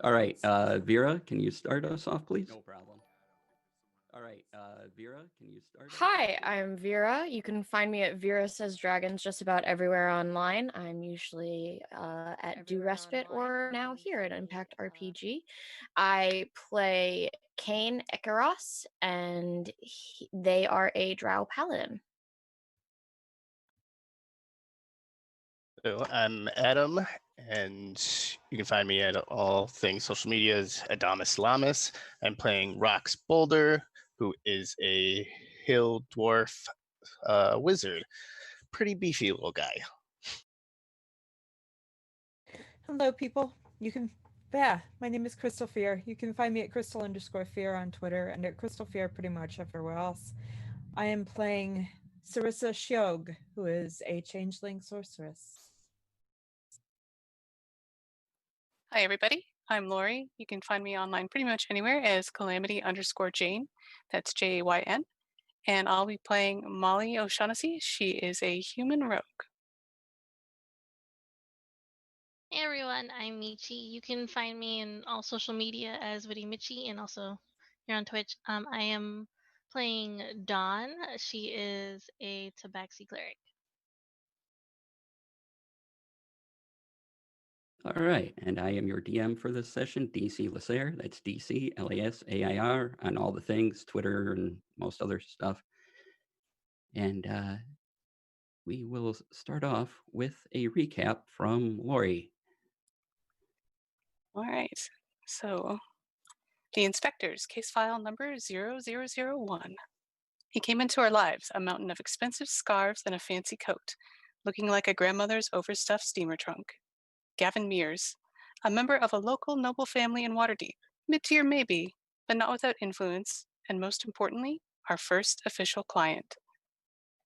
All right, Vera, can you start us off, please? No problem. All right, Vera, can you start us off, Hi, please? I'm Vera. You can find me at Vera Says Dragons just about everywhere online. I'm usually at Do Respite or now here at Impact RPG. I play Kane Ikaros, and they are a Drow Paladin. So I'm Adam, and you can find me at all things social media as Adamus Lamus. I'm playing Rox Boulder, who is a hill dwarf wizard. Pretty beefy little guy. Hello, people. My name is Crystal Fear. You can find me at Crystal_Fear on Twitter and at Crystal Fear pretty much everywhere else. I am playing Sarissa Shiog, who is a changeling sorceress. Hi, everybody. I'm Lori. You can find me online pretty much anywhere as Calamity_Jane. That's Jayn. And I'll be playing Molly O'Shaughnessy. She is a human rogue. Hey everyone, I'm Michi. You can find me in all social media as Witty Michi and also here on Twitch. I am playing Dawn. She is a Tabaxi cleric. All right, and I am your DM for this session, DC Lasair. That's DC LASAIR on all the things, Twitter and most other stuff. And we will start off with a recap from Lori. All right. So, the Inspectors, case file number 0001. He came into our lives, a mountain of expensive scarves and a fancy coat, looking like a grandmother's overstuffed steamer trunk. Gavin Mears, a member of a local noble family in Waterdeep, mid-tier maybe, but not without influence, and most importantly, our first official client.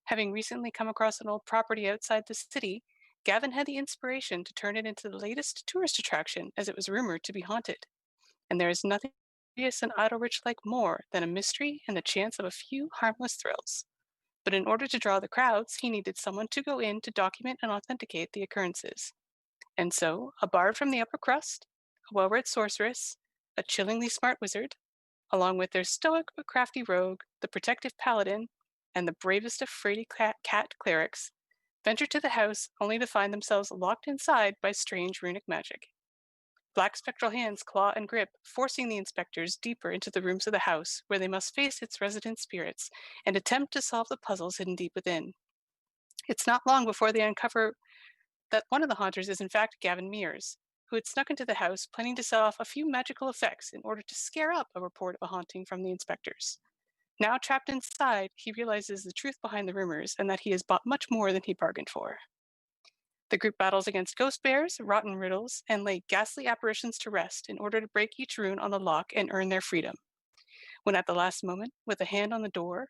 Having recently come across an old property outside the city, Gavin had the inspiration to turn it into the latest tourist attraction as it was rumored to be haunted. And there is nothing serious and Idle-Rich like more than a mystery and the chance of a few harmless thrills. But in order to draw the crowds, he needed someone to go in to document and authenticate the occurrences. And so, a bard from the upper crust, a well-read sorceress, a chillingly smart wizard, along with their stoic but crafty rogue, the protective paladin, and the bravest of fraidy cat clerics, ventured to the house only to find themselves locked inside by strange runic magic. Black spectral hands claw and grip, forcing the inspectors deeper into the rooms of the house, where they must face its resident spirits and attempt to solve the puzzles hidden deep within. It's not long before they uncover that one of the haunters is in fact Gavin Mears, who had snuck into the house planning to set off a few magical effects in order to scare up a report of a haunting from the inspectors. Now trapped inside, he realizes the truth behind the rumors and that he has bought much more than he bargained for. The group battles against ghost bears, rotten riddles, and lay ghastly apparitions to rest in order to break each rune on the lock and earn their freedom. When at the last moment, with a hand on the door,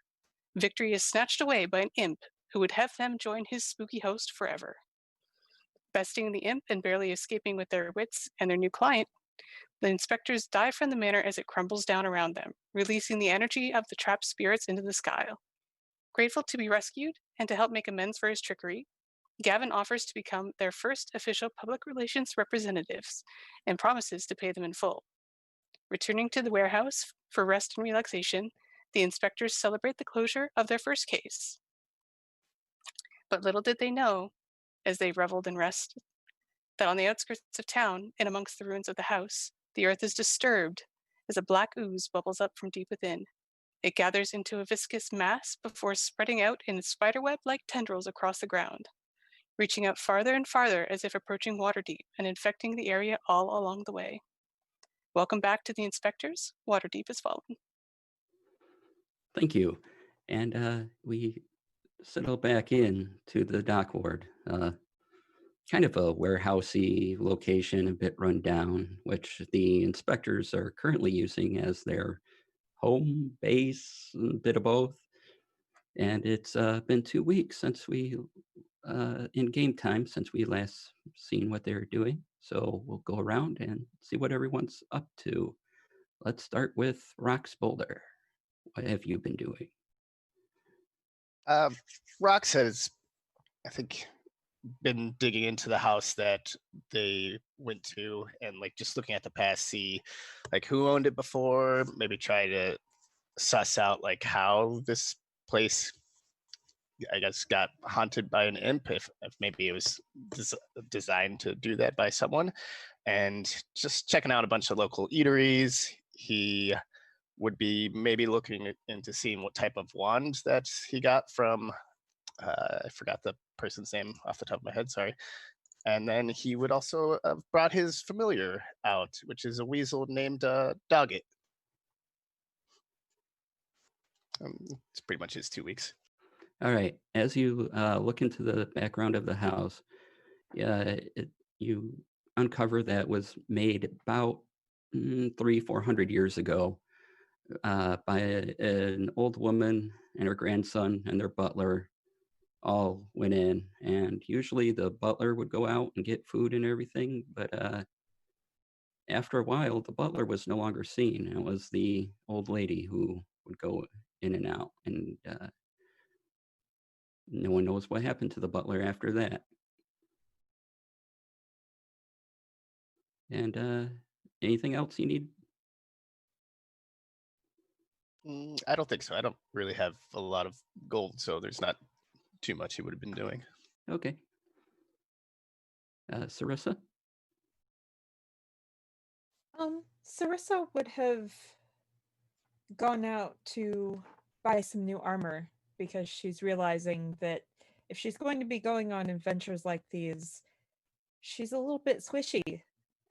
victory is snatched away by an imp who would have them join his spooky host forever. Besting the imp and barely escaping with their wits and their new client, the inspectors dive from the manor as it crumbles down around them, releasing the energy of the trapped spirits into the sky. Grateful to be rescued and to help make amends for his trickery, Gavin offers to become their first official public relations representatives and promises to pay them in full. Returning to the warehouse for rest and relaxation, the inspectors celebrate the closure of their first case. But little did they know, as they reveled in rest, that on the outskirts of town, in amongst the ruins of the house, the earth is disturbed as a black ooze bubbles up from deep within. It gathers into a viscous mass before spreading out in spiderweb-like tendrils across the ground, reaching out farther and farther as if approaching Waterdeep and infecting the area all along the way. Welcome back to the Inspectors. Waterdeep has fallen. Thank you. And we settle back in to the dock ward. Kind of a warehousey location, a bit run down, which the inspectors are currently using as their home base, a bit of both. And it's been 2 weeks since we, in game time, since we last seen what they're doing. So we'll go around and see what everyone's up to. Let's start with Rox Boulder. What have you been doing? Rox has, I think, been digging into the house that they went to, and like just looking at the past, see like who owned it before, maybe try to suss out like how this place, I guess, got haunted by an imp, if maybe it was designed to do that by someone, and just checking out a bunch of local eateries. He would be maybe looking into seeing what type of wand that he got from, I forgot the person's name off the top of my head, sorry. And then he would also have brought his familiar out, which is a weasel named Doggett. It's pretty much his 2 weeks. All right. As you look into the background of the house, you uncover that was made about 300-400 years ago by an old woman and her grandson and their butler all went in. And usually the butler would go out and get food and everything, but after a while, the butler was no longer seen. It was the old lady who would go in and out, and no one knows what happened to the butler after that. And anything else you need? I don't think so. I don't really have a lot of gold, so there's not too much he would have been doing. Okay. Sarissa? Sarissa would have gone out to buy some new armor because she's realizing that if she's going to be going on adventures like these, she's a little bit squishy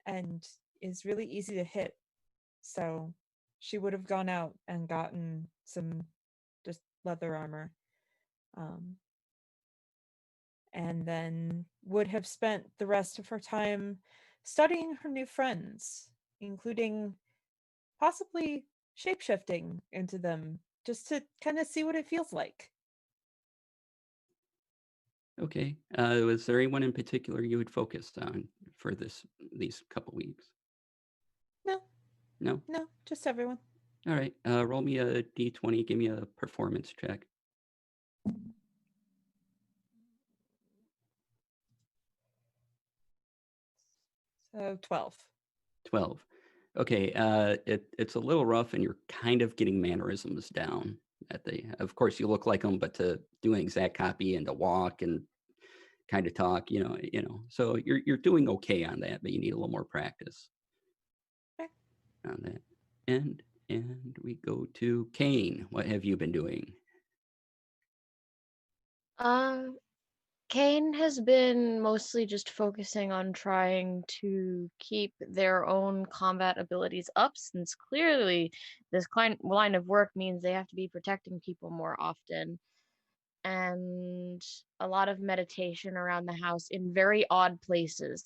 and is really easy to hit. So she would have gone out and gotten some just leather armor. And then would have spent the rest of her time studying her new friends, including possibly shapeshifting into them, just to kind of see what it feels like. Okay. Was there anyone in particular you would focus on for these couple weeks? No. No? No, just everyone. All right. Roll me a d20. Give me a performance check. 12. 12. Okay. It's a little rough, and you're kind of getting mannerisms down. Of course, you look like them, but to do an exact copy and to walk and kind of talk, so you're doing okay on that, but you need a little more practice on that. And we go to Kane. What have you been doing? Kane has been mostly just focusing on trying to keep their own combat abilities up, since clearly this line of work means they have to be protecting people more often. And a lot of meditation around the house in very odd places.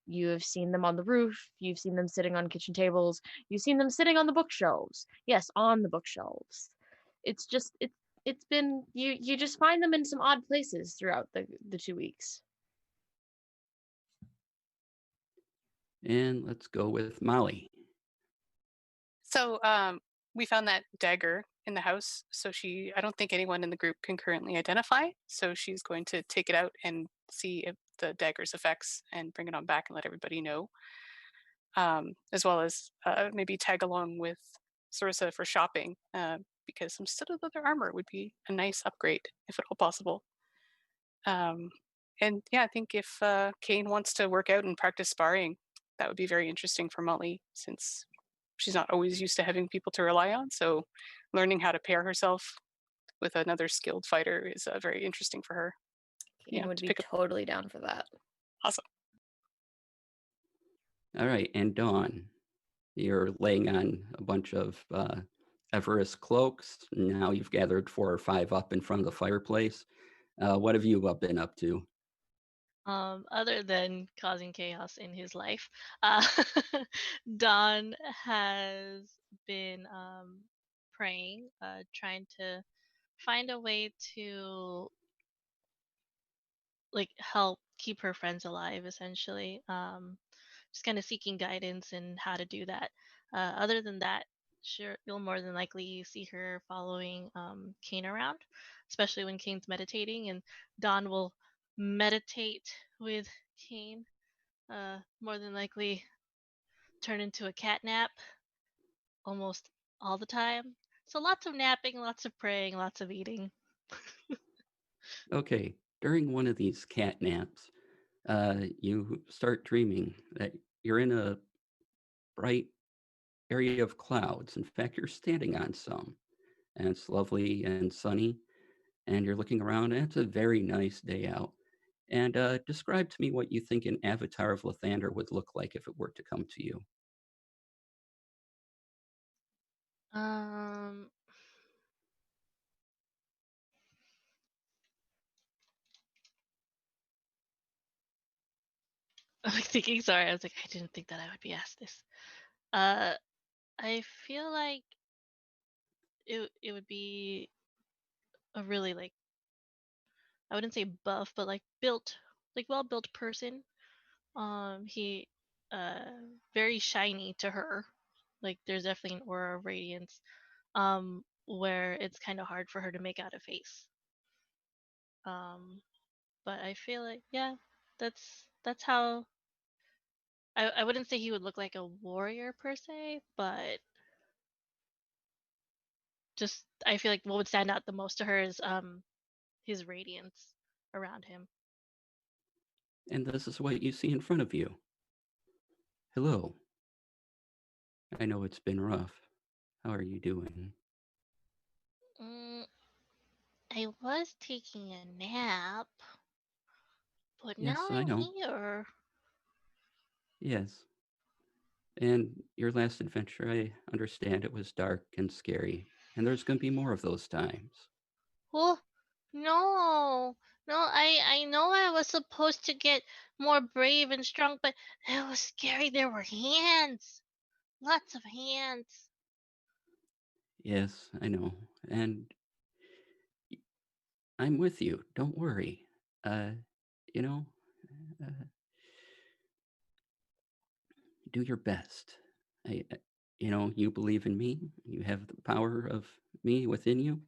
You have seen them on the roof, you've seen them sitting on kitchen tables, you've seen them sitting on the bookshelves. Yes, on the bookshelves. It's been you just find them in some odd places throughout the 2 weeks. And let's go with Molly. So we found that dagger in the house. So I don't think anyone in the group can currently identify. So she's going to take it out and see if the dagger's effects and bring it on back and let everybody know. As well as maybe tag along with Sarissa for shopping, because some studded leather armor would be a nice upgrade if at all possible. And yeah, I think if Kane wants to work out and practice sparring, that would be very interesting for Molly, since she's not always used to having people to rely on. So learning how to pair herself with another skilled fighter is very interesting for her. Kane would be totally down for that. Awesome. All right, and Dawn, you're laying on a bunch of Everest cloaks. Now you've gathered 4 or 5 up in front of the fireplace. What have you been up to? Other than causing chaos in his life, Don has been praying, trying to find a way to help keep her friends alive, essentially. Just kind of seeking guidance in how to do that. Other than that, sure, you'll more than likely see her following Kane around, especially when Kane's meditating, and Don will meditate with Kane. More than likely turn into a cat nap almost all the time. So lots of napping, lots of praying, lots of eating. Okay, during one of these cat naps, you start dreaming that you're in a bright area of clouds. In fact, you're standing on some, and it's lovely and sunny, and you're looking around, and it's a very nice day out. And describe to me what you think an avatar of Lathander would look like if it were to come to you. Um, I'm like thinking, sorry, I was like, I didn't think that I would be asked this. I feel like it would be a really like, I wouldn't say buff, but like built, like well built person. He uh very shiny to her. Like there's definitely an aura of radiance. Where it's kind of hard for her to make out a face. But I feel like yeah, that's how I wouldn't say he would look like a warrior per se, but just I feel like what would stand out the most to her is his radiance around him. And this is what you see in front of you. Hello. I know it's been rough. How are you doing? Mm, I was taking a nap, but now Yes, I I'm know. here. Yes. And your last adventure, I understand it was dark and scary. And there's going to be more of those times. Oh, no. No, I know I was supposed to get more brave and strong, but it was scary. There were hands. Lots of hands. Yes, I know. And I'm with you. Don't worry. Uh, you know, uh, do your best. You believe in me. You have the power of me within you.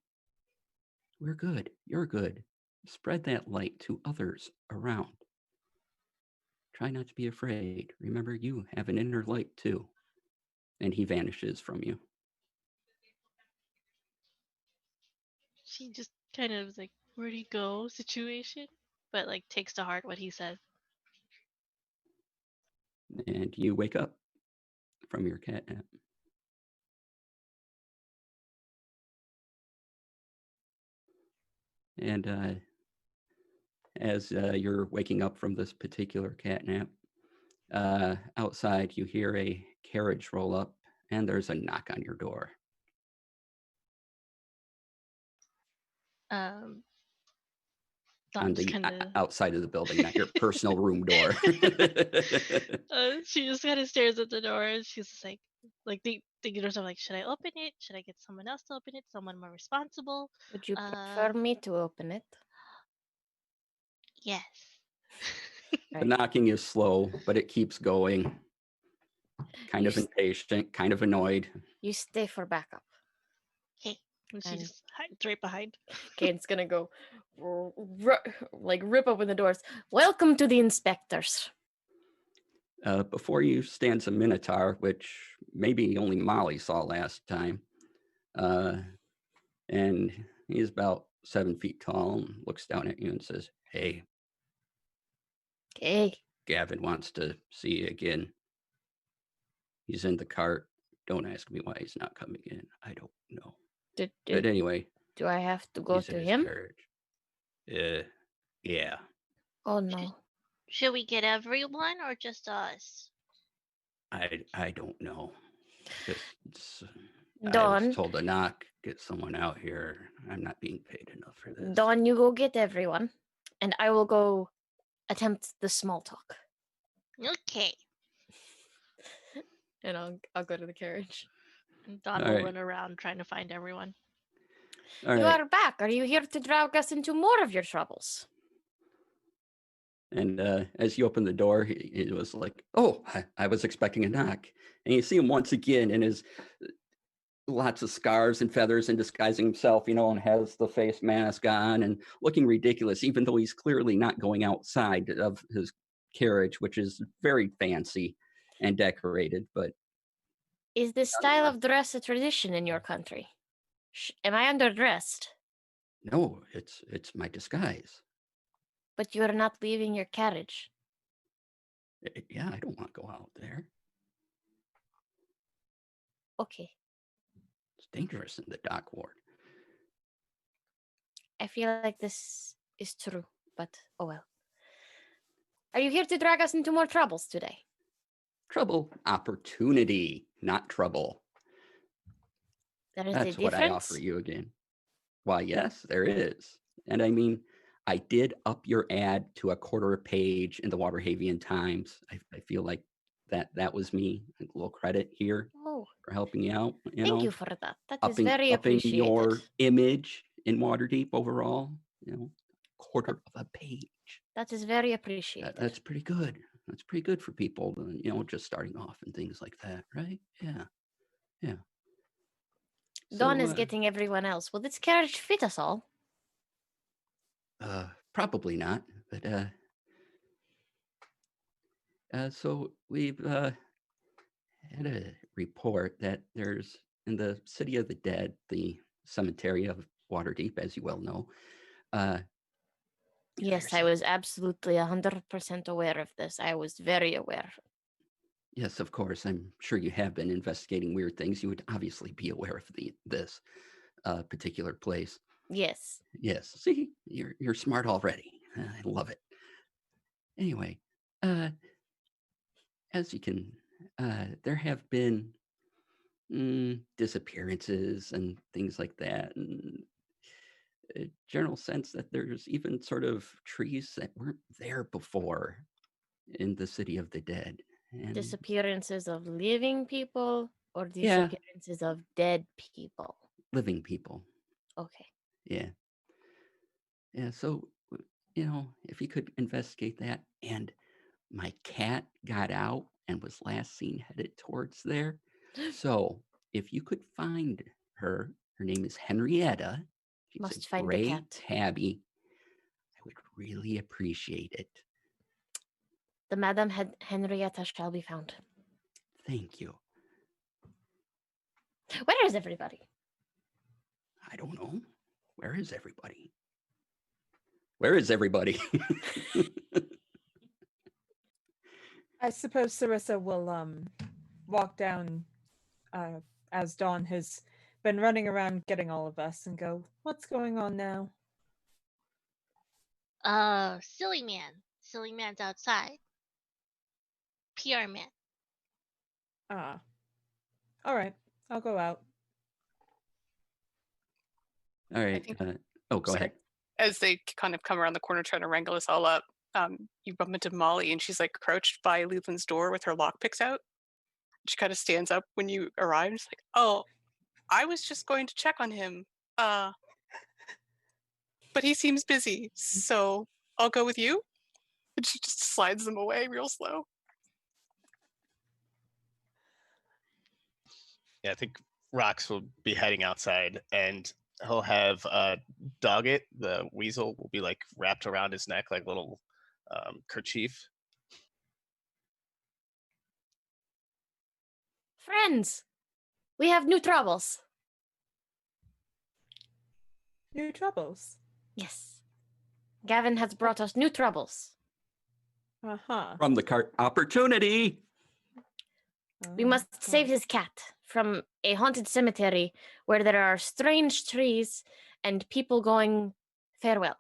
We're good. You're good. Spread that light to others around. Try not to be afraid. Remember, you have an inner light too. And he vanishes from you. She just kind of was like, where'd he go situation, but like takes to heart what he says. And you wake up from your cat nap. And as you're waking up from this particular cat nap, outside you hear a carriage roll up and there's a knock on your door. Um, On Dawn just the kind of outside of the building, not your personal room door. she just kind of stares at the door and she's just like thinking to herself like, should I open it? Should I get someone else to open it? Someone more responsible? Would you prefer me to open it? Yes. The knocking is slow, but it keeps going. Kind of impatient, kind of annoyed. You stay for backup. Okay. And she just hides right behind. Kane's gonna go rip open the doors. Welcome to the Inspectres. Before you stands a Minotaur, which maybe only Molly saw last time. And he's about 7 feet tall and looks down at you and says, "Hey, Hey, Gavin wants to see you again. He's in the cart. Don't ask me why he's not coming in. I don't know. But anyway, do I have to go he's to in his him? carriage. Yeah. Oh no. Should we get everyone or just us? I don't know. I Dawn, was told to knock, get someone out here. I'm not being paid enough for this. Dawn, you go get everyone, and I will go attempt the small talk. Okay. And I'll go to the carriage. And Dawn All will right. run around trying to find everyone. All You right. are back. Are you here to drag us into more of your troubles? And as you open the door, he was like, "Oh, I was expecting a knock." And you see him once again, and his lots of scarves and feathers and disguising himself, and has the face mask on and looking ridiculous, even though he's clearly not going outside of his carriage, which is very fancy and decorated. But Is this style of dress a tradition in your country? Am I underdressed? no, it's my disguise. But you're not leaving your carriage. Yeah, I don't want to go out there. Okay. It's dangerous in the dock ward. I feel like this is true, but oh well. Are you here to drag us into more troubles today? Trouble, opportunity, not trouble. There is That's a what I difference. offer you again. Why, yes, there is. And I mean, I did up your ad to a quarter a page in the Waterhavian Times. I feel like that was me. A little credit here Oh, for helping you out. thank you for that. That is upping, very upping appreciated. your image in Waterdeep overall. Quarter of a page. That is very appreciated. That's pretty good. That's pretty good for people, just starting off and things like that, right? Yeah. Dawn is getting everyone else. Will this carriage fit us all? Probably not, but so we've had a report that there's in the City of the Dead, the cemetery of Waterdeep, as you well know. Yes, I was absolutely 100% aware of this. I was very aware. Yes, of course. I'm sure you have been investigating weird things. You would obviously be aware of this particular place. Yes. Yes. See, you're smart already. I love it. Anyway, as you can, there have been disappearances and things like that, and a general sense that there's even sort of trees that weren't there before in the City of the Dead. And disappearances of living people or Yeah. disappearances of dead people? living people. Okay. Yeah. So, if you could investigate that. And my cat got out and was last seen headed towards there. So, if you could find her name is Henrietta. She's Must a find the gray cat. tabby. I would really appreciate it. The Madam Henrietta shall be found. Thank you. Where is everybody? I don't know. Where is everybody? Where is everybody? I suppose Sarissa will walk down as Dawn has been running around getting all of us and go, what's going on now? Silly man. Silly man's outside. PR man. Ah. All right. I'll go out. All right. think- Go sorry. ahead. As they kind of come around the corner trying to wrangle us all up, you bump into Molly and she's like crouched by Leland's door with her lockpicks out. She kind of stands up when you arrive and she's like, oh, I was just going to check on him. But he seems busy, so I'll go with you. And she just slides them away real slow. Yeah, I think Rox will be heading outside, and he'll have Doggett, the weasel, will be like wrapped around his neck like little kerchief. Friends, we have new troubles. New troubles. Yes. Gavin has brought us new troubles. Uh-huh. From the cart opportunity. We must Oh, save his cat from a haunted cemetery where there are strange trees and people going farewell.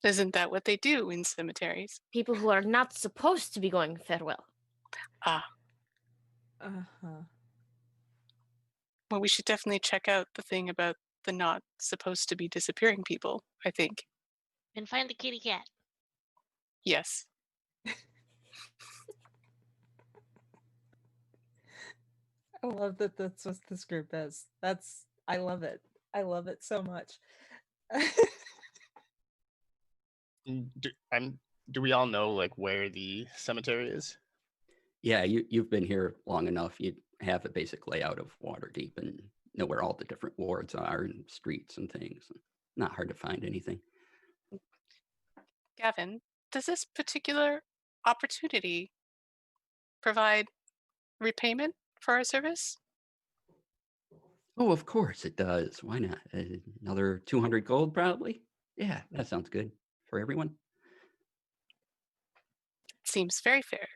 Isn't that what they do in cemeteries? People who are not supposed to be going farewell. Ah, Uh-huh. well, we should definitely check out the thing about the not supposed to be disappearing people, I think. And find the kitty cat. Yes. I love that that's what this group is. I love it. I love it so much. Do we all know like where the cemetery is? Yeah, you've been here long enough. have a basic layout of Waterdeep and know where all the different wards are and streets and things. Not hard to find anything. Gavin, does this particular opportunity provide repayment for our service? Oh, of course it does. Why not? Another 200 gold, probably? Yeah, that sounds good for everyone. Seems very fair.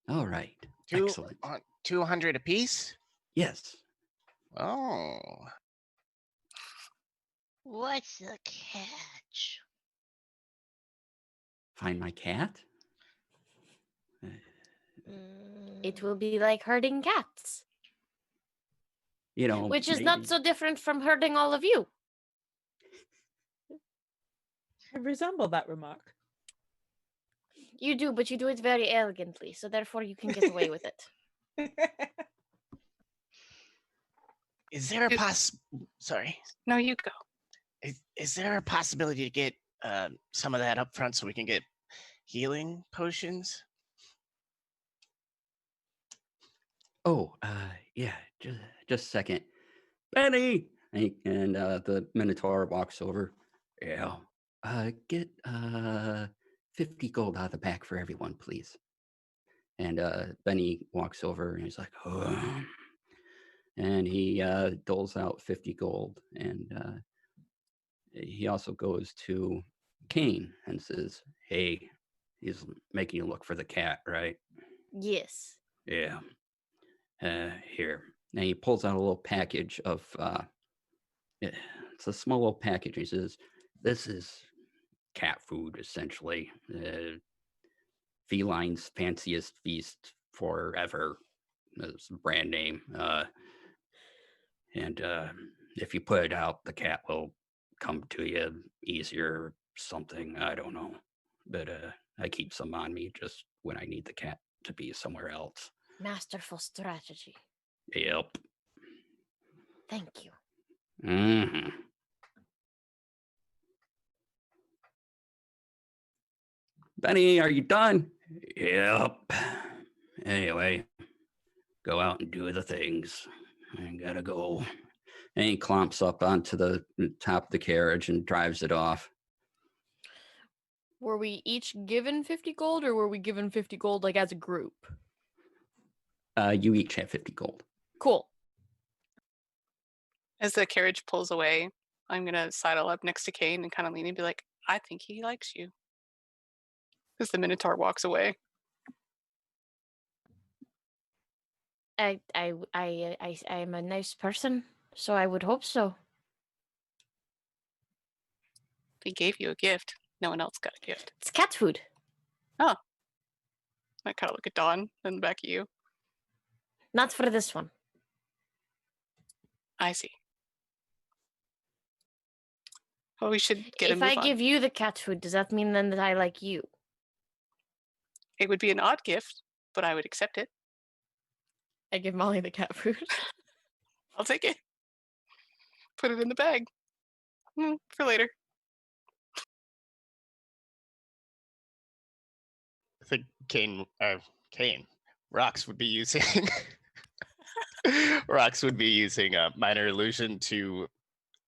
All right. Two, Excellent. 200 apiece? Yes. Oh. What's the catch? Find my cat? It will be like herding cats, You know, which is not maybe- so different from herding all of you. I resemble that remark. You do, but you do it very elegantly, so therefore you can get away with it. Is there a sorry. No, you go. Is there a possibility to get some of that up front so we can get healing potions? Oh, yeah, just a second. Benny! And the Minotaur walks over. Yeah. Get 50 gold out of the back for everyone, please. And Benny walks over and he's like, oh. And he doles out 50 gold. And he also goes to Kane and says, hey, he's making you look for the cat, right? Yes. Yeah. Here. And he pulls out a little package of, it's a small little package. He says, this is cat food, essentially. Feline's fanciest feast forever. It's a brand name. And if you put it out, the cat will come to you easier or something. I don't know. But I keep some on me just when I need the cat to be somewhere else. Masterful strategy. Yep. Thank you. Mm-hmm. Benny, are you done? Yep. Anyway, go out and do the things. I gotta go. And he clomps up onto the top of the carriage and drives it off. Were we each given 50 gold, or were we given 50 gold like as a group? You each have 50 gold. Cool. As the carriage pulls away, I'm going to sidle up next to Kane and kind of lean and be like, I think he likes you. As the Minotaur walks away. I am a nice person, so I would hope so. He gave you a gift. No one else got a gift. It's cat food. I kind of look at Dawn and back at you. Not for this one. I see. Well, we should get a If move I on. give you the cat food, does that mean then that I like you? It would be an odd gift, but I would accept it. I give Molly the cat food. I'll take it. Put it in the bag. For later. I think Rox would be using Rox would be using a minor illusion to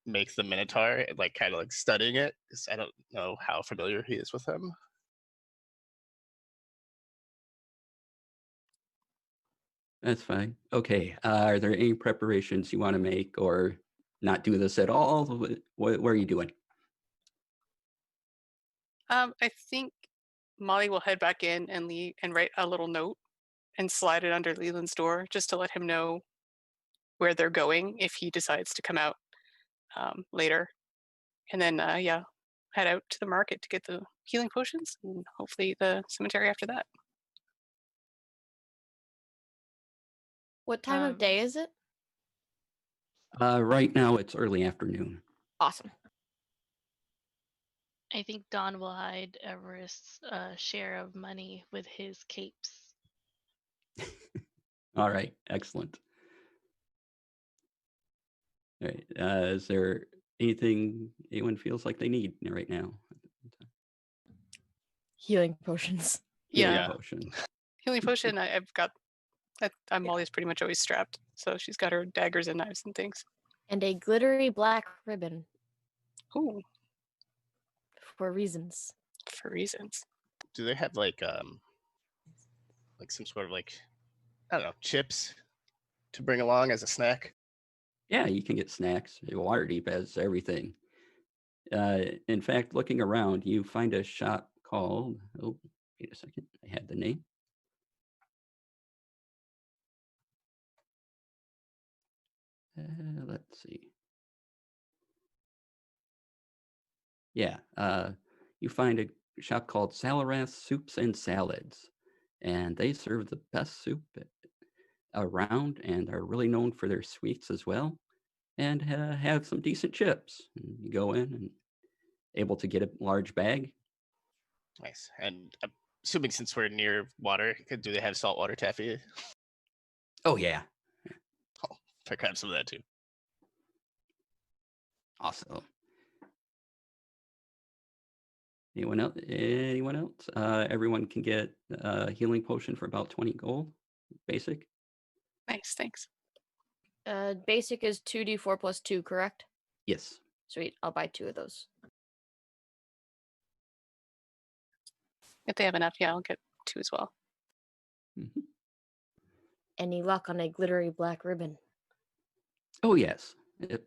make the Minotaur like kind of like studying it. 'Cause I don't know how familiar he is with him. That's fine. Okay. Are there any preparations you want to make or not do this at all? What are you doing? I think Molly will head back in and write a little note and slide it under Leland's door just to let him know where they're going if he decides to come out later. And then, head out to the market to get the healing potions and hopefully the cemetery after that. What time of day is it? Right now it's early afternoon. Awesome. I think Don will hide Everest's share of money with his capes. All right. Excellent. All right. Is there anything anyone feels like they need right now? Healing potions. Yeah. Healing potion. Healing potion, I've got I'm Yeah. always pretty much always strapped, so she's got her daggers and knives and things. And a glittery black ribbon Ooh, for reasons. for reasons. Do they have like some sort of like, I don't know, chips to bring along as a snack? Yeah, you can get snacks. Waterdeep has everything. In fact, looking around, you find a shop called, oh, wait a second, I had the name. Let's see. Yeah, you find a shop called Salarath Soups and Salads, and they serve the best soup around and are really known for their sweets as well, and have some decent chips. And you go in and able to get a large bag. Nice. And I'm assuming since we're near water, do they have saltwater taffy? Oh yeah, I grab some of that too. awesome. Anyone else? Anyone else? Everyone can get a healing potion for about 20 gold. Basic. Nice, thanks. Basic is 2d4 plus 2, correct? Yes. Sweet, I'll buy 2 of those. If they have enough, yeah, I'll get 2 as well. Mhm. Any luck on a glittery black ribbon? Oh yes. Yep.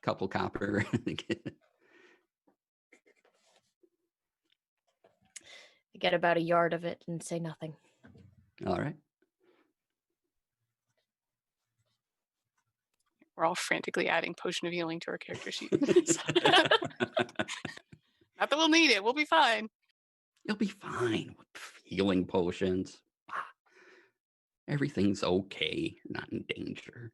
Couple copper. I get about a yard of it and say nothing. All right. We're all frantically adding potion of healing to our character sheet. Not that we'll need it. We'll be fine. You'll be fine with healing potions. Everything's okay. You're not in danger.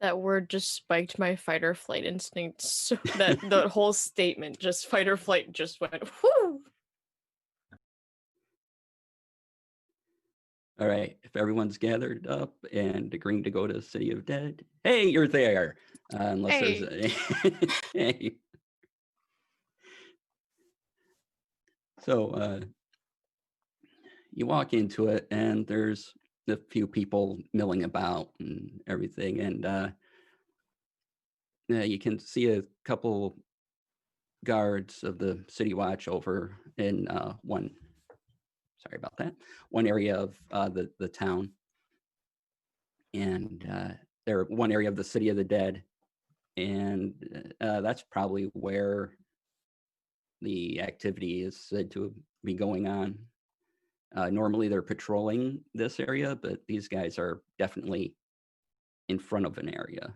That word just spiked my fight or flight instinct. So that the whole statement, just fight or flight, just went whoo. All right. If everyone's gathered up and agreeing to go to the City of Dead, hey, you're there. Unless there's a hey. So you walk into it, and there's a few people milling about and everything, and you can see a couple guards of the City Watch over in one. Sorry about that. One area of the town, and they're one area of the City of the Dead, and that's probably where the activity is said to be going on. Normally they're patrolling this area, but these guys are definitely in front of an area.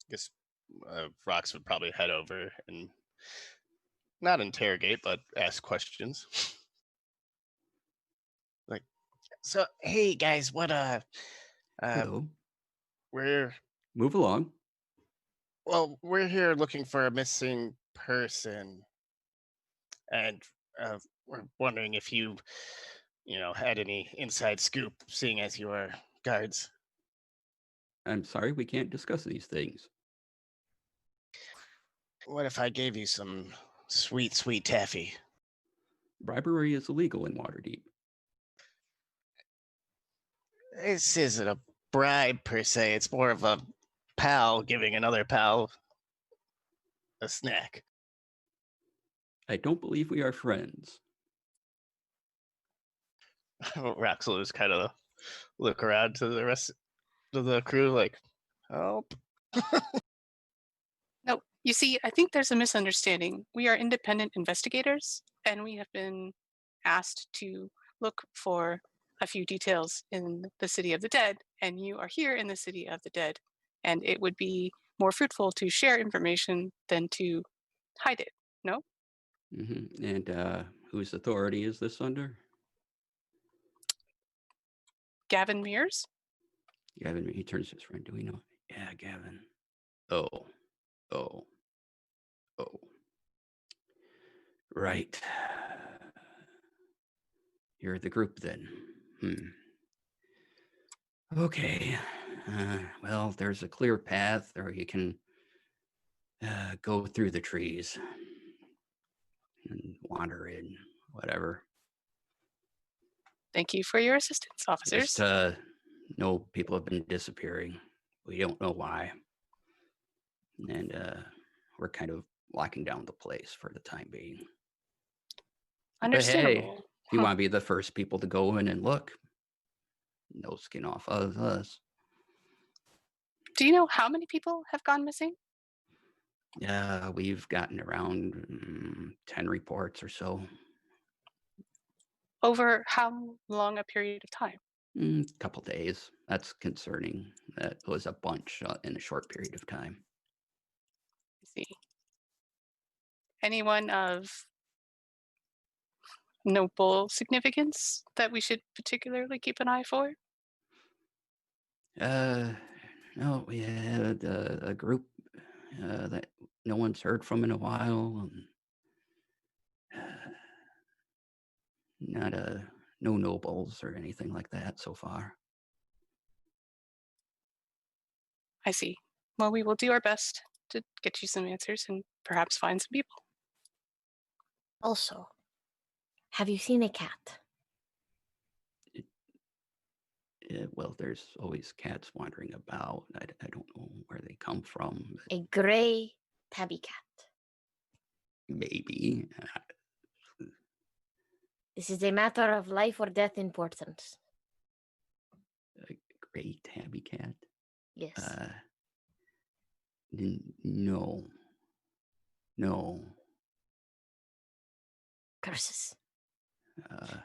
Guess Rox would probably head over and not interrogate, but ask questions. Like, so hey guys, what Hello. we're Move along. we're here looking for a missing person, and we're wondering if you had any inside scoop, seeing as you are guards. I'm sorry, we can't discuss these things. What if I gave you some sweet, sweet taffy? Bribery is illegal in Waterdeep. This isn't a bribe per se. It's more of a pal giving another pal a snack. I don't believe we are friends. Rox will just kind of look around to the rest of the crew like, help. No, you see, I think there's a misunderstanding. We are independent investigators, and we have been asked to look for a few details in the City of the Dead, and you are here in the City of the Dead, and it would be more fruitful to share information than to hide it, no? Mm-hmm. And whose authority is this under? Gavin Mears? Gavin, he turns to his friend. Do we know? Yeah, Gavin. Oh. Right. You're the group then. Okay. Well, there's a clear path, or you can go through the trees and wander in. whatever. Thank you for your assistance, officers. Just know people have been disappearing. We don't know why. And we're kind of locking down the place for the time being. Understandable. But hey, if you want to be the first people to go in and look, no skin off of us. Do you know how many people have gone missing? We've gotten around 10 reports or so. Over how long a period of time? Couple days. That's concerning. That was a bunch in a short period of time. I see. Anyone of noble significance that we should particularly keep an eye for? No, we had a group that no one's heard from in a while. No nobles or anything like that so far. I see. Well, we will do our best to get you some answers and perhaps find some people. Also, have you seen a cat? Well, there's always cats wandering about. I don't know where they come from. But A gray tabby cat. maybe. This is a matter of life or death importance. A gray tabby cat? Yes. No. No. Curses.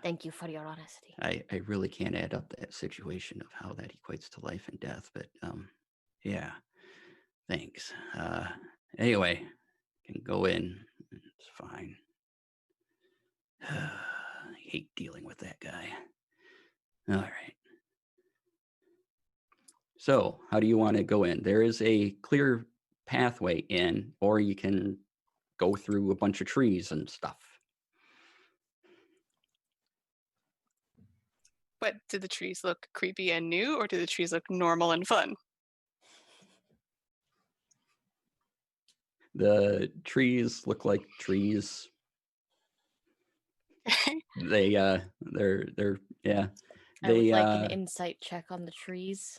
Thank you for your honesty. I really can't add up that situation of how that equates to life and death, but yeah, thanks. Anyway, can go in. It's fine. I hate dealing with that guy. All right. So, how do you want to go in? There is a clear pathway in, or you can go through a bunch of trees and stuff. But do the trees look creepy and new, or do the trees look normal and fun? The trees look like trees. They're yeah. I would like an insight check on the trees.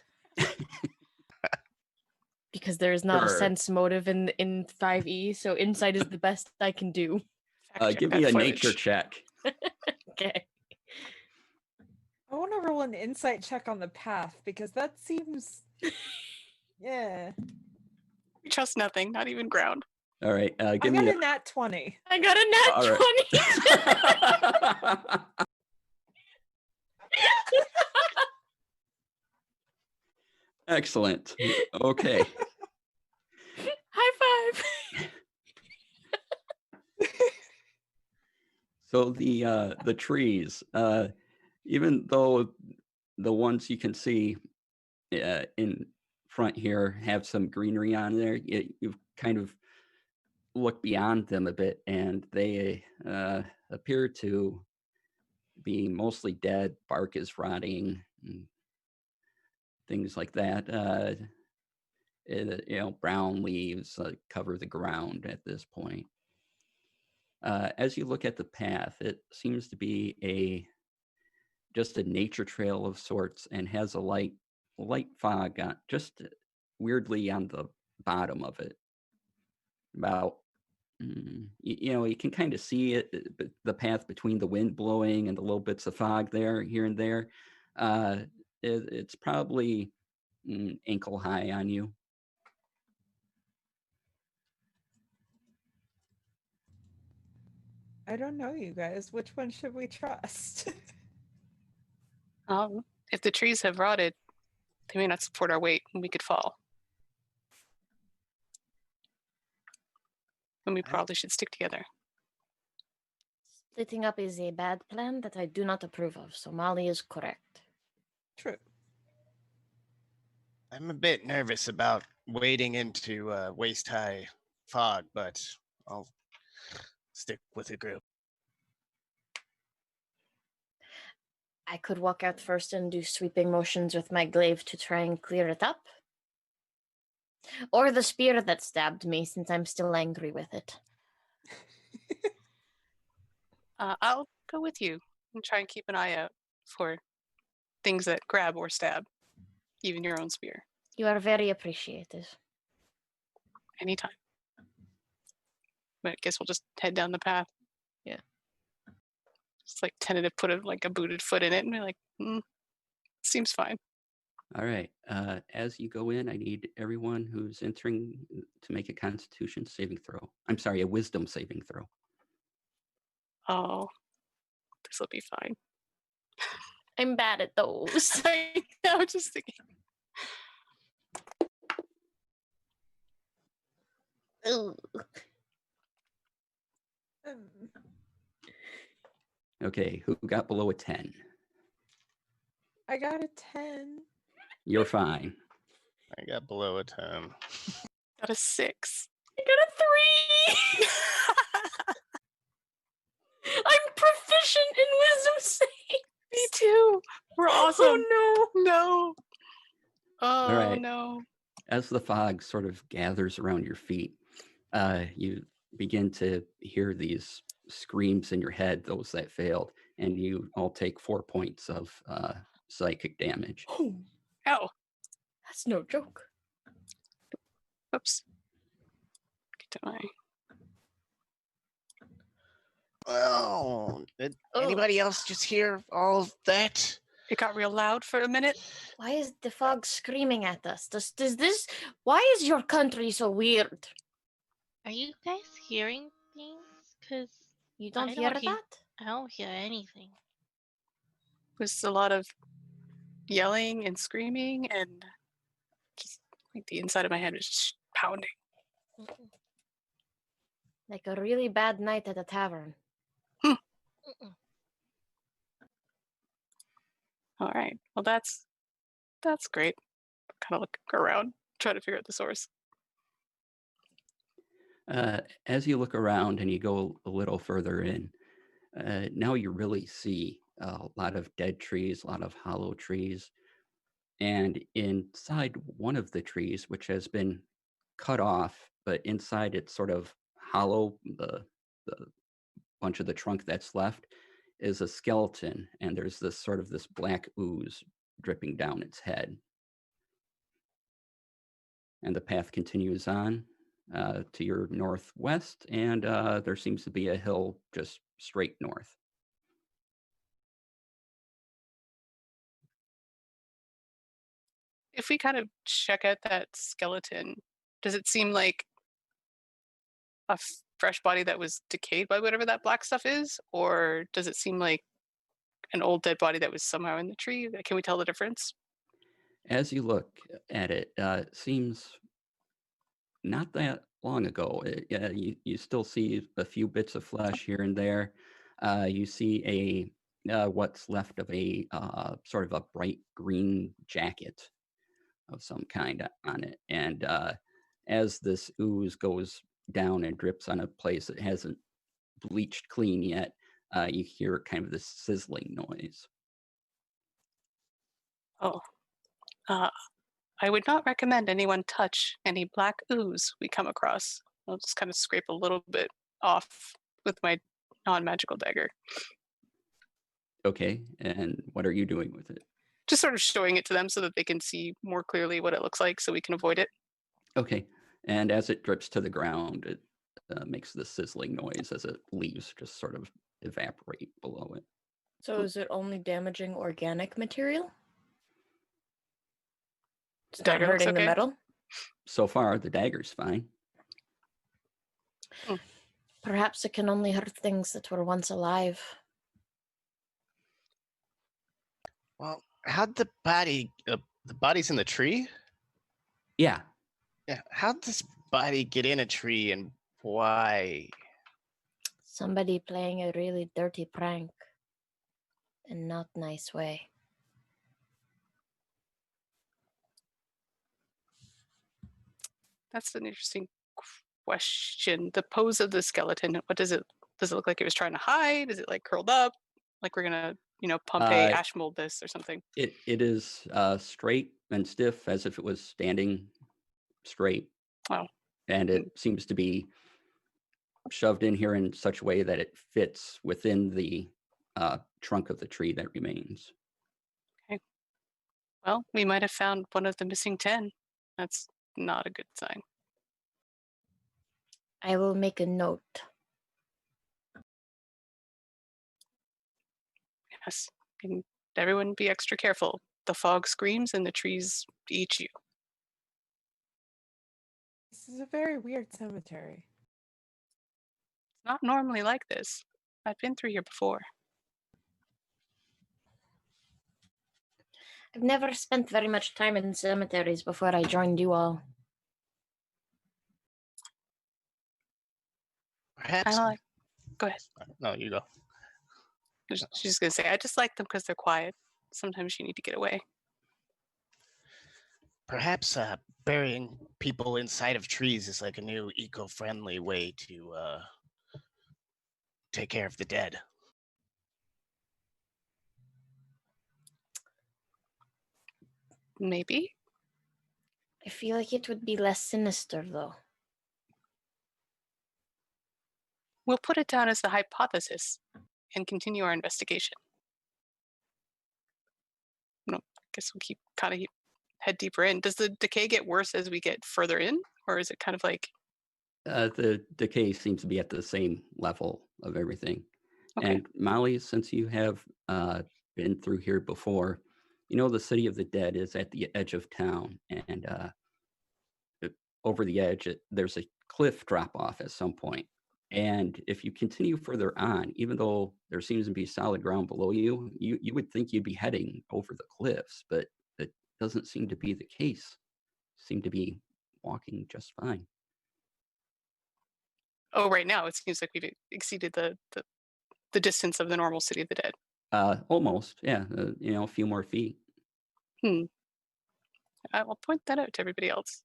Because there is not a Sure. sense motive in 5e, so insight is the best I can do. Give me a nature check. Okay. I want to roll an insight check on the path because that seems, yeah. We trust nothing, not even ground. All right, I give got me a nat 20. I got a nat 20. Excellent. Okay. High five. So the trees, even though the ones you can see in front here have some greenery on there, you've kind of look beyond them a bit, and they appear to be mostly dead. Bark is rotting, and things like that. Brown leaves cover the ground at this point. As you look at the path, it seems to be just a nature trail of sorts, and has a light fog on, just weirdly on the bottom of it. About you can kind of see it, the path between the wind blowing and the little bits of fog there, here and there. It's probably ankle high on you. I don't know, you guys. Which one should we trust? If the trees have rotted, they may not support our weight and we could fall. And we probably should stick together. Splitting up is a bad plan that I do not approve of, so Molly is correct. True. I'm a bit nervous about wading into waist-high fog, but I'll stick with the group. I could walk out first and do sweeping motions with my glaive to try and clear it up. Or the spear that stabbed me, since I'm still angry with it. I'll go with you and try and keep an eye out for things that grab or stab, even your own spear. You are very appreciated. Anytime. But I guess we'll just head down the path. Yeah. Just like tentative put a booted foot in it and be like, seems fine. All right. As you go in, I need everyone who's entering to make a Constitution saving throw. I'm sorry, a Wisdom saving throw. Oh, this will be fine. I'm bad at those. I know, just thinking. Ooh. Okay, who got below a 10? I got a 10. You're fine. I got below a 10. Got a 6. I got a 3. I'm proficient in wisdom save. Me too. We're awesome. Oh No. Oh, right. no. As the fog sort of gathers around your feet, you begin to hear these screams in your head, those that failed, and you all take 4 points of psychic damage. no. Ow. That's no joke. Oops. Get to my... Oh, did Oh. anybody else just hear all of that? It got real loud for a minute. Why is the fog screaming at us? Does this? Why is your country so weird? Are you guys hearing things? Because You don't I hear don't hear- that? I don't hear anything. Was a lot of yelling and screaming, and just like the inside of my head was just pounding. Mm-mm. Like a really bad night at a tavern. Mm-mm. All right. Well, that's great. Kind of look around, try to figure out the source. As you look around and you go a little further in, now you really see a lot of dead trees, a lot of hollow trees. And inside one of the trees, which has been cut off, but inside it's sort of hollow, the bunch of the trunk that's left is a skeleton, and there's this sort of this black ooze dripping down its head. And the path continues on to your northwest, and there seems to be a hill just straight north. If we kind of check out that skeleton, does it seem like a fresh body that was decayed by whatever that black stuff is? Or does it seem like an old dead body that was somehow in the tree? Can we tell the difference? As you look at it, seems not that long ago. You still see a few bits of flesh here and there. You see what's left of a sort of a bright green jacket of some kind on it. And as this ooze goes down and drips on a place that hasn't bleached clean yet, you hear kind of this sizzling noise. Oh, I would not recommend anyone touch any black ooze we come across. I'll just kind of scrape a little bit off with my non-magical dagger. Okay, and what are you doing with it? Just sort of showing it to them so that they can see more clearly what it looks like so we can avoid it. Okay, and as it drips to the ground, it makes this sizzling noise as it leaves just sort of evaporate below it. So is it only damaging organic material? It's not Dagger looks hurting the okay? metal? So far, the dagger's fine. Perhaps it can only hurt things that were once alive. Well, how'd the body's in the tree? Yeah, Yeah, how'd this body get in a tree and why? Somebody playing a really dirty prank. In not nice way. That's an interesting question. The pose of the skeleton, what does it look like it was trying to hide? Is it like curled up? Like we're gonna, Pompeii ash mold this or something? it is straight and stiff as if it was standing straight. Wow. And it seems to be shoved in here in such a way that it fits within the trunk of the tree that remains. Well, we might have found one of the missing 10. That's not a good sign. I will make a note. Yes. And everyone be extra careful. The fog screams and the trees eat you. This is a very weird cemetery. It's not normally like this. I've been through here before. I've never spent very much time in cemeteries before I joined you all. Perhaps. Go ahead. No, you go. She's going to say, I just like them because they're quiet. Sometimes you need to get away. Perhaps burying people inside of trees is like a new eco-friendly way to take care of the dead. Maybe. I feel like it would be less sinister, though. We'll put it down as the hypothesis and continue our investigation. No, I guess we'll keep head deeper in. Does the decay get worse as we get further in, or is it kind of like? The decay seems to be at the same level of everything. Okay. And Molly, since you have been through here before, you know the City of the Dead is at the edge of town, and over the edge, there's a cliff drop off at some point. And if you continue further on, even though there seems to be solid ground below you, you would think you'd be heading over the cliffs, but that doesn't seem to be the case. Seem to be walking just fine. Oh, right now it seems like we've exceeded the distance of the normal City of the Dead. Almost, yeah. A few more feet. I will point that out to everybody else.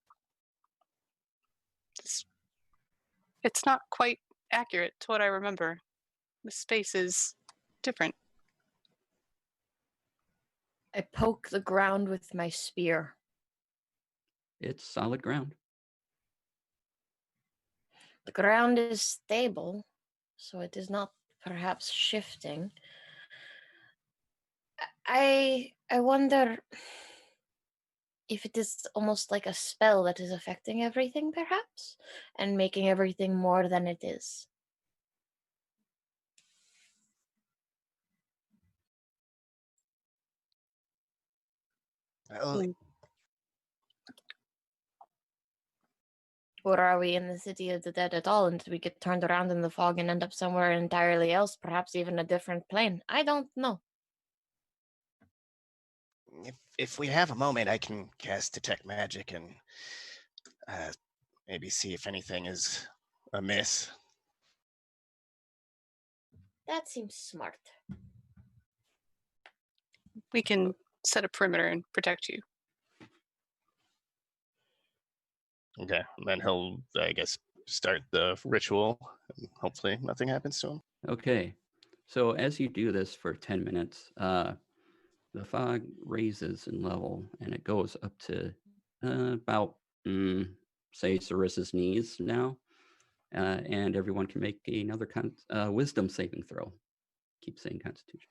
It's not quite accurate to what I remember. The space is different. I poke the ground with my spear. It's solid ground. The ground is stable, so it is not perhaps shifting. I wonder if it is almost like a spell that is affecting everything, perhaps, and making everything more than it is. Well, Or are we in the City of the Dead at all until we get turned around in the fog and end up somewhere entirely else, perhaps even a different plane? I don't know. if we have a moment, I can cast Detect Magic and maybe see if anything is amiss. That seems smart. We can set a perimeter and protect you. Okay, and then he'll, I guess, start the ritual, and hopefully nothing happens to him. Okay. So as you do this for 10 minutes, the fog raises in level and it goes up to about, say, Sarissa's knees now. And everyone can make another wisdom saving throw. Keep saying Constitution.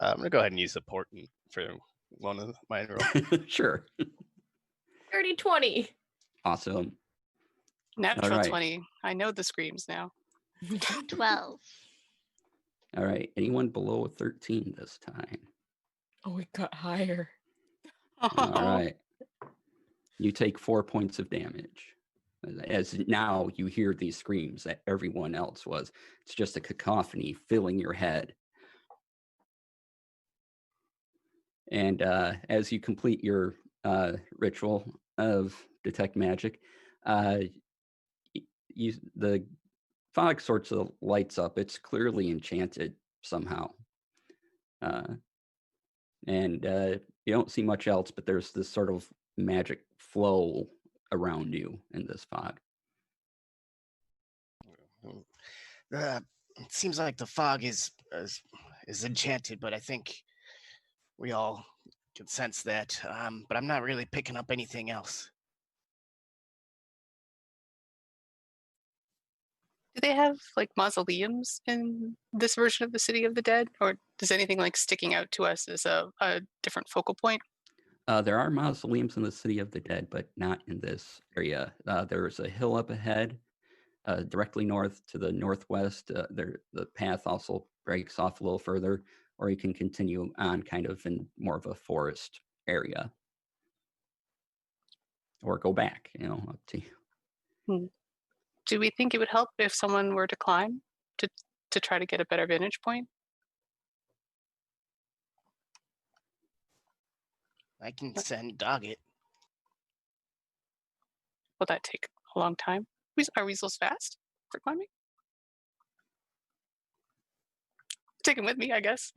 I'm going to go ahead and use the portent for one of my rolls. Sure. 30-20. Awesome. Natural All right. 20. I know the screams now. 12. All right. Anyone below 13 this time? Oh, it got higher. All right. You take 4 points of damage. As now you hear these screams that everyone else was. It's just a cacophony filling your head. And as you complete your ritual of Detect Magic, the fog sorts of lights up. It's clearly enchanted somehow. And you don't see much else, but there's this sort of magic flow around you in this fog. It seems like the fog is enchanted, but I think we all can sense that. But I'm not really picking up anything else. Do they have like mausoleums in this version of the City of the Dead, or does anything like sticking out to us as a different focal point? There are mausoleums in the City of the Dead, but not in this area. There's a hill up ahead, directly north to the northwest. The path also breaks off a little further, or you can continue on kind of in more of a forest area. Or go back, up to you. Do we think it would help if someone were to climb to try to get a better vantage point? I can send Doggett. Will that take a long time? Are weasels fast for climbing? Take them with me, I guess.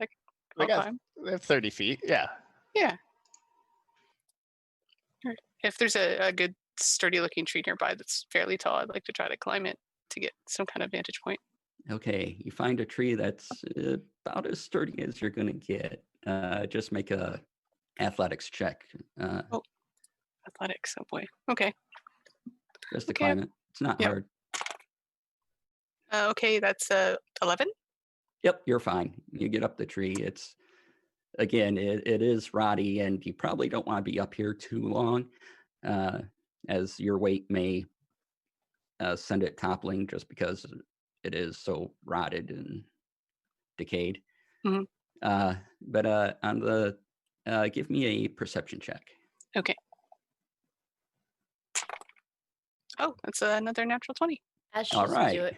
I'll climb. They have 30 feet. Yeah. Yeah. If there's a good sturdy looking tree nearby that's fairly tall, I'd like to try to climb it to get some kind of vantage point. Okay, you find a tree that's about as sturdy as you're going to get. Just make a athletics check. Athletics, oh boy. Okay. Just to Okay. climb it. It's not hard. Okay, that's 11. Yep, you're fine. You get up the tree. It's, again, it is rotty, and you probably don't want to be up here too long, as your weight may send it toppling just because it is so rotted and decayed. Mhm. But on the give me a perception check. Okay. Oh, that's another natural 20. As All she's right.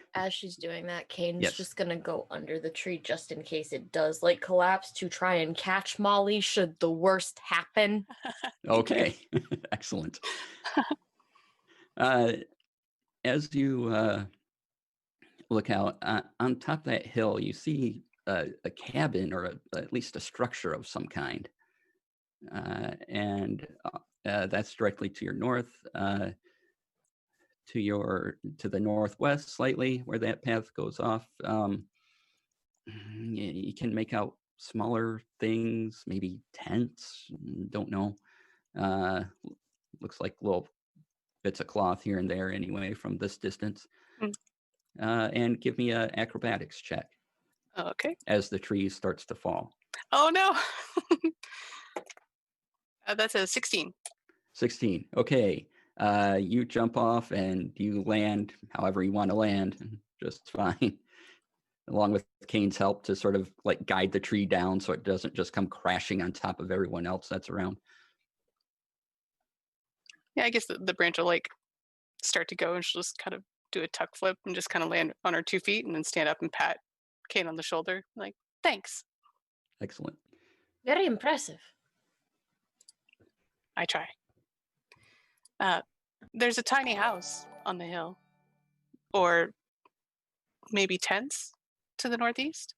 doing that, Kane's Yes. just gonna go under the tree just in case it does collapse to try and catch Molly should the worst happen. Okay, excellent. As you look out on top of that hill, you see a cabin or at least a structure of some kind, and that's directly to your north. To the northwest slightly where that path goes off. You can make out smaller things, maybe tents, don't know. Looks like little bits of cloth here and there anyway from this distance. And give me an acrobatics check. Okay. As the tree starts to fall. Oh no. That's a 16. 16. Okay. You jump off and you land however you want to land, just fine. Along with Kane's help to sort of guide the tree down so it doesn't just come crashing on top of everyone else that's around. Yeah, I guess the branch will start to go and she'll just kind of do a tuck flip and just kind of land on her 2 feet and then stand up and pat Kane on the shoulder. Thanks. Excellent. Very impressive. I try. There's a tiny house on the hill, or maybe tents to the northeast.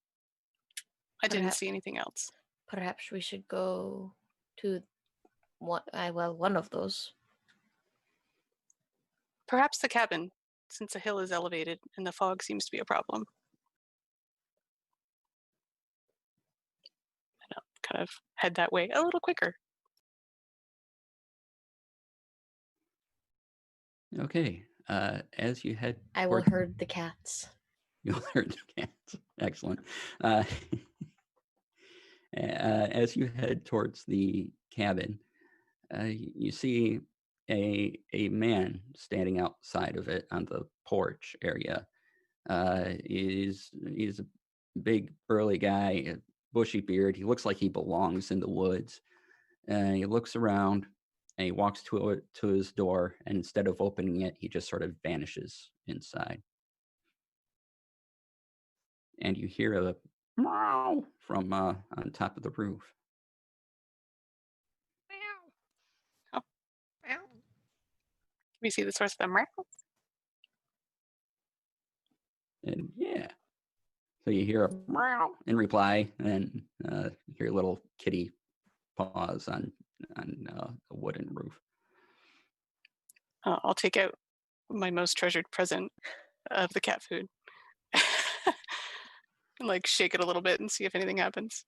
I didn't see anything else. Perhaps we should go to one of those. Perhaps the cabin, since the hill is elevated and the fog seems to be a problem. And I'll kind of head that way a little quicker. Okay. As you head I will herd the cats. You'll herd the cats. Excellent. As you head towards the cabin, you see a man standing outside of it on the porch area. He's a big burly guy, a bushy beard. He looks like he belongs in the woods. He looks around and he walks to his door, and instead of opening it, he just sort of vanishes inside. And you hear a meow from on top of the roof. Oh. We see the source of the meow. And yeah. So you hear a meow in reply, and you hear a little kitty paws on a wooden roof. I'll take out my most treasured present of the cat food. And shake it a little bit and see if anything happens.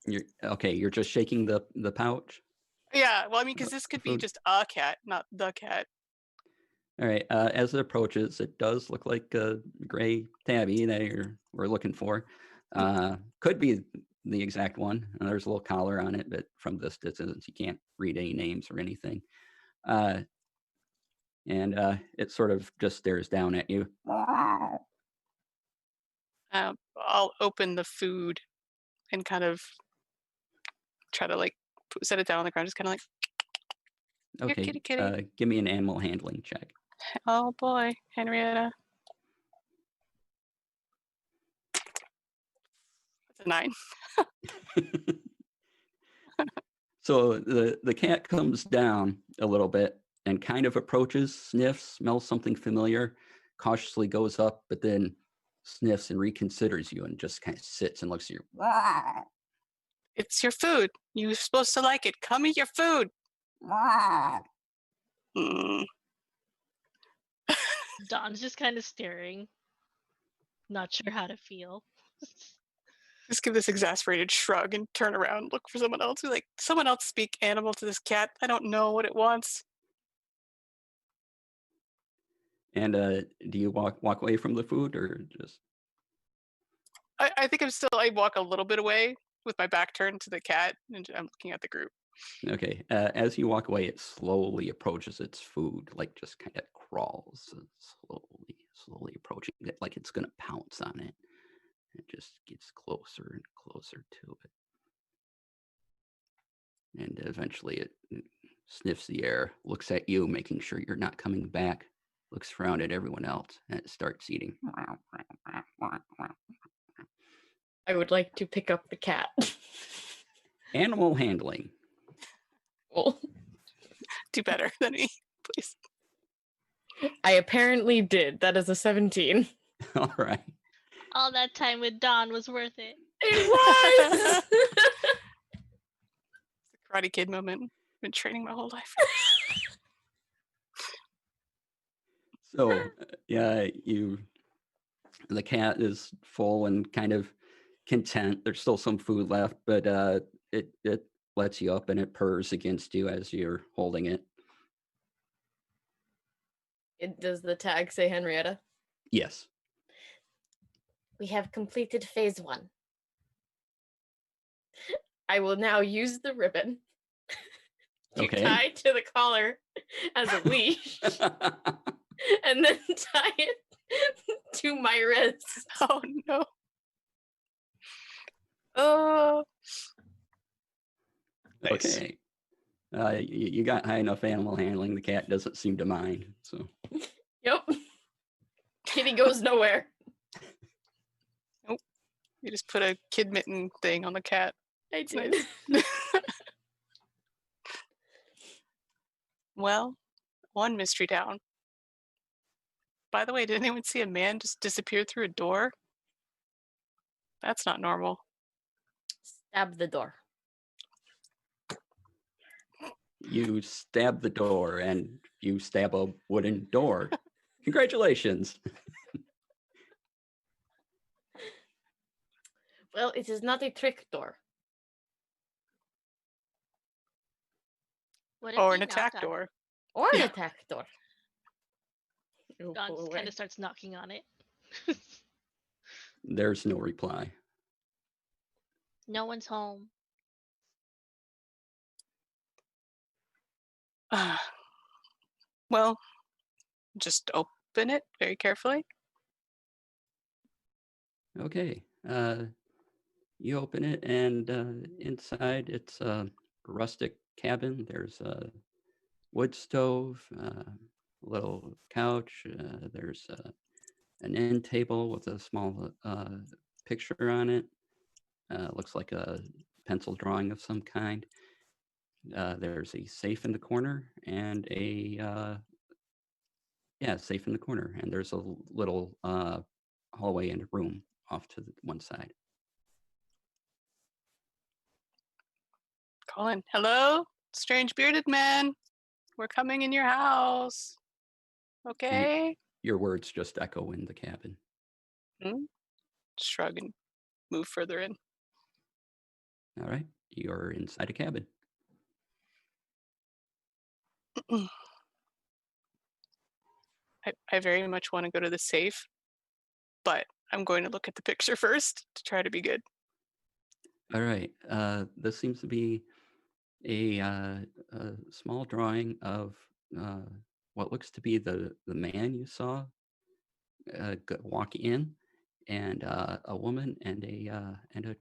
You're just shaking the pouch? Yeah, well, I mean, because this could be just a cat, not the cat. All right. As it approaches, it does look like a gray tabby that we're looking for. Could be the exact one. There's a little collar on it, but from this distance, you can't read any names or anything. And it sort of just stares down at you. I'll open the food and kind of try to like set it down on the ground, just kind of like, here, Okay. kitty, kitty. Give me an animal handling check. Oh boy, Henrietta. That's a 9. So the cat comes down a little bit and kind of approaches, sniffs, smells something familiar, cautiously goes up, but then sniffs and reconsiders you and just kind of sits and looks at you. It's your food. You're supposed to like it. Come eat your food. Mm. Dawn's just kind of staring, not sure how to feel. Just give this exasperated shrug and turn around, look for someone else. Like, someone else speak animal to this cat. I don't know what it wants. And do you walk away from the food or just? I think I walk a little bit away with my back turned to the cat, and I'm looking at the group. Okay. As you walk away, it slowly approaches its food, like just kind of crawls slowly approaching it, like it's going to pounce on it. It just gets closer and closer to it. And eventually it sniffs the air, looks at you, making sure you're not coming back, looks around at everyone else, and it starts eating. I would like to pick up the cat. Animal handling. Well, Do better than me, please. I apparently did. That is a 17. All right. All that time with Dawn was worth it. It was! It's a Karate Kid moment. I've been training my whole life. So, yeah, the cat is full and kind of content. There's still some food left, but it lets you up and it purrs against you as you're holding it. Does the tag say Henrietta? Yes. We have completed phase 1. I will now use the ribbon to Okay. tie to the collar as a leash and then tie it to my wrist. Oh no. Oh. Nice. Okay. You got high enough animal handling. The cat doesn't seem to mind. So. Yep. Kitty goes nowhere. Nope. You just put a kid mitten thing on the cat. I did. Nice. Well, one mystery down. By the way, did anyone see a man just disappear through a door? That's not normal. Stab the door. You stab the door and you stab a wooden door. Congratulations. Well, it is not a trick door. What if Or he an knocked attack on- door. Or an Yeah. attack door. It'll Dawn pull just away. kind of starts knocking on it. There's no reply. No one's home. Well, just open it very carefully. Okay. You open it and inside it's a rustic cabin. There's a wood stove, a little couch. There's an end table with a small picture on it. Looks like a pencil drawing of some kind. There's a safe in the corner and safe in the corner. And there's a little hallway and a room off to the one side. Calling. Hello? Strange bearded man. We're coming in your house. Okay? Your words just echo in the cabin. Shrug and move further in. All right. You're inside a cabin. I very much want to go to the safe, but I'm going to look at the picture first to try to be good. All right. This seems to be a small drawing of what looks to be the man you saw walk in, and a woman and a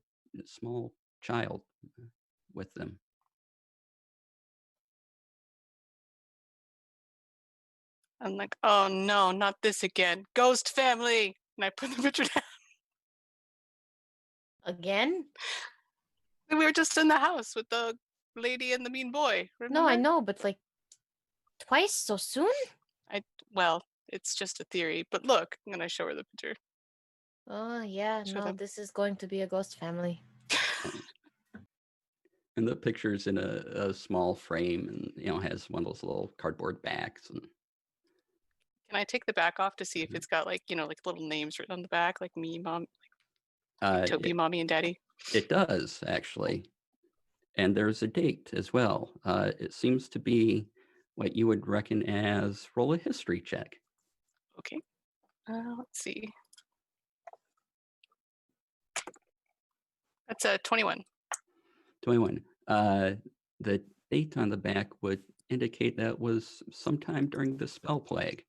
small child with them. I'm like, oh no, not this again. Ghost family. And I put the picture down. Again? We were just in the house with the lady and the mean boy. No, I remember? know, but like twice so soon? Well, it's just a theory. But look, I'm gonna show her the picture. Oh yeah, Show no, them. this is going to be a ghost family. And the picture's in a small frame, and has one of those little cardboard backs. And Can I take the back off to see if it's got like little names written on the back, like me, mom, Toby, it, mommy, and daddy? it does actually, and there's a date as well. It seems to be what you would reckon as roll a history check. Okay. Let's see. That's a 21. 21. The date on the back would indicate that was sometime during the spell plague.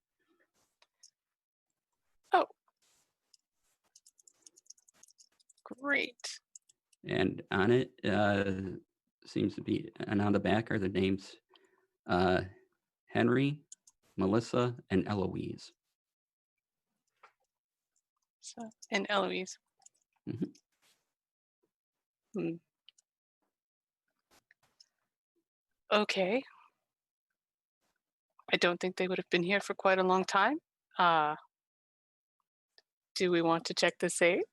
Oh. Great. And on it seems to be, and on the back are the names Henry, Melissa, and Eloise. So, and Eloise. Mhm. Hmm. Okay. I don't think they would have been here for quite a long time. Do we want to check the safe?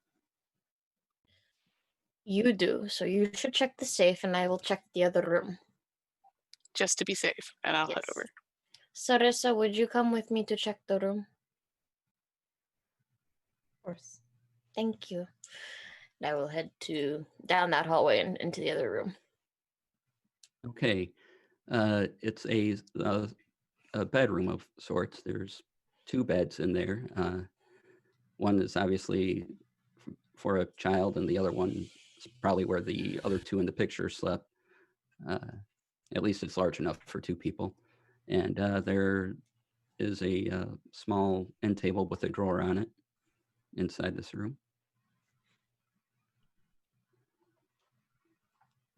You do, so you should check the safe and I will check the other room. Just to be safe, and I'll head Yes. over. Sarissa, would you come with me to check the room? Of course. Thank you. And I will head down that hallway and into the other room. Okay. It's a bedroom of sorts. There's 2 beds in there. One is obviously for a child, and the other one is probably where the other 2 in the picture slept. At least it's large enough for 2 people. And there is a small end table with a drawer on it inside this room.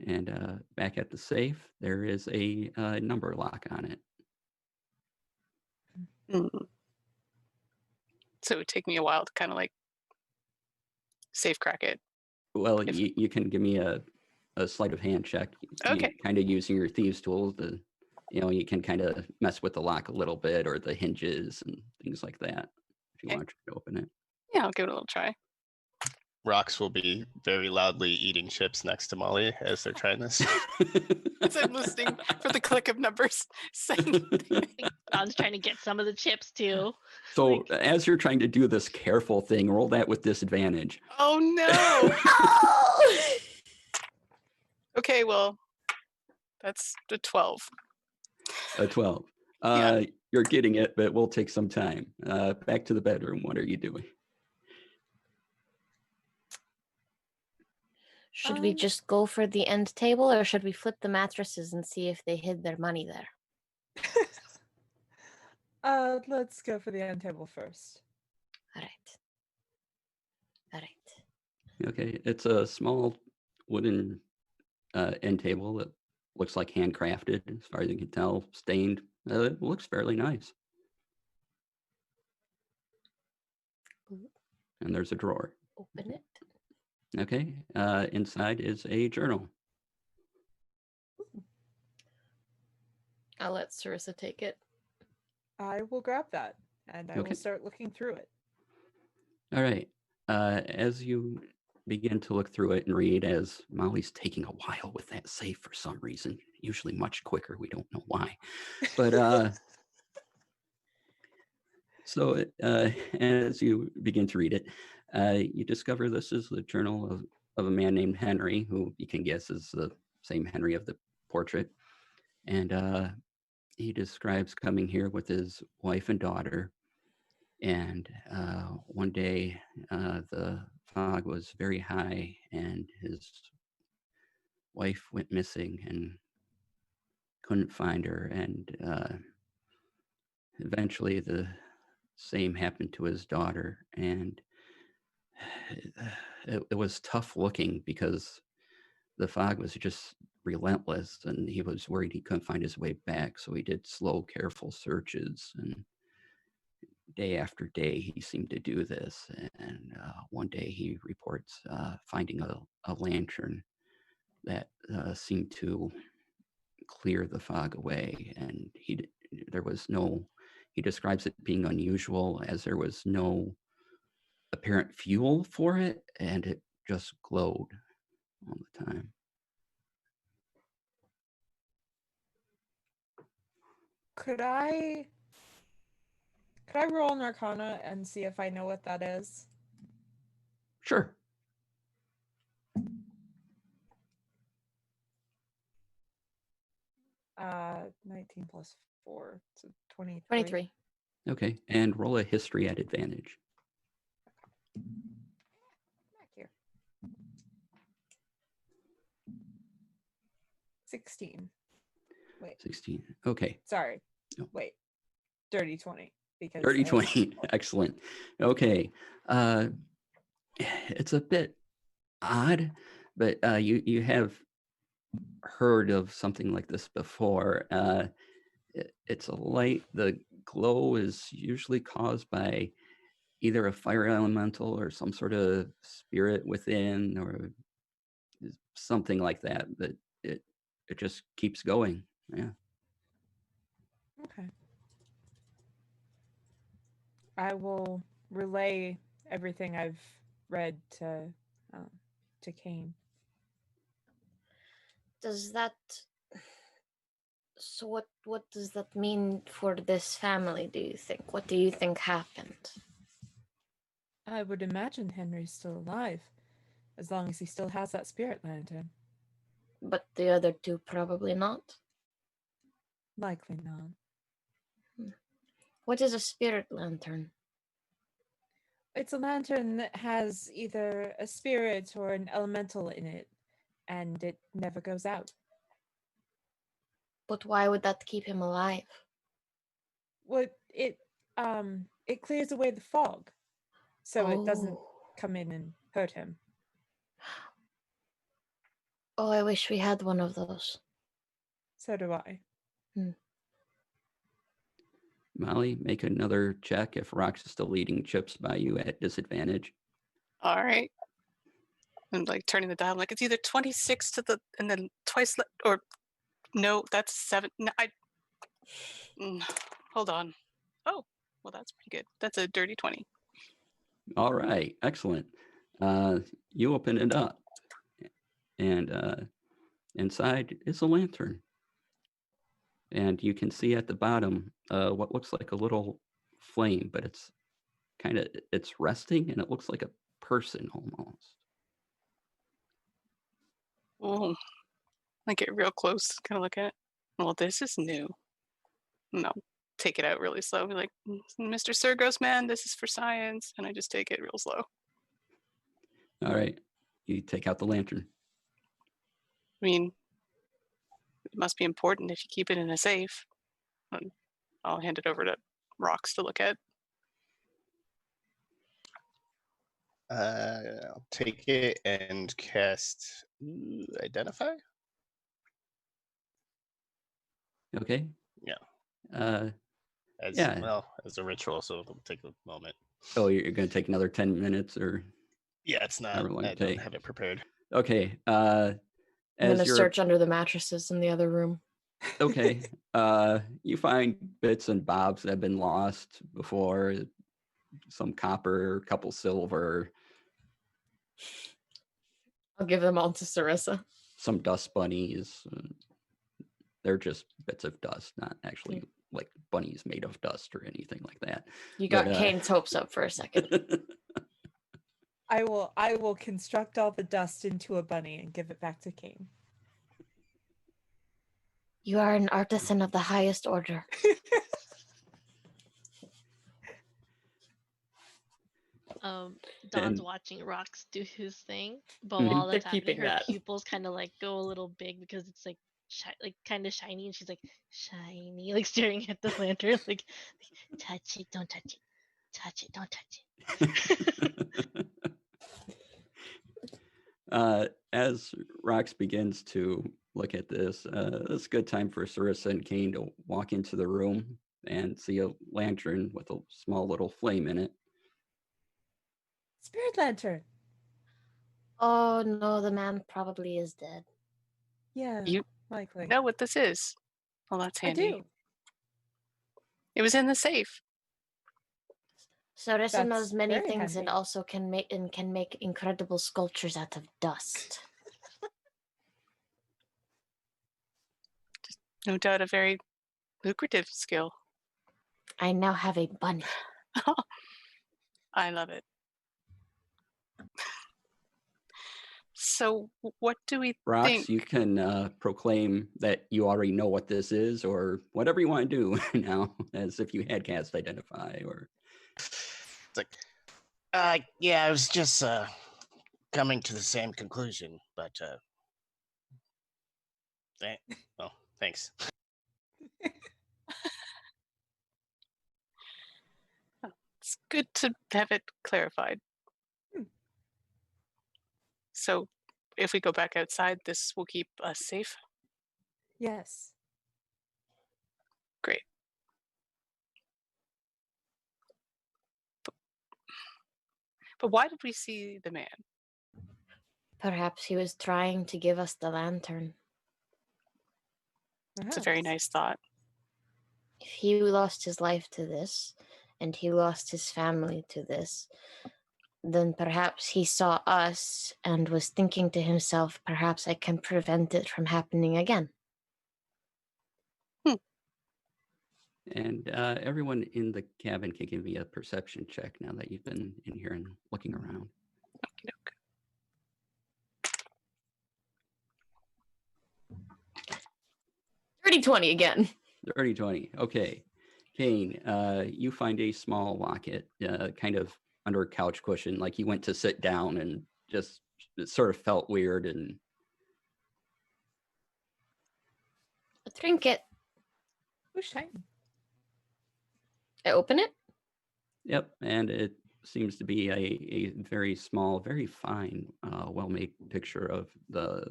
And back at the safe, there is a number lock on it. Mm. So it would take me a while to kind of like safe crack it. Well, If- you can give me a sleight of hand check. Okay. Kind of using your thieves tools to, you can kind of mess with the lock a little bit, or the hinges and things like that, if you Okay. want to try to open it. Yeah, I'll give it a little try. Rox will be very loudly eating chips next to Molly as they're trying this. As I'm listening for the click of numbers. Saying, Don's trying to get some of the chips too. So as you're trying to do this careful thing, roll that with disadvantage. oh no. Okay, well, that's the 12. A 12. Yeah. You're getting it, but we'll take some time. Back to the bedroom. What are you doing? Should we just go for the end table or should we flip the mattresses and see if they hid their money there? Let's go for the end table first. All right. Okay, it's a small wooden end table that looks like handcrafted, as far as you can tell, stained. It looks fairly nice. And there's a drawer. Open it. Okay, inside is a journal. I'll let Sarissa take it. I will grab that and I Okay. will start looking through it. All right. As you begin to look through it and read, as Molly's taking a while with that safe for some reason, usually much quicker. We don't know why. But so as you begin to read it, you discover this is the journal of a man named Henry, who you can guess is the same Henry of the portrait. And he describes coming here with his wife and daughter, And one day, the fog was very high, and his wife went missing and couldn't find her. And eventually, the same happened to his daughter. And it was tough looking because the fog was just relentless, and he was worried he couldn't find his way back. So he did slow, careful searches, and day after day he seemed to do this. And one day he reports finding a lantern that seemed to clear the fog away. And there was no, he describes it being unusual as there was no apparent fuel for it, and it just glowed all the time. Could I roll an Arcana and see if I know what that is? Sure. 19 plus 4, so 23. 23. Okay, and roll a history at advantage. Back here. 16. Wait, 16. Okay. sorry. No. Wait. Dirty 20. Because Dirty I have 20. Excellent. Okay. It's a bit odd, but you have heard of something like this before. It's a light. The glow is usually caused by either a fire elemental or some sort of spirit within, or something like that. But it just keeps going. Yeah. Okay. I will relay everything I've read to Kane. Does that... So what does that mean for this family, do you think? What do you think happened? I would imagine Henry's still alive, as long as he still has that spirit lantern. But the other two probably not. Likely not. What is a spirit lantern? It's a lantern that has either a spirit or an elemental in it, and it never goes out. But why would that keep him alive? Well, it clears away the fog, so it doesn't Oh. come in and hurt him. Oh, I wish we had one of those. So do I. Molly, make another check if Rox is still leading chips by you at disadvantage. All right. I'm like turning the dial. I'm like, it's either 26 to the, and then twice, or no, that's 7. No, hold on. Oh, well, that's pretty good. That's a dirty 20. All right, excellent. You open it up, and inside is a lantern. And you can see at the bottom what looks like a little flame, but it's resting, and it looks like a person almost. Oh, I get real close, kind of look at it. Well, this is new. No, take it out really slow. Be like, Mr. Sir Grossman, this is for science. And I just take it real slow. All right, you take out the lantern. I mean, it must be important if you keep it in a safe. And I'll hand it over to Rox to look at. I'll take it and cast Identify. Okay. Yeah. As yeah. well as a ritual, so it'll take a moment. Oh, you're going to take another 10 minutes, or? Yeah, it's not. I don't have it prepared. Okay. I'm going to search under the mattresses in the other room. Okay. You find bits and bobs that have been lost before. Some copper, a couple silver. I'll give them all to Sarissa. Some dust bunnies. They're just bits of dust, not actually like bunnies made of dust or anything like that. You got Kane's hopes up for a second. I will construct all the dust into a bunny and give it back to Kane. You are an artisan of the highest order. Dawn's And watching Rox do his thing, but Mhm. while They're that's happening, keeping her that. pupils kind of like go a little big because it's like like kind of shiny, and she's like shiny, like staring at the lantern, like touch it, don't touch it, touch it, don't touch it. As Rox begins to look at this, it's a good time for Sarissa and Kane to walk into the room and see a lantern with a small little flame in it. Spirit lantern. Oh no, the man probably is dead. Yeah, You likely. know what this is? Well, that's I handy. do. It was in the safe. Sarissa That's knows many very things and handy. also can make incredible sculptures out of dust. No doubt a very lucrative skill. I now have a bunny. I love it. So, what do we Rox, think? you can proclaim that you already know what this is, or whatever you want to do now, as if you had cast identify. Or It's like, yeah, I was just coming to the same conclusion, but thanks. It's good to have it clarified. Hmm. So, if we go back outside, this will keep us safe. Yes. Great. But why did we see the man? Perhaps he was trying to give us the lantern. It's a very Perhaps. nice thought. If he lost his life to this, and he lost his family to this, then perhaps he saw us and was thinking to himself, perhaps I can prevent it from happening again. and everyone in the cabin can give me a perception check now that you've been in here and looking around. Okey-doke. 30-20 again. 30-20. Okay. Kane, you find a small locket kind of under a couch cushion, like he went to sit down and just it sort of felt weird. And A trinket. Who's shiny? I open it. yep, and it seems to be a very small, very fine, well-made picture of the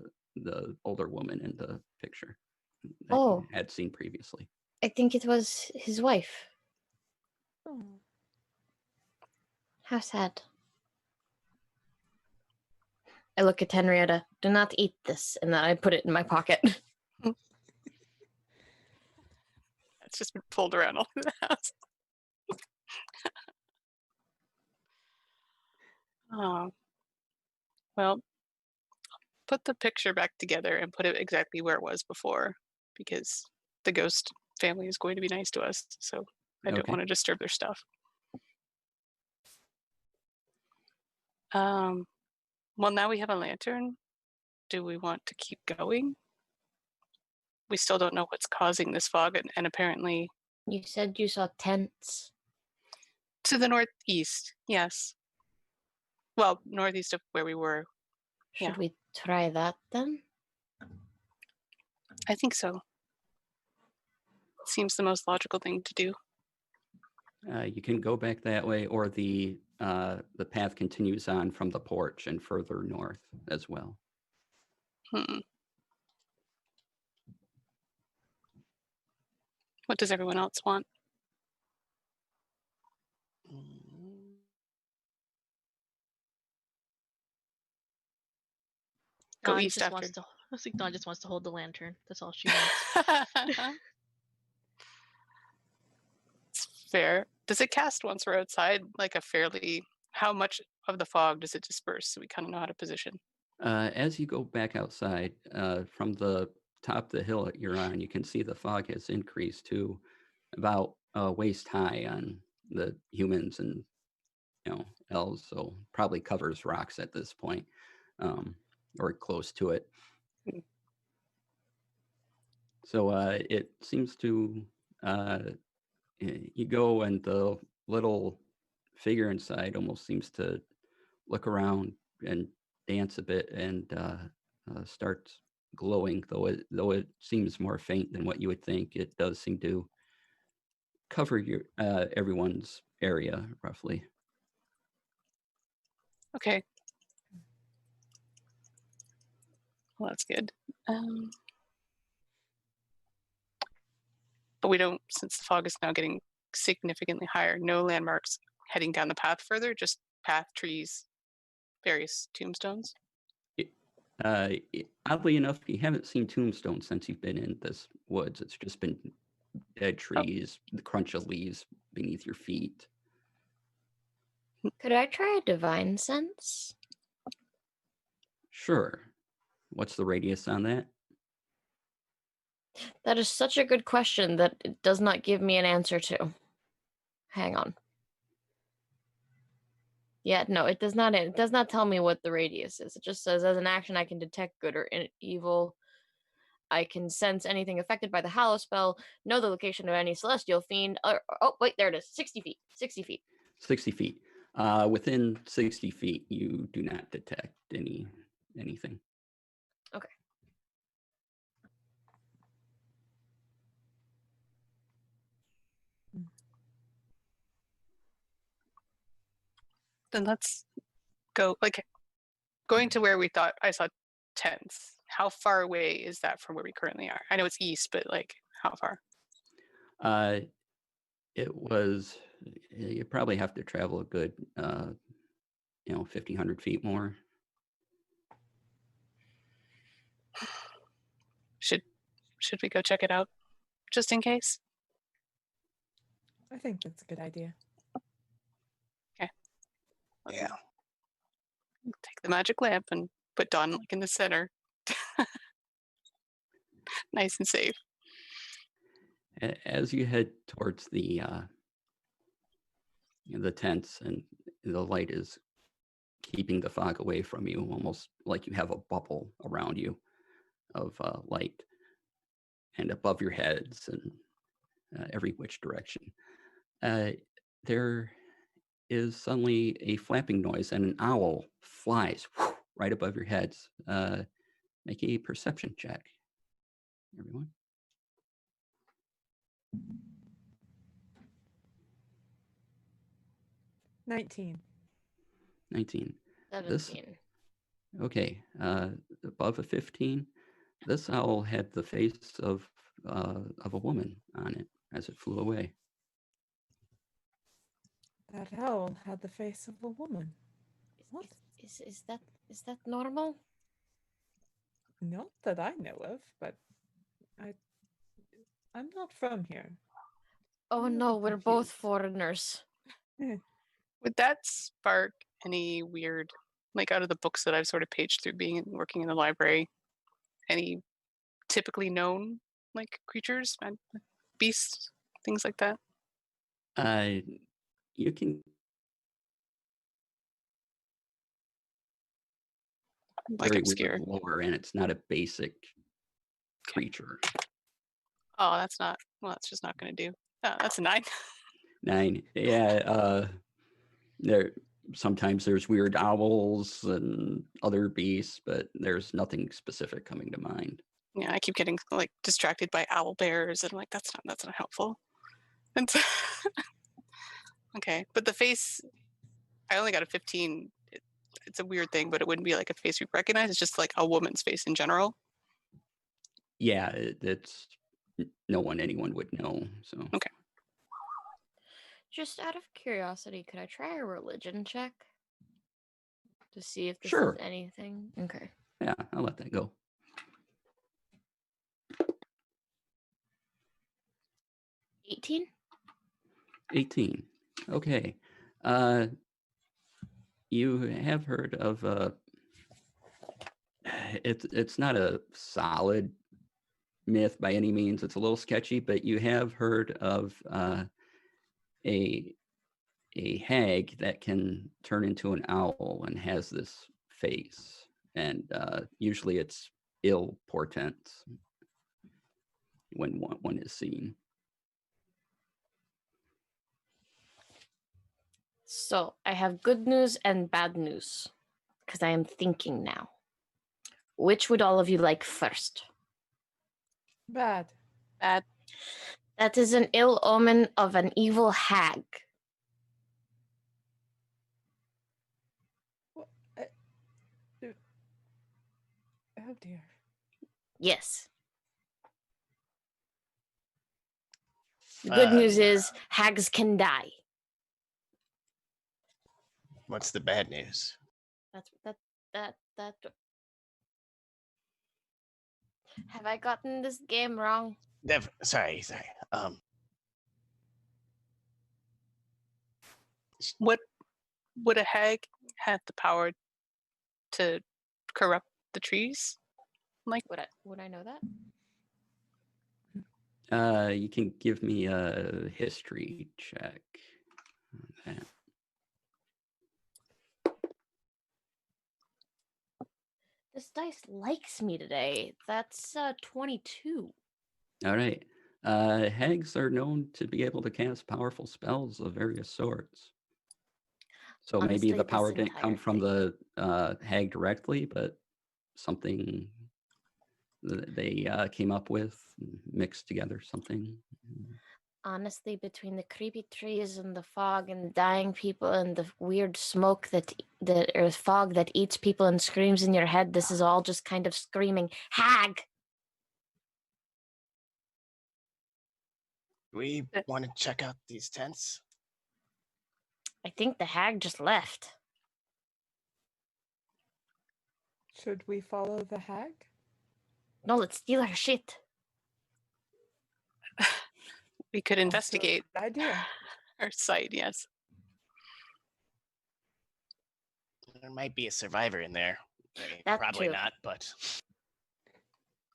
older woman in the picture that Oh. you had seen previously. I think it was his wife. Oh. How sad. I look at Henrietta. Do not eat this, and then I put it in my pocket. It's just been pulled around all through the house. Oh. Well, put the picture back together and put it exactly where it was before, because the ghost family is going to be nice to us, so I don't Okay. want to disturb their stuff. Well, now we have a lantern. Do we want to keep going? We still don't know what's causing this fog, and apparently You said you saw tents. to the northeast, yes. Well, northeast of where we were. Should Yeah. we try that then? I think so. Seems the most logical thing to do. You can go back that way, or the path continues on from the porch and further north as well. What does everyone else want? Go Dawn east just after. wants to. I think Dawn just wants to hold the lantern. That's all she wants. It's fair. Does it cast once we're outside, like a fairly, how much of the fog does it disperse so we kind of know how to position? As you go back outside, from the top of the hill that you're on, you can see the fog has increased to about waist high on the humans and elves, so probably covers rocks at this point, or close to it. Mm. So it seems to you go, and the little figure inside almost seems to look around and dance a bit and starts glowing, though it seems more faint than what you would think. It does seem to cover your everyone's area roughly. Okay. Well, that's good. But we don't, since the fog is now getting significantly higher, no landmarks heading down the path further, just path, trees, various tombstones. Oddly enough, you haven't seen tombstones since you've been in this woods. It's just been dead trees, the crunch of leaves beneath your feet. Could I try a divine sense? Sure. What's the radius on that? That is such a good question that it does not give me an answer to. Hang on. Yeah, no, it does not. It does not tell me what the radius is. It just says, as an action, I can detect good or evil. I can sense anything affected by the Hallow spell. Know the location of any celestial fiend. Oh, wait, there it is. 60 feet. 60 feet. 60 feet. Within 60 feet, you do not detect anything. Okay. Then let's go, like, going to where we thought I saw tents. How far away is that from where we currently are? I know it's east, but like, how far? It was, you probably have to travel a good, 1,500 feet more. Should we go check it out, just in case? I think that's a good idea. Okay. Yeah. Take the magic lamp and put Dawn like in the center. Nice and safe. As you head towards the tents, and the light is keeping the fog away from you, almost like you have a bubble around you of light, and above your heads and every which direction. There is suddenly a flapping noise, and an owl flies right above your heads. Make a perception check, everyone. 19. 19. 17. Okay, above a 15. This owl had the face of a woman on it as it flew away. That owl had the face of a woman. What? Is that normal? Not that I know of, but I'm not from here. Oh I'm a no, bit we're both confused. foreigners. Would that spark any weird, like out of the books that I've sort of paged through being working in the library, any typically known like creatures, beasts, things like that? You can Like very obscure. weird lore, and it's not a basic creature. Oh, that's not, well, that's just not going to do. Oh, that's a 9. 9. Yeah. Sometimes there's weird owls and other beasts, but there's nothing specific coming to mind. Yeah, I keep getting like distracted by owl bears, and I'm like, that's not helpful. And so, okay, but the face, I only got a 15. It's a weird thing, but it wouldn't be like a face we recognize. It's just like a woman's face in general. Yeah, it's no one anyone would know. So Okay. Just out of curiosity, could I try a religion check to see if this Sure. is anything? Okay. Yeah, I'll let that go. 18? 18. Okay. You have heard of it's not a solid myth by any means. It's a little sketchy, but you have heard of a hag that can turn into an owl and has this face, and usually it's ill portent when one is seen. So I have good news and bad news, because I am thinking now. Which would all of you like first? Bad. Bad. That is an ill omen of an evil hag. What? Oh dear. Yes. The good news Fun. is hags can die. What's the bad news? That. Have I gotten this game wrong? Sorry. What would a hag have the power to corrupt the trees? Like, Would I know that? You can give me a history check on that. This dice likes me today. That's 22. All right. Hags are known to be able to cast powerful spells of various sorts. So maybe Honestly, the power this didn't come entire from thing. the hag directly, but something they came up with, mixed together something. Honestly, between the creepy trees and the fog and dying people and the weird smoke or fog that eats people and screams in your head, this is all just kind of screaming hag. We want to check out these tents. I think the hag just left. Should we follow the hag? No, let's steal her shit. we could Also a investigate good idea. our site, yes. There might be a survivor in there. That Probably too. not, but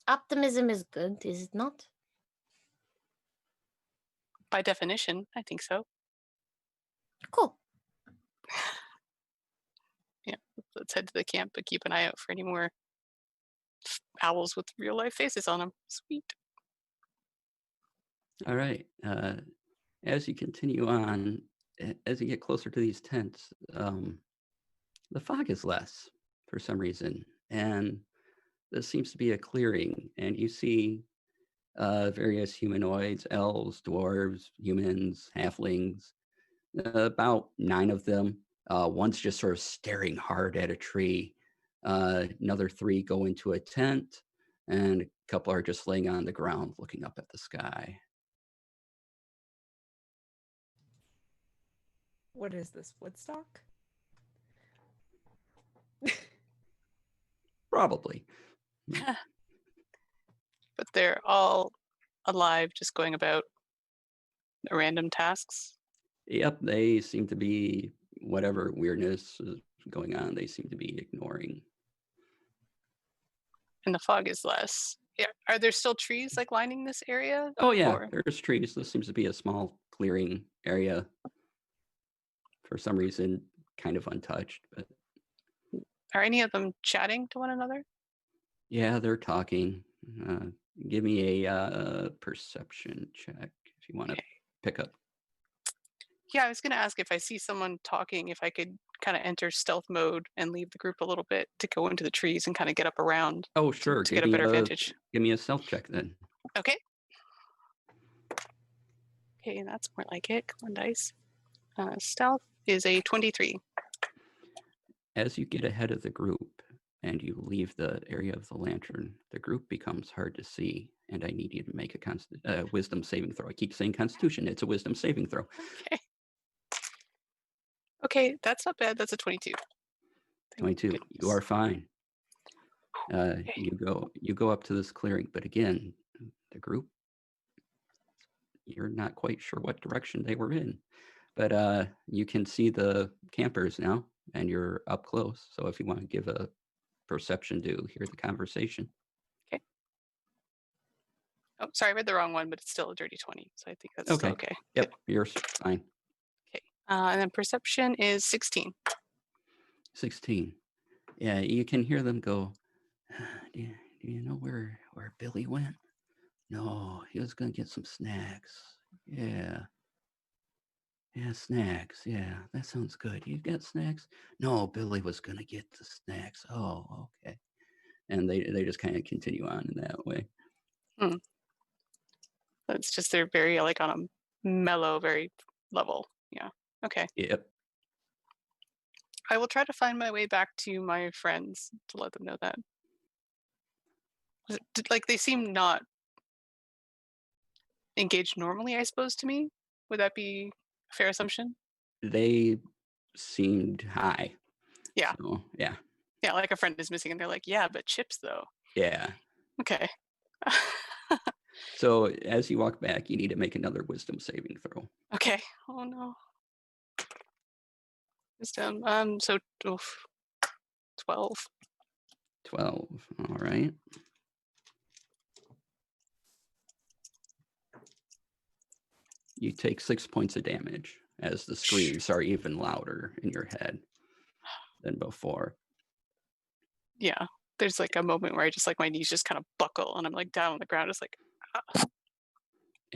Optimism is good, is it not? By definition, I think so. Cool. Yeah, let's head to the camp, but keep an eye out for any more owls with real life faces on them. Sweet. All right. As you continue on, as you get closer to these tents, the fog is less for some reason, and this seems to be a clearing, and you see various humanoids, elves, dwarves, humans, halflings, about 9 of them. One's just sort of staring hard at a tree. Another 3 go into a tent, and a couple are just laying on the ground looking up at the sky. What is this, Woodstock? Probably. But they're all alive, just going about random tasks. Yep, they seem to be, whatever weirdness is going on, they seem to be ignoring. And the fog is less. Yeah. Are there still trees like lining this area? Oh yeah, Or- there's trees. This seems to be a small clearing area. For some reason, kind of untouched, but Are any of them chatting to one another? yeah, they're talking. Give me a perception check if you want to pick up. Yeah, I was going to ask if I see someone talking, if I could kind of enter stealth mode and leave the group a little bit to go into the trees and kind of get up around Oh, sure. to get a better vantage. Give me a stealth check then. Okay. Okay, that's more like it. Come on, dice. Stealth is a 23. As you get ahead of the group and you leave the area of the lantern, the group becomes hard to see, and I need you to make a wisdom saving throw. I keep saying Constitution. It's a wisdom saving throw. Okay. Okay, that's not bad. That's a 22. 22. Goodness. You are fine. Okay. You go up to this clearing, but again, the group, you're not quite sure what direction they were in, but you can see the campers now, and you're up close. So if you want to give a perception to hear the conversation. Okay. Oh, sorry, I read the wrong one, but it's still a dirty 20. So I think that's Okay. still okay. Yep, you're fine. Okay. And then perception is 16. 16. Yeah, you can hear them go, do you know where Billy went? No, he was going to get some snacks. Yeah. Yeah, snacks. Yeah, that sounds good. You got snacks? No, Billy was gonna get the snacks. Oh, okay. And they just kind of continue on in that way. Hmm. It's just they're very like on a mellow, very level. Yeah. Okay. Yep. I will try to find my way back to my friends to let them know that. Like they seem not engaged normally, I suppose, to me. Would that be a fair assumption? They seemed high. Yeah. So, yeah. Yeah, like a friend is missing and they're like, yeah, but chips though. Yeah. Okay. So as you walk back, you need to make another wisdom saving throw. Okay. Oh no. Wisdom. So oof, 12. 12. All right. You take 6 points of damage as the screams are even louder in your head than before. Yeah. There's like a moment where I just like my knees just kind of buckle and I'm like down on the ground, just like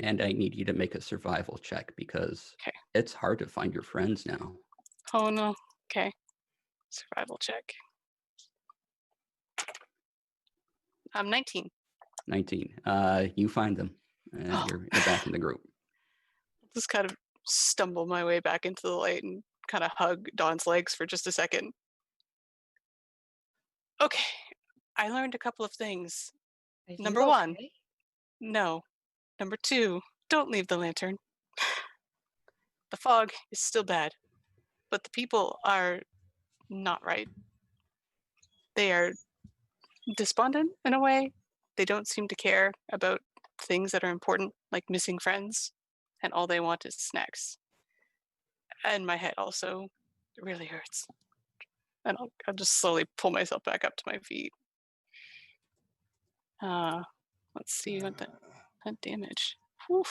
And I need you to make a survival check because okay. it's hard to find your friends now. Oh no. Okay. Survival check. 19. 19. You find them. And you're back in the group. Just kind of stumble my way back into the light and kind of hug Dawn's legs for just a second. Okay. I learned a couple of things. Number one, no. Number two, don't leave the lantern. The fog is still bad, but the people are not right. They are despondent in a way. They don't seem to care about things that are important, like missing friends, and all they want is snacks. And my head also really hurts. And I'll just slowly pull myself back up to my feet. Let's see what that damage. Whew.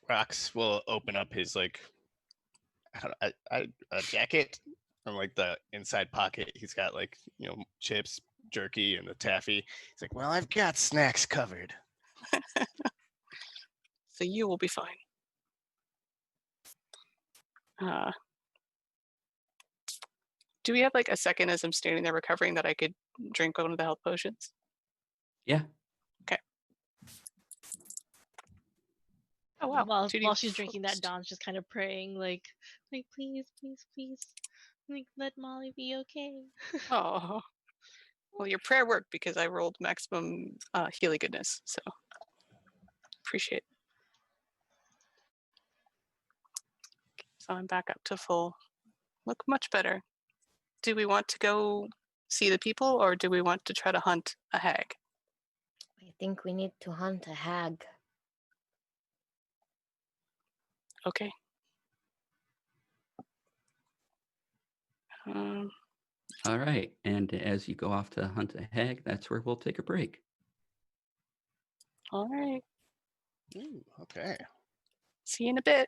Rox will open up his like a jacket from like the inside pocket. He's got like chips, jerky, and the taffy. He's like, well, I've got snacks covered. So you will be fine. Do we have like a second as I'm standing there recovering that I could drink one of the health potions? Yeah. Okay. Oh wow. While she's drinking that, Dawn's just kind of praying, like please, please, please, like let Molly be okay. Oh. Well, your prayer worked because I rolled maximum healing goodness, so appreciate it. So I'm back up to full. Look much better. Do we want to go see the people or do we want to try to hunt a hag? I think we need to hunt a hag. Okay. All right. And as you go off to hunt a hag, that's where we'll take a break. All right. Ooh, okay. See you in a bit.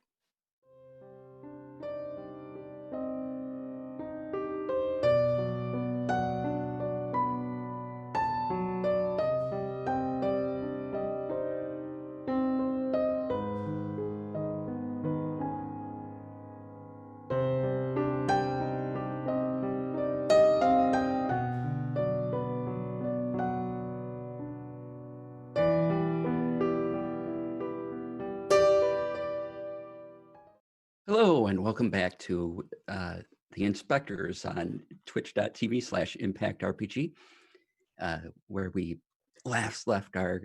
Hello, and welcome back to the Inspectres on twitch.tv/impactrpg, where we last left our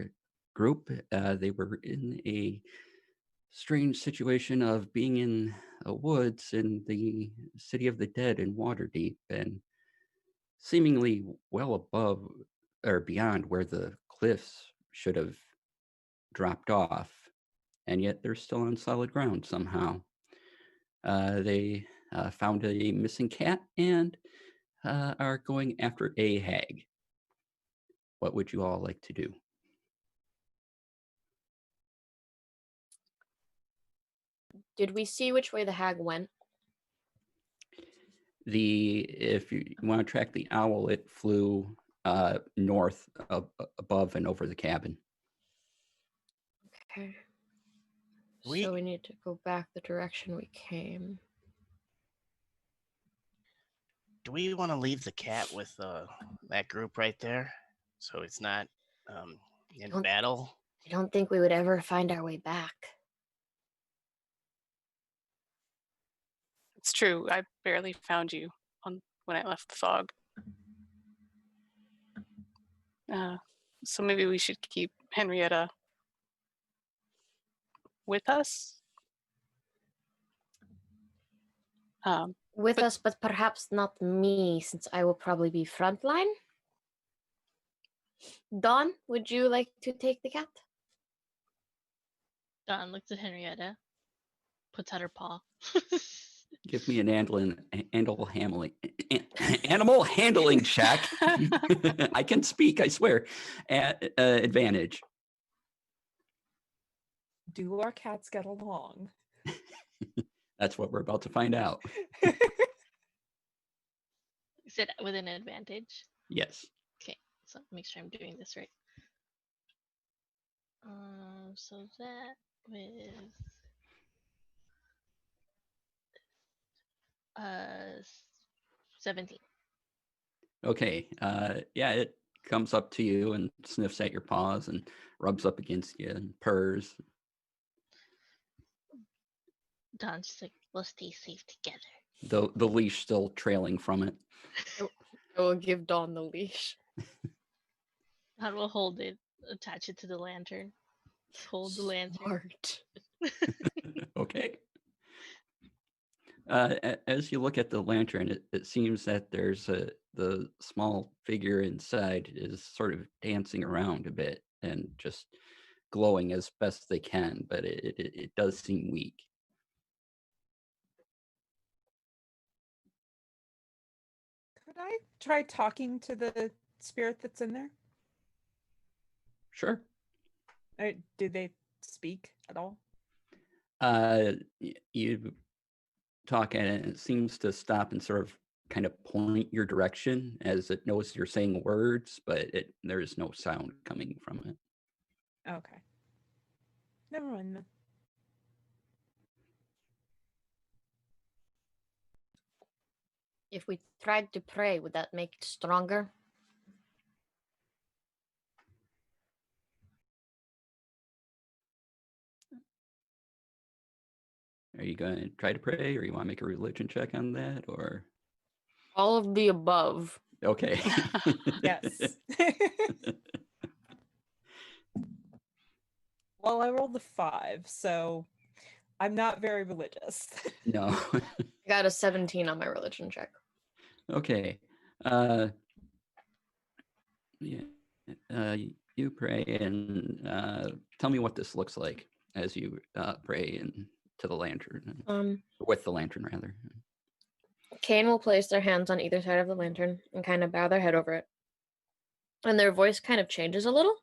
group. They were in a strange situation of being in woods in the city of the dead in Waterdeep, and seemingly well above or beyond where the cliffs should have dropped off, and yet they're still on solid ground somehow. They found a missing cat and are going after a hag. What would you all like to do? Did we see which way the hag went? If you want to track the owl, it flew north above and over the cabin. Okay. So we need to go back the direction we came. Do we want to leave the cat with that group right there, so it's not in battle? I don't think we would ever find our way back. It's true. I barely found you when I left the fog. So maybe we should keep Henrietta with us. With us, but perhaps not me, since I will probably be frontline. Dawn, would you like to take the cat? Dawn looks at Henrietta, puts out her paw. Give me an animal handling check. I can speak, I swear. At advantage. Do our cats get along? That's what we're about to find out. Is it with an advantage? Yes. Okay, so make sure I'm doing this right. So that with 17. Okay. Yeah, it comes up to you and sniffs at your paws and rubs up against you and purrs. Dawn's just like, we'll stay safe together. The leash still trailing from it. I will give Dawn the leash. Dawn will hold it, attach it to the lantern. Hold the lantern. Smart. Okay. As you look at the lantern, it seems that there's the small figure inside is sort of dancing around a bit and just glowing as best they can, but it does seem weak. Could I try talking to the spirit that's in there? Sure. Do they speak at all? You talk and it seems to stop and sort of kind of point your direction as it knows you're saying words, but there is no sound coming from it. Okay. Never mind then. If we tried to pray, would that make it stronger? Are you going to try to pray, or you want to make a religion check on that, or? All of the above. Okay. Yes. Well, I rolled a 5, so I'm not very religious. No. I got a 17 on my religion check. Okay. Yeah. You pray and tell me what this looks like as you pray into the lantern. With the lantern, rather. Kane will place their hands on either side of the lantern and kind of bow their head over it. And their voice kind of changes a little.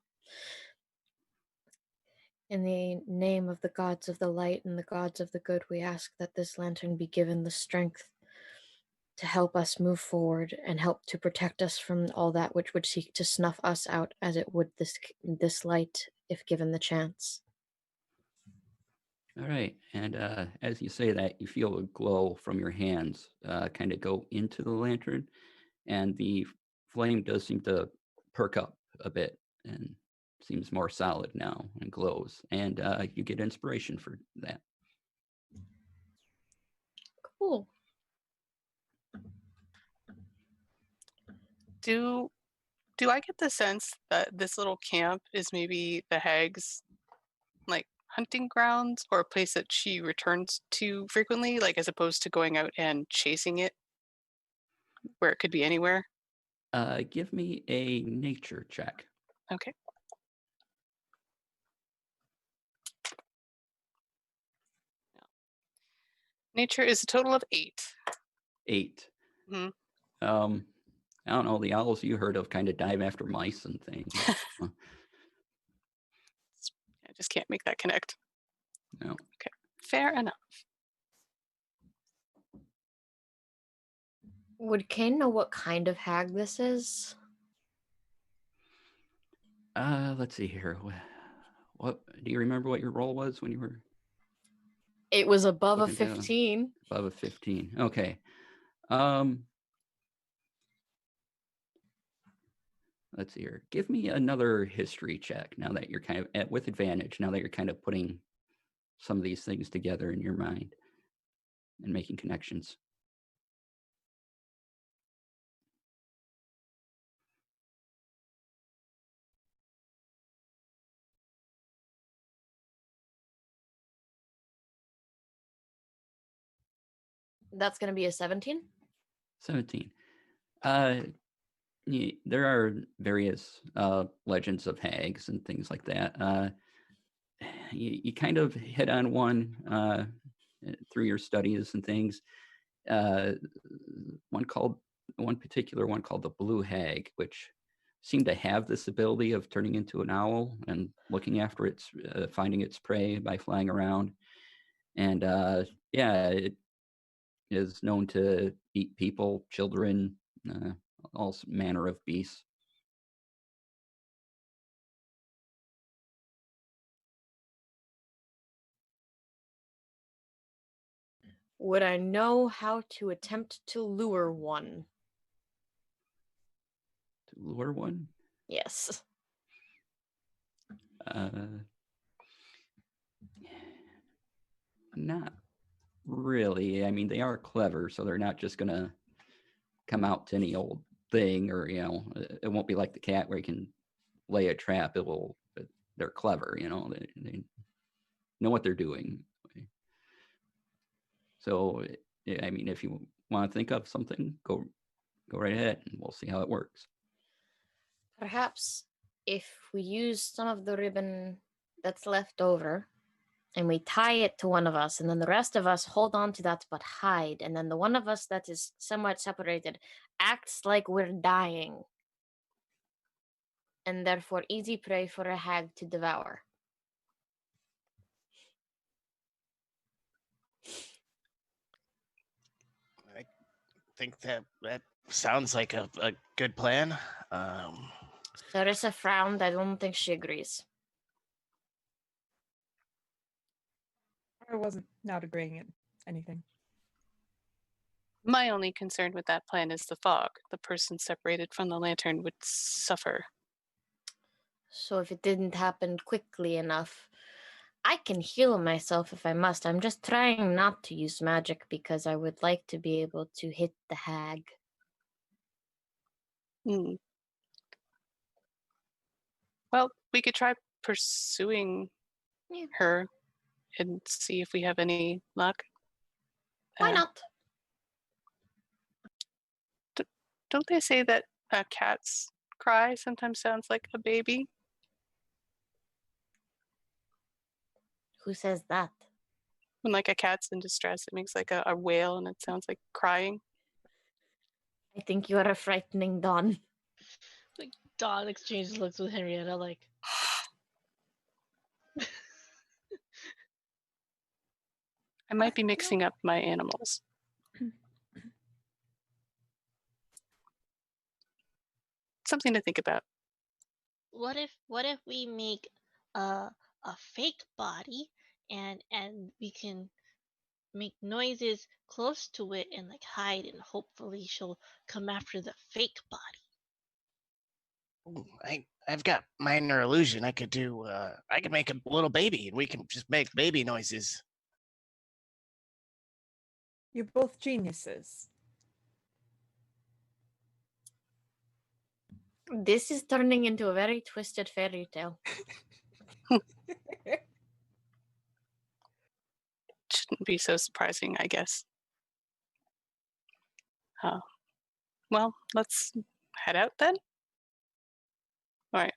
In the name of the gods of the light and the gods of the good, we ask that this lantern be given the strength to help us move forward and help to protect us from all that which would seek to snuff us out as it would this light if given the chance. All right. And as you say that, you feel a glow from your hands kind of go into the lantern, and the flame does seem to perk up a bit and seems more solid now and glows. And you get inspiration for that. Cool. Do I get the sense that this little camp is maybe the hag's like hunting grounds, or a place that she returns to frequently, like as opposed to going out and chasing it where it could be anywhere? Give me a nature check. Okay. Nature is a total of 8. 8. Mhm. I don't know, the owls you heard of kind of dive after mice and things. I just can't make that connect. No. Okay, fair enough. Would Kane know what kind of hag this is? Let's see here. What do you remember what your role was when you were? It was above a Looking down. 15. Above a 15. Okay. Let's see here. Give me another history check now that you're kind of with advantage, now that you're kind of putting some of these things together in your mind and making connections. That's going to be a 17. 17. There are various legends of hags and things like that. You kind of hit on one through your studies and things. One particular one called the Blue Hag, which seemed to have this ability of turning into an owl and looking after its, finding its prey by flying around. And yeah, it is known to eat people, children, all manner of beasts. Would I know how to attempt to lure one? To lure one? Yes. Not really. I mean, they are clever, so they're not just gonna come out to any old thing, or it won't be like the cat where you can lay a trap. They're clever, they know what they're doing. So, I mean, if you want to think of something, go right ahead, and we'll see how it works. Perhaps if we use some of the ribbon that's left over and we tie it to one of us, and then the rest of us hold on to that but hide, and then the one of us that is somewhat separated acts like we're dying, and therefore easy prey for a hag to devour. I think that sounds like a good plan. Sarissa frowned. I don't think she agrees. I wasn't not agreeing at anything. My only concern with that plan is the fog. The person separated from the lantern would suffer. So if it didn't happen quickly enough, I can heal myself if I must. I'm just trying not to use magic because I would like to be able to hit the hag. Hmm. Well, we could try pursuing her and see if we have any luck. Why not? Don't they say that a cat's cry sometimes sounds like a baby? Who says that? When like a cat's in distress, it makes like a wail and it sounds like crying. I think you are a frightening Dawn. Like Dawn exchanges looks with Henrietta like I might be mixing up my animals. Something to think about. what if we make a fake body and we can make noises close to it and like hide, and hopefully she'll come after the fake body. Ooh, I've got minor illusion. I could make a little baby, and we can just make baby noises. You're both geniuses. This is turning into a very twisted fairy tale. Shouldn't be so surprising, I guess. Well, let's head out then. All right.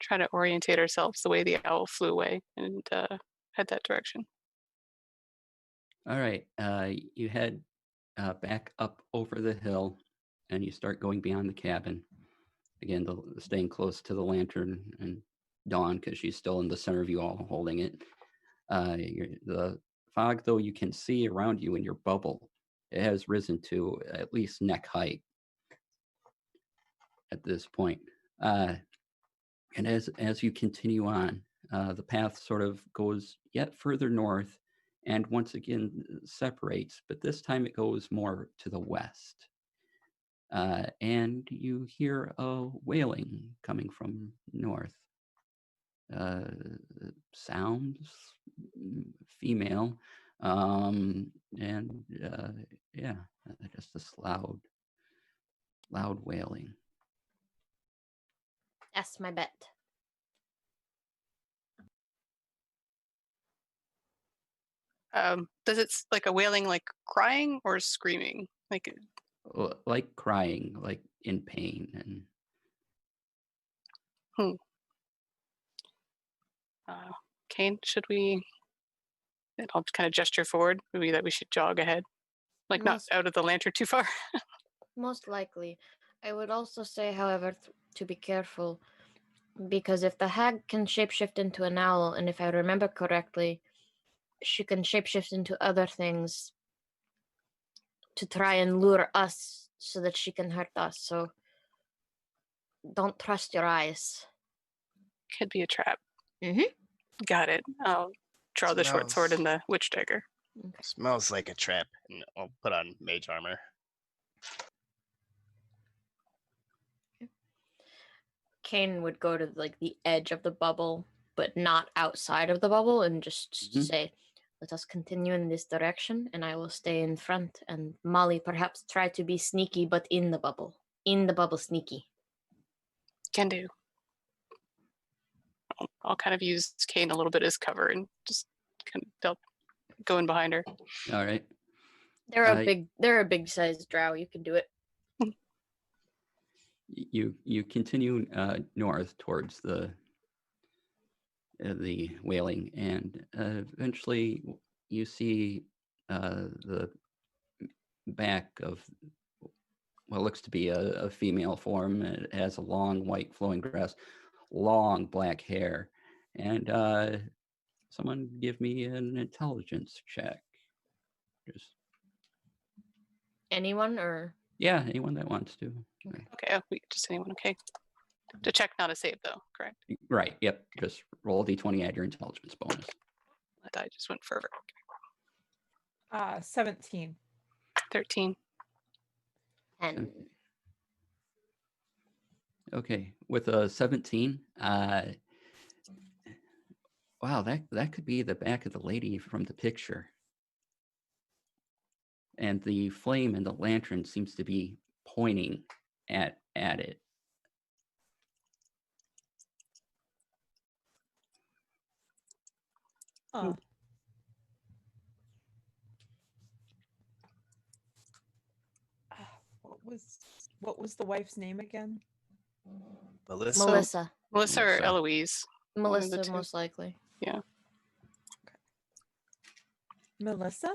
Try to orientate ourselves the way the owl flew away and head that direction. All right. You head back up over the hill, and you start going beyond the cabin. Again, staying close to the lantern and Dawn, because she's still in the center of you all holding it. The fog, though, you can see around you in your bubble, it has risen to at least neck height at this point. And as you continue on, The path sort of goes yet further north and once again separates, but this time it goes more to the west. And you hear a wailing coming from north. Sounds female, and yeah, just this loud wailing. That's my bet. Does it like a wailing, like crying or screaming? Like, Like crying, like in pain, and Kane, should we? And I'll kind of gesture forward. Maybe that we should jog ahead, like not Most- out of the lantern too far. Most likely. I would also say, however, to be careful, because if the hag can shapeshift into an owl, and if I remember correctly, she can shapeshift into other things to try and lure us so that she can hurt us. So don't trust your eyes. Could be a trap. Mhm. Got it. I'll draw the short sword Smells. and the witch dagger. Smells like a trap. And I'll put on mage armor. Kane would go to like the edge of the bubble, but not outside of the bubble, and just say, "Let us continue in this direction, and I will stay in front." And Molly, perhaps try to be sneaky, but in the bubble. In the bubble, sneaky. Can do. I'll kind of use Kane a little bit as cover and just kind of help go in behind her. all right. They're a big sized drow. You can do it. You continue north towards the wailing, and eventually you see the back of what looks to be a female form. It has a long white flowing dress, long black hair, and someone give me an intelligence check. Just Anyone or yeah, anyone that wants to. Okay, just anyone. Okay. To check, not a save though, correct? Right. Yep. Just roll a d20, add your intelligence bonus. That die just went further. 17. 13. 10. Okay, with a 17, wow, that could be the back of the lady from the picture. And the flame in the lantern seems to be pointing at it. Oh. What was the wife's name again? Melissa. Melissa or Melissa. Eloise? One of the Melissa, two. most likely. Yeah. Melissa?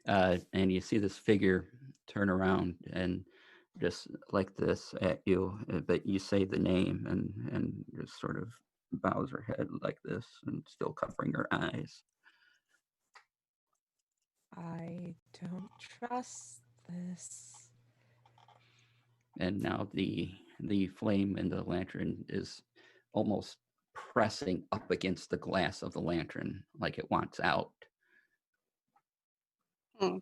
And you see this figure turn around and just like this at you, but you say the name and just sort of bows her head like this and still covering her eyes. I don't trust this. And now the flame in the lantern is almost pressing up against the glass of the lantern like it wants out. Hmm.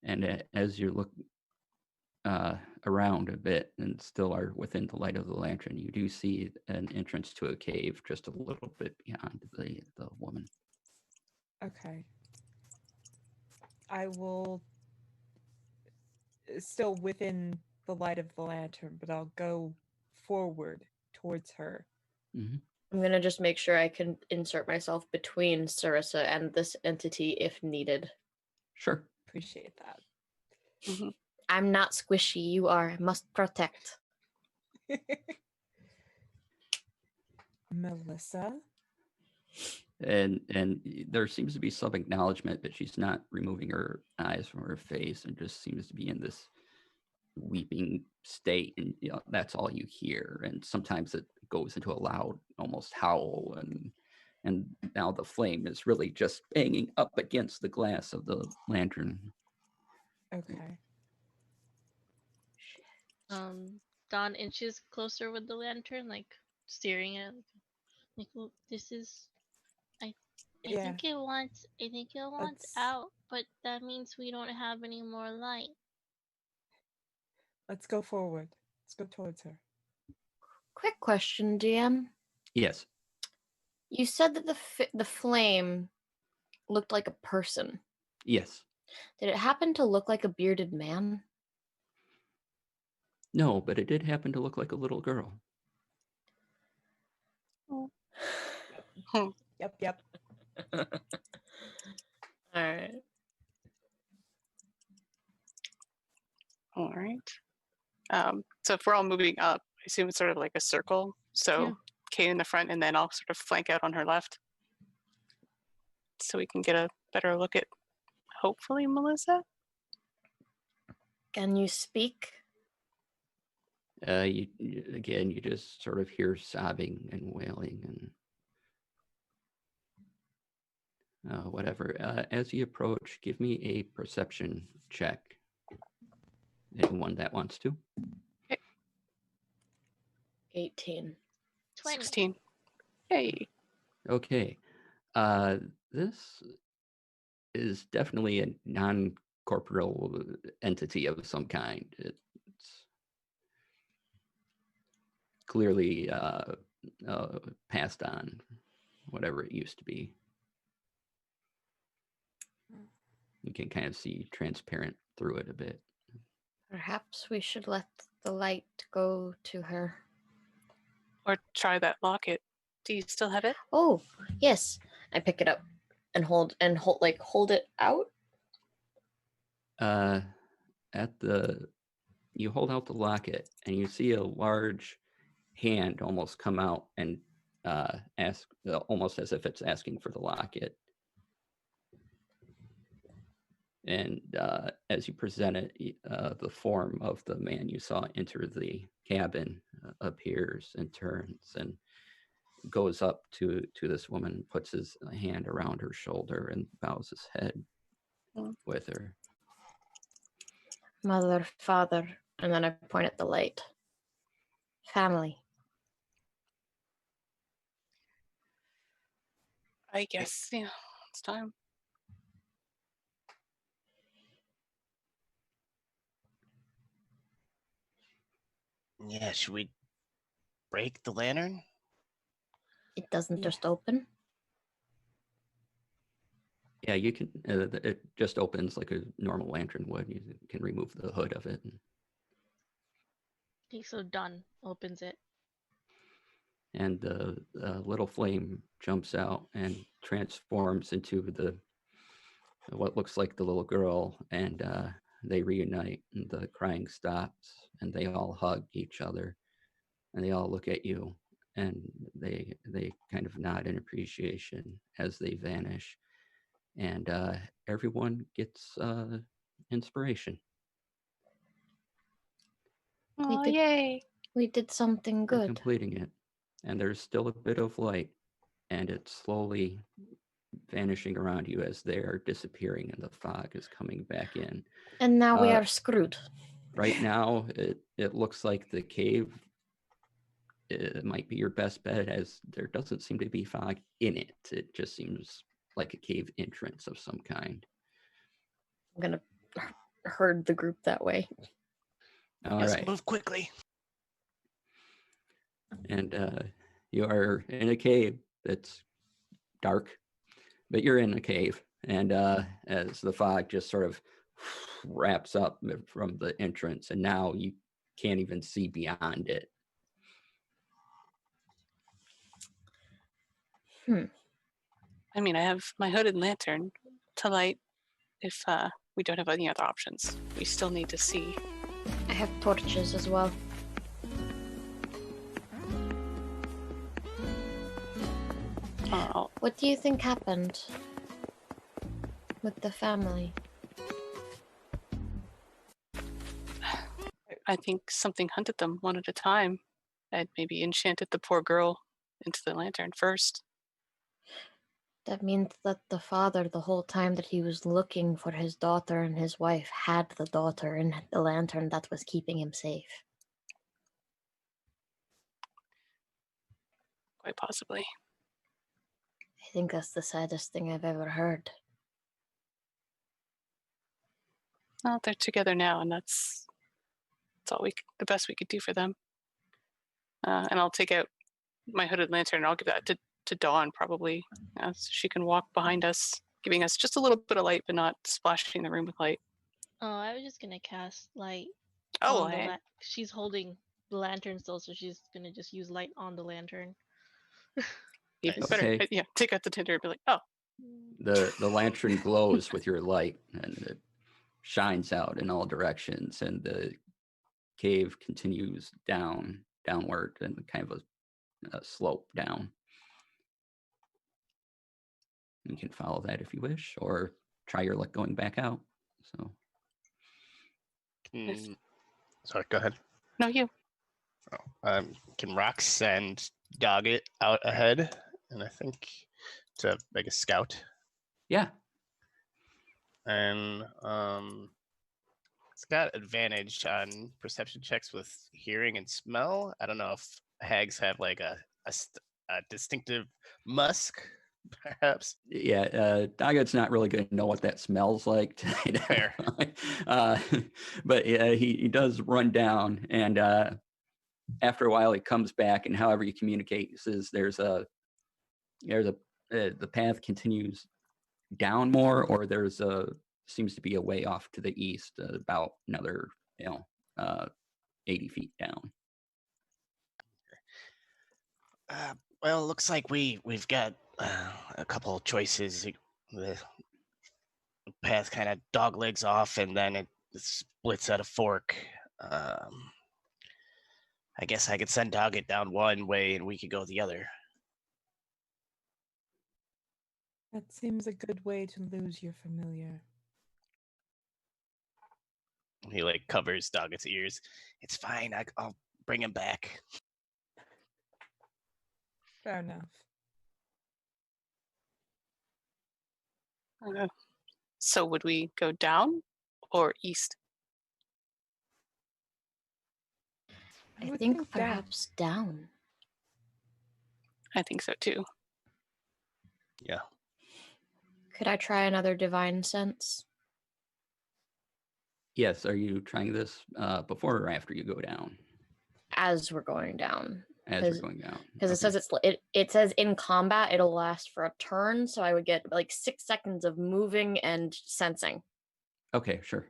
And as you look around a bit and still are within the light of the lantern, you do see an entrance to a cave just a little bit beyond the woman. Okay. I will still within the light of the lantern, but I'll go forward towards her. Mm-hmm. I'm going to just make sure I can insert myself between Sarissa and this entity if needed. Sure. Appreciate that. Mm-hmm. I'm not squishy. You are. Must protect. Melissa? And there seems to be some acknowledgement, but she's not removing her eyes from her face and just seems to be in this weeping state, and that's all you hear. And sometimes it goes into a loud almost howl, and now the flame is really just banging up against the glass of the lantern. Okay. Don inches closer with the lantern, like steering it. Like, well, this is. I Yeah. think it wants. I think it wants Let's out, but that means we don't have any more light. let's go forward. Let's go towards her. Quick question, DM. Yes. You said that the flame looked like a person. Yes. Did it happen to look like a bearded man? No, but it did happen to look like a little girl. Yep. All right. All right. So if we're all moving up, I assume it's sort of like a circle. So Yeah. Kate in the front, and then I'll sort of flank out on her left, so we can get a better look at, hopefully, Melissa. Can you speak? You just sort of hear sobbing and wailing and whatever. As you approach, give me a perception check. Anyone that wants to. 18. 20. 16. Yay. Okay. This is definitely a non-corporeal entity of some kind. It's clearly passed on, whatever it used to be. You can kind of see transparent through it a bit. Perhaps we should let the light go to her. Or try that locket. Do you still have it? Oh, yes. I pick it up and hold it out. You hold out the locket and you see a large hand almost come out and ask, almost as if it's asking for the locket. And as you present it, the form of the man you saw enter the cabin appears and turns and goes up to this woman, puts his hand around her shoulder and bows his head with her. Mother, father, and then I point at the light. Family. I guess, yeah, it's time. Yeah, should we break the lantern? It doesn't Yeah. just open. Yeah, you can. It just opens like a normal lantern would. You can remove the hood of it. Okay, so Don opens it. And the little flame jumps out and transforms into what looks like the little girl, and they reunite, and the crying stops, and they all hug each other, and they all look at you, and they kind of nod in appreciation as they vanish, and everyone gets inspiration. Oh, did- yay. We did something for good. completing it, and there's still a bit of light, and it's slowly vanishing around you as they are disappearing and the fog is coming back in. And now we are screwed. Right now, it looks like the cave might be your best bet, as there doesn't seem to be fog in it. It just seems like a cave entrance of some kind. I'm gonna herd the group that way. All Yes, right. move quickly. And you are in a cave that's dark, but you're in a cave. And as the fog just sort of wraps up from the entrance, and now you can't even see beyond it. I mean, I have my hooded lantern to light if we don't have any other options. We still need to see. I have torches as well. Oh, What do you think happened with the family? I think something hunted them one at a time and maybe enchanted the poor girl into the lantern first. That means that the father, the whole time that he was looking for his daughter and his wife, had the daughter in the lantern that was keeping him safe. Quite possibly. I think that's the saddest thing I've ever heard. Well, they're together now, and that's all the best we could do for them. And I'll take out my hooded lantern and I'll give that to Dawn probably, so she can walk behind us, giving us just a little bit of light, but not splashing the room with light. Oh, I was just gonna cast light. Oh, on the hey. she's holding the lantern still, so she's gonna just use light on the lantern. Even Nice. better. Okay. Yeah, take out the tinder and be like, oh, The lantern glows with your light, and it shines out in all directions, and the cave continues downward, and kind of a slope down. You can follow that if you wish, or try your luck going back out. So Sorry, go ahead. no, you. Can Rox send Doggett out ahead? And I think to make a scout. yeah, And it's got advantage on perception checks with hearing and smell. I don't know if hags have like a distinctive musk, perhaps. yeah. Doggood's not really going to know what that smells like. Fair. But he does run down, and after a while he comes back, and however you communicate, he says the path continues down more, or seems to be a way off to the east, about another 80 feet down. Well, looks like we've got a couple of choices. The path kind of dog legs off, and then it splits at a fork. I guess I could send Doggett down one way, and we could go the other. That seems a good way to lose your familiar. He like covers Doggett's ears. It's fine. I'll bring him back. Fair enough. So would we go down or east? I would think down. perhaps down. I think so too. Yeah. Could I try another divine sense? Yes, are you trying this before or after you go down? As we're going down. As you're going down. Because it Okay. says it says in combat it'll last for a turn, so I would get like 6 seconds of moving and sensing. Okay, sure.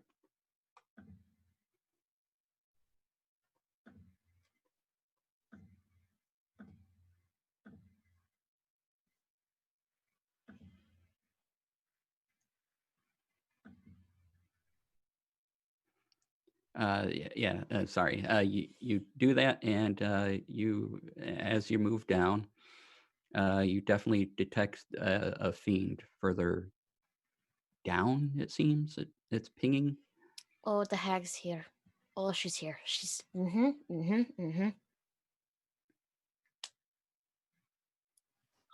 Sorry. You do that, and as you move down, you definitely detect a fiend further down. It seems it's pinging. Oh, the hag's here. Oh, she's here. She's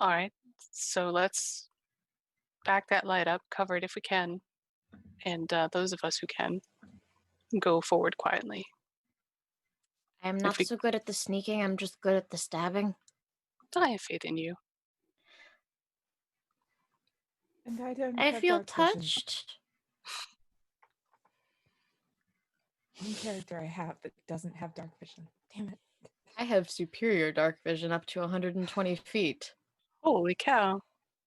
All right. So let's back that light up, cover it if we can, and those of us who can go forward quietly. I'm not so good at the sneaking. I'm just good at the stabbing. I have faith in you. And I don't. I have feel dark vision. touched. One character I have that doesn't have dark vision. Damn it. I have superior dark vision up to 120 feet. Holy cow.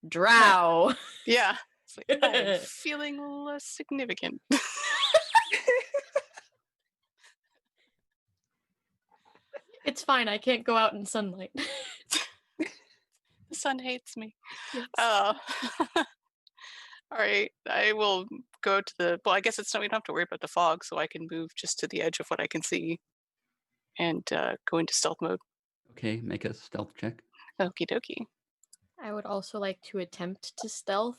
Drow. Yeah. It's like, I'm feeling less significant. It's fine. I can't go out in sunlight. The sun hates me. Yes. All right. I will go to well, I guess we don't have to worry about the fog, so I can move just to the edge of what I can see and go into stealth mode. Okay, make a stealth check. Okie dokie. I would also like to attempt to stealth.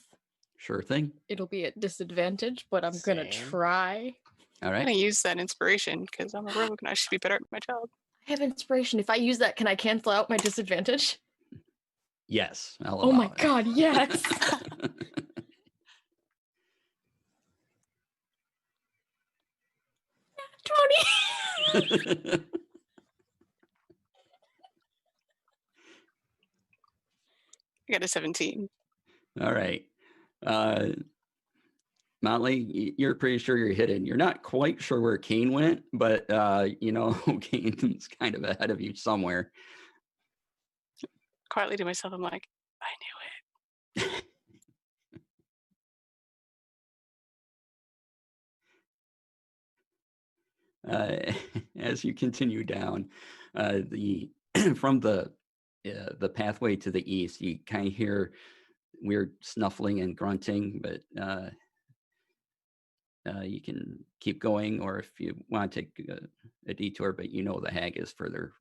Sure thing. It'll be at disadvantage, but I'm going to Same. try. All I'm right. going to use that inspiration because I'm a rogue and I should be better at my job. I have inspiration. If I use that, can I cancel out my disadvantage? Yes. I'll Oh my allow it. god, yes! 20! I got a 17. All right. Molly, you're pretty sure you're hidden. You're not quite sure where Kane went, but Kane's kind of ahead of you somewhere. Quietly to myself, I'm like, I knew it. As you continue down, the from the pathway to the east, you kind of hear weird snuffling and grunting, but you can keep going, or if you want to take a detour, but you know the hag is further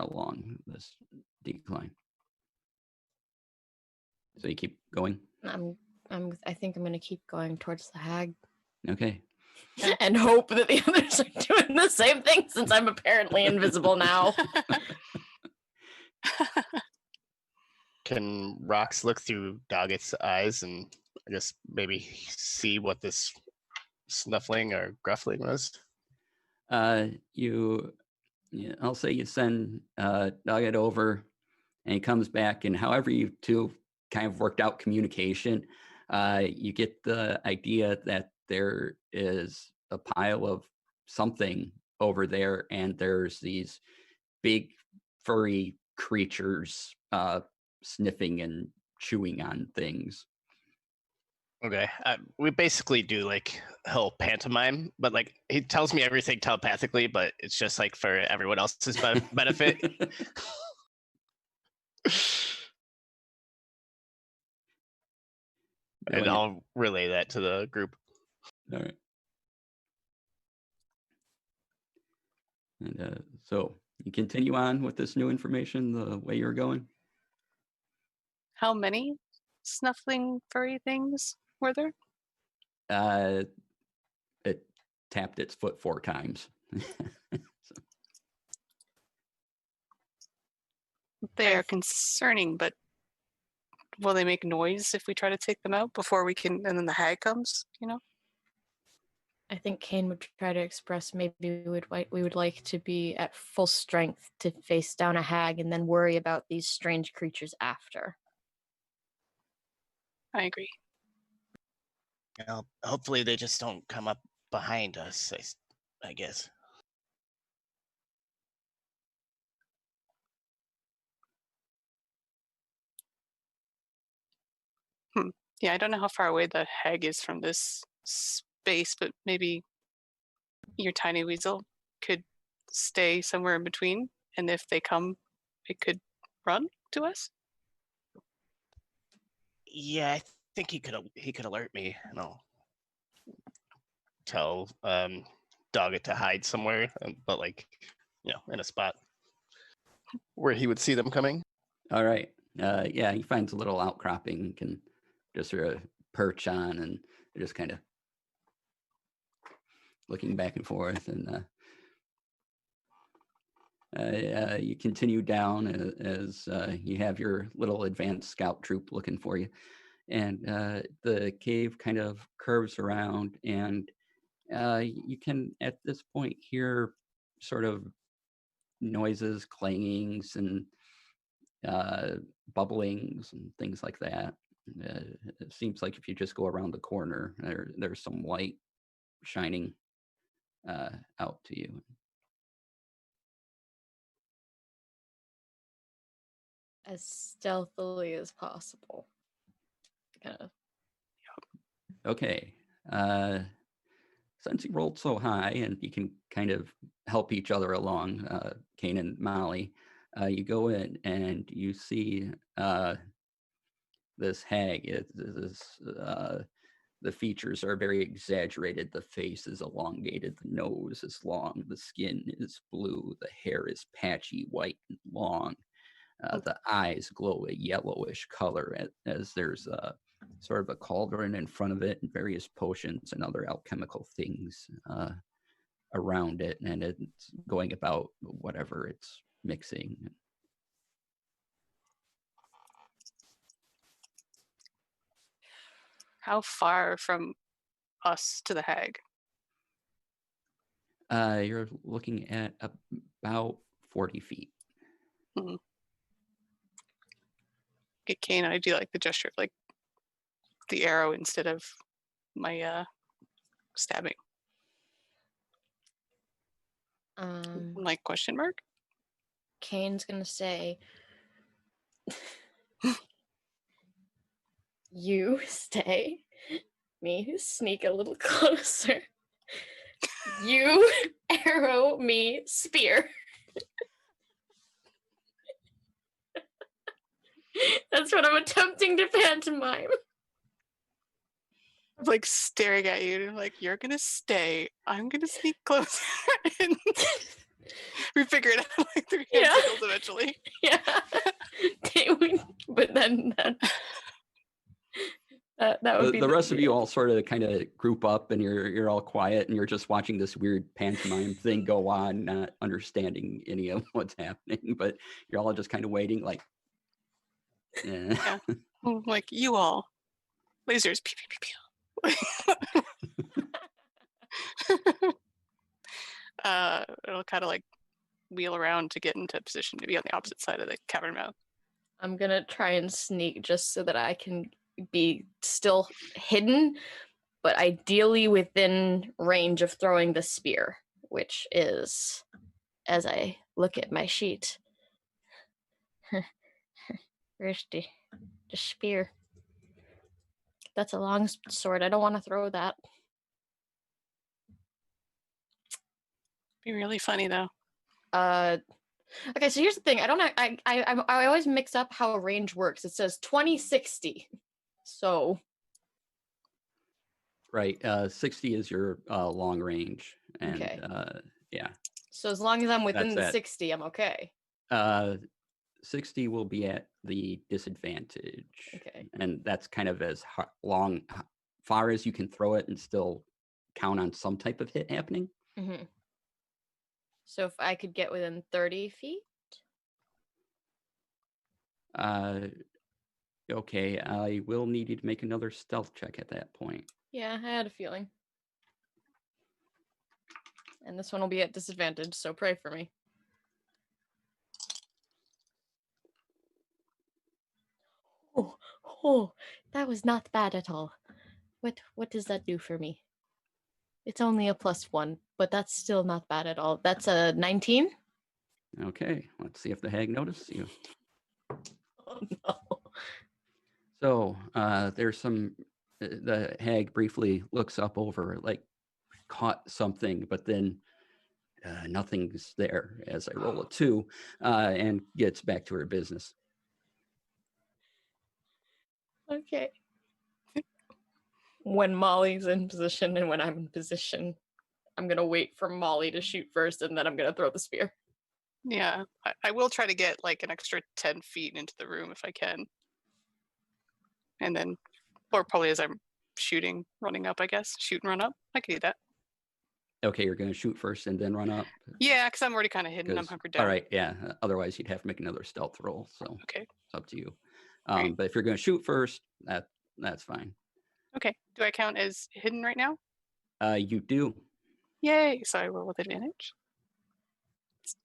along this decline. So you keep going. I think I'm gonna keep going towards the hag. Okay. And hope that the others are doing the same thing, since I'm apparently invisible now. Can Rox look through Doggett's eyes and I guess maybe see what this snuffling or gruffling was? I'll say you send Doggett over, and he comes back, and however you two kind of worked out communication, you get the idea that there is a pile of something over there, and there's these big furry creatures sniffing and chewing on things. Okay, we basically do like whole pantomime, but like he tells me everything telepathically, but it's just like for everyone else's benefit. And I'll relay that to the group. All right. And so you continue on with this new information the way you're going? How many snuffling furry things were there? It tapped its foot 4 times. So. They are concerning, but will they make noise if we try to take them out before we can, and then the hag comes, I think Kane would try to express maybe we would like to be at full strength to face down a hag and then worry about these strange creatures after. I agree. Well, hopefully they just don't come up behind us, I guess. Yeah, I don't know how far away the hag is from this space, but maybe your tiny weasel could stay somewhere in between, and if they come, it could run to us. Yeah, I think he could alert me, and I'll tell Doggett to hide somewhere, but like in a spot where he would see them coming. All right. Yeah, he finds a little outcropping and can just sort of perch on, and just kind of looking back and forth. And you continue down as you have your little advanced scout troop looking for you. And the cave kind of curves around, and you can at this point hear sort of noises, clangings, and bubblings and things like that. It seems like if you just go around the corner, there's some light shining out to you. As stealthily as possible. Okay. Since you rolled so high and you can kind of help each other along, Kane and Molly, you go in and you see this hag. The features are very exaggerated. The face is elongated. The nose is long. The skin is blue. The hair is patchy, white, and long. The eyes glow a yellowish color as there's sort of a cauldron in front of it and various potions and other alchemical things around it. And it's going about whatever it's mixing. How far from us to the hag? You're looking at about 40 feet. at Kane, I do like the gesture of like the arrow instead of my stabbing. Like question mark? Kane's gonna say, "You stay. Me sneak a little closer. You arrow me spear." That's what I'm attempting to pantomime. I'm like staring at you and I'm like, you're gonna stay. I'm gonna sneak closer. And we figure it out like 3 hand signals eventually. Yeah. But then that would be The rest of you all sort of kind of group up and you're all quiet and you're just watching this weird pantomime thing go on, not understanding any of what's happening, but you're all just kind of waiting like, Yeah. Like you all. Lasers. Pew, pew, pew, pew. It'll kind of like wheel around to get into position to be on the opposite side of the cavern mouth. I'm gonna try and sneak just so that I can be still hidden, but ideally within range of throwing the spear, which is, as I look at my sheet, where's the spear? That's a long sword. I don't want to throw that. Be really funny though. Okay, so here's the thing. I always mix up how a range works. It says 20-60. So right, 60 is your long range, and okay. Yeah. So as long as I'm within the That's it. 60, I'm okay. 60 will be at the disadvantage. Okay. And that's kind of as far as you can throw it and still count on some type of hit happening. Mm-hmm. So if I could get within 30 feet? Okay, I will need you to make another stealth check at that point. Yeah, I had a feeling. And this one will be at disadvantage, so pray for me. Oh, that was not bad at all. What does that do for me? It's only a +1, but that's still not bad at all. That's a 19? Okay, let's see if the hag notices you. Oh no. So there's some, the hag briefly looks up over, like caught something, but then nothing's there as I roll a 2 and gets back to her business. Okay. When Molly's in position and when I'm in position, I'm going to wait for Molly to shoot first and then I'm going to throw the spear. Yeah, I will try to get like an extra 10 feet into the room if I can. And then, or probably as I'm shooting, running up, I guess. Shoot and run up. I could do that. Okay, you're going to shoot first and then run up? Yeah, because I'm already kind of hidden. I'm hunkered down. All right, yeah. Otherwise, you'd have to make another stealth roll. So okay, it's up to you. Right. But if you're going to shoot first, that's fine. Okay. Do I count as hidden right now? You do. Yay! So I roll with advantage.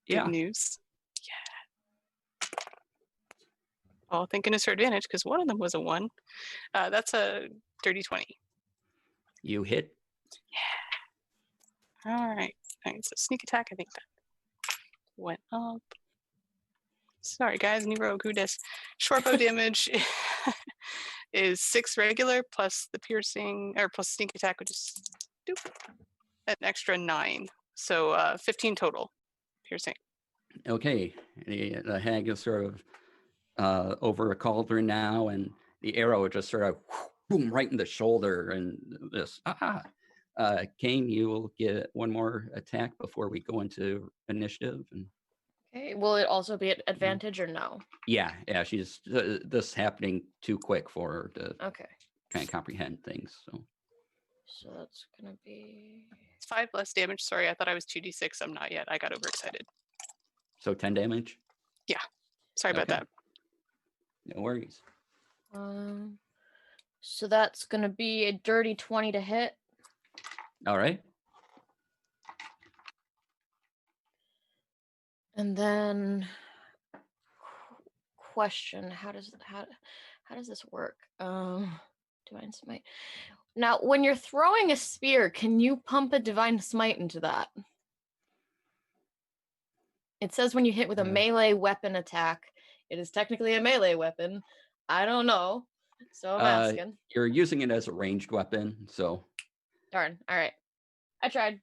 Good news. Yeah. Oh, thank goodness for advantage because one of them was a 1. That's a dirty 20. You hit. Yeah. All right. So sneak attack. I think that went up. Sorry, guys. Nero Kudes. Short bow damage is 6 regular plus the piercing or plus sneak attack, which is an extra 9. So 15 total piercing. Okay. The hag is sort of over a cauldron now, and the arrow just sort of boom right in the shoulder, and this. Kane, you will get one more attack before we go into initiative. And okay, will it also be at advantage or no? Yeah. She's this happening too quick for her to kind of comprehend things. So that's gonna be. It's 5 less damage. Sorry, I thought I was 2d6. I'm not yet. I got overexcited. So 10 damage. Yeah. Sorry about that. No worries. So that's gonna be a dirty 20 to hit. All right. And then question. How does this work? Divine smite. Now, when you're throwing a spear, can you pump a divine smite into that? It says when you hit with a melee weapon attack, it is technically a melee weapon. I don't know, so I'm asking. You're using it as a ranged weapon, so. Darn. All right, I tried.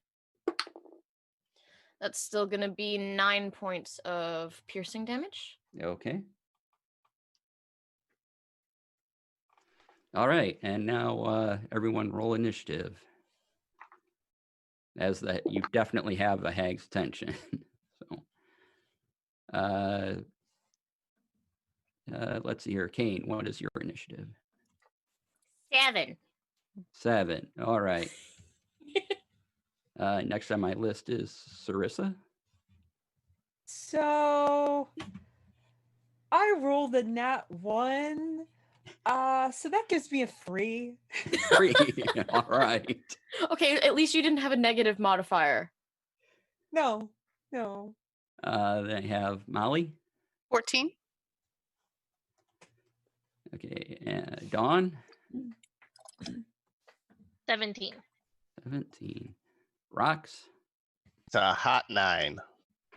That's still gonna be 9 points of piercing damage. Okay. All right, and now everyone roll initiative. As that, you definitely have the hag's attention. So, let's see here. Kane, what is your initiative? 7. 7. All right. Next on my list is Sarissa. So I rolled a nat 1. So that gives me a 3. 3. All right. Okay, at least you didn't have a negative modifier. No. Then I have Molly. 14. Okay, Dawn. 17. 17. Rox. It's a hot 9.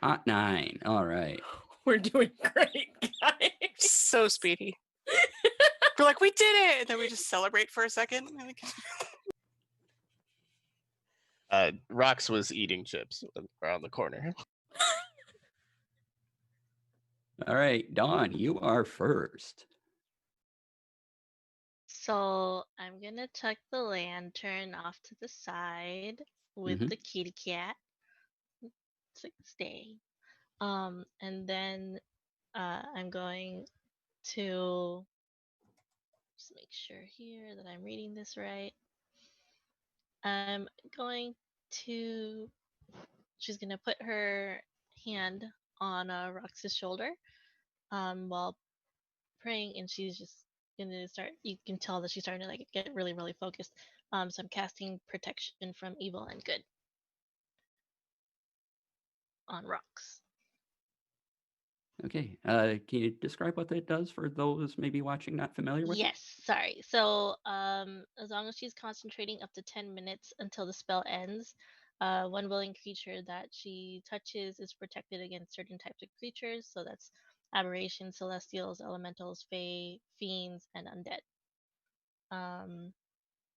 Hot 9. All right. We're doing great, guys. So speedy. We're like, we did it! And then we just celebrate for a second. Rox was eating chips around the corner. All right, Dawn, you are first. So I'm gonna tuck the lantern off to the side with Mhm. the kitty cat. So stay. And then I'm going to just make sure here that I'm reading this right. I'm going to. She's gonna put her hand on Rox's shoulder, while praying, and she's just gonna start. You can tell that she's starting to like get really, really focused. So I'm casting protection from evil and good on Rox. Okay. Can you describe what that does for those maybe watching not familiar with it? Yes, sorry. So as long as she's concentrating up to 10 minutes until the spell ends, one willing creature that she touches is protected against certain types of creatures. So that's aberrations, celestials, elementals, fae, fiends, and undead.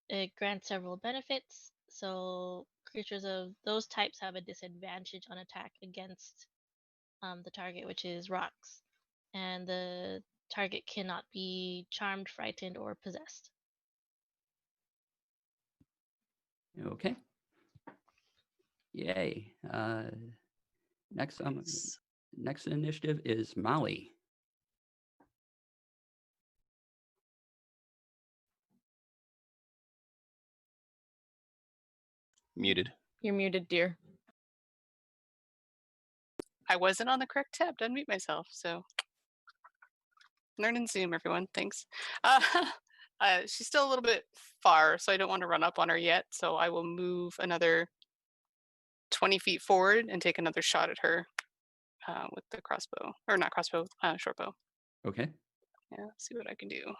It grants several benefits. So creatures of those types have a disadvantage on attack against the target, which is Rox. And the target cannot be charmed, frightened, or possessed. Okay. Yay. Next initiative is Molly. Muted. You're muted, dear. I wasn't on the correct tab to unmute myself, so learn in Zoom, everyone. Thanks. She's still a little bit far, so I don't want to run up on her yet. So I will move another 20 feet forward and take another shot at her with the crossbow, or not crossbow, short bow. Okay. Yeah, see what I can do.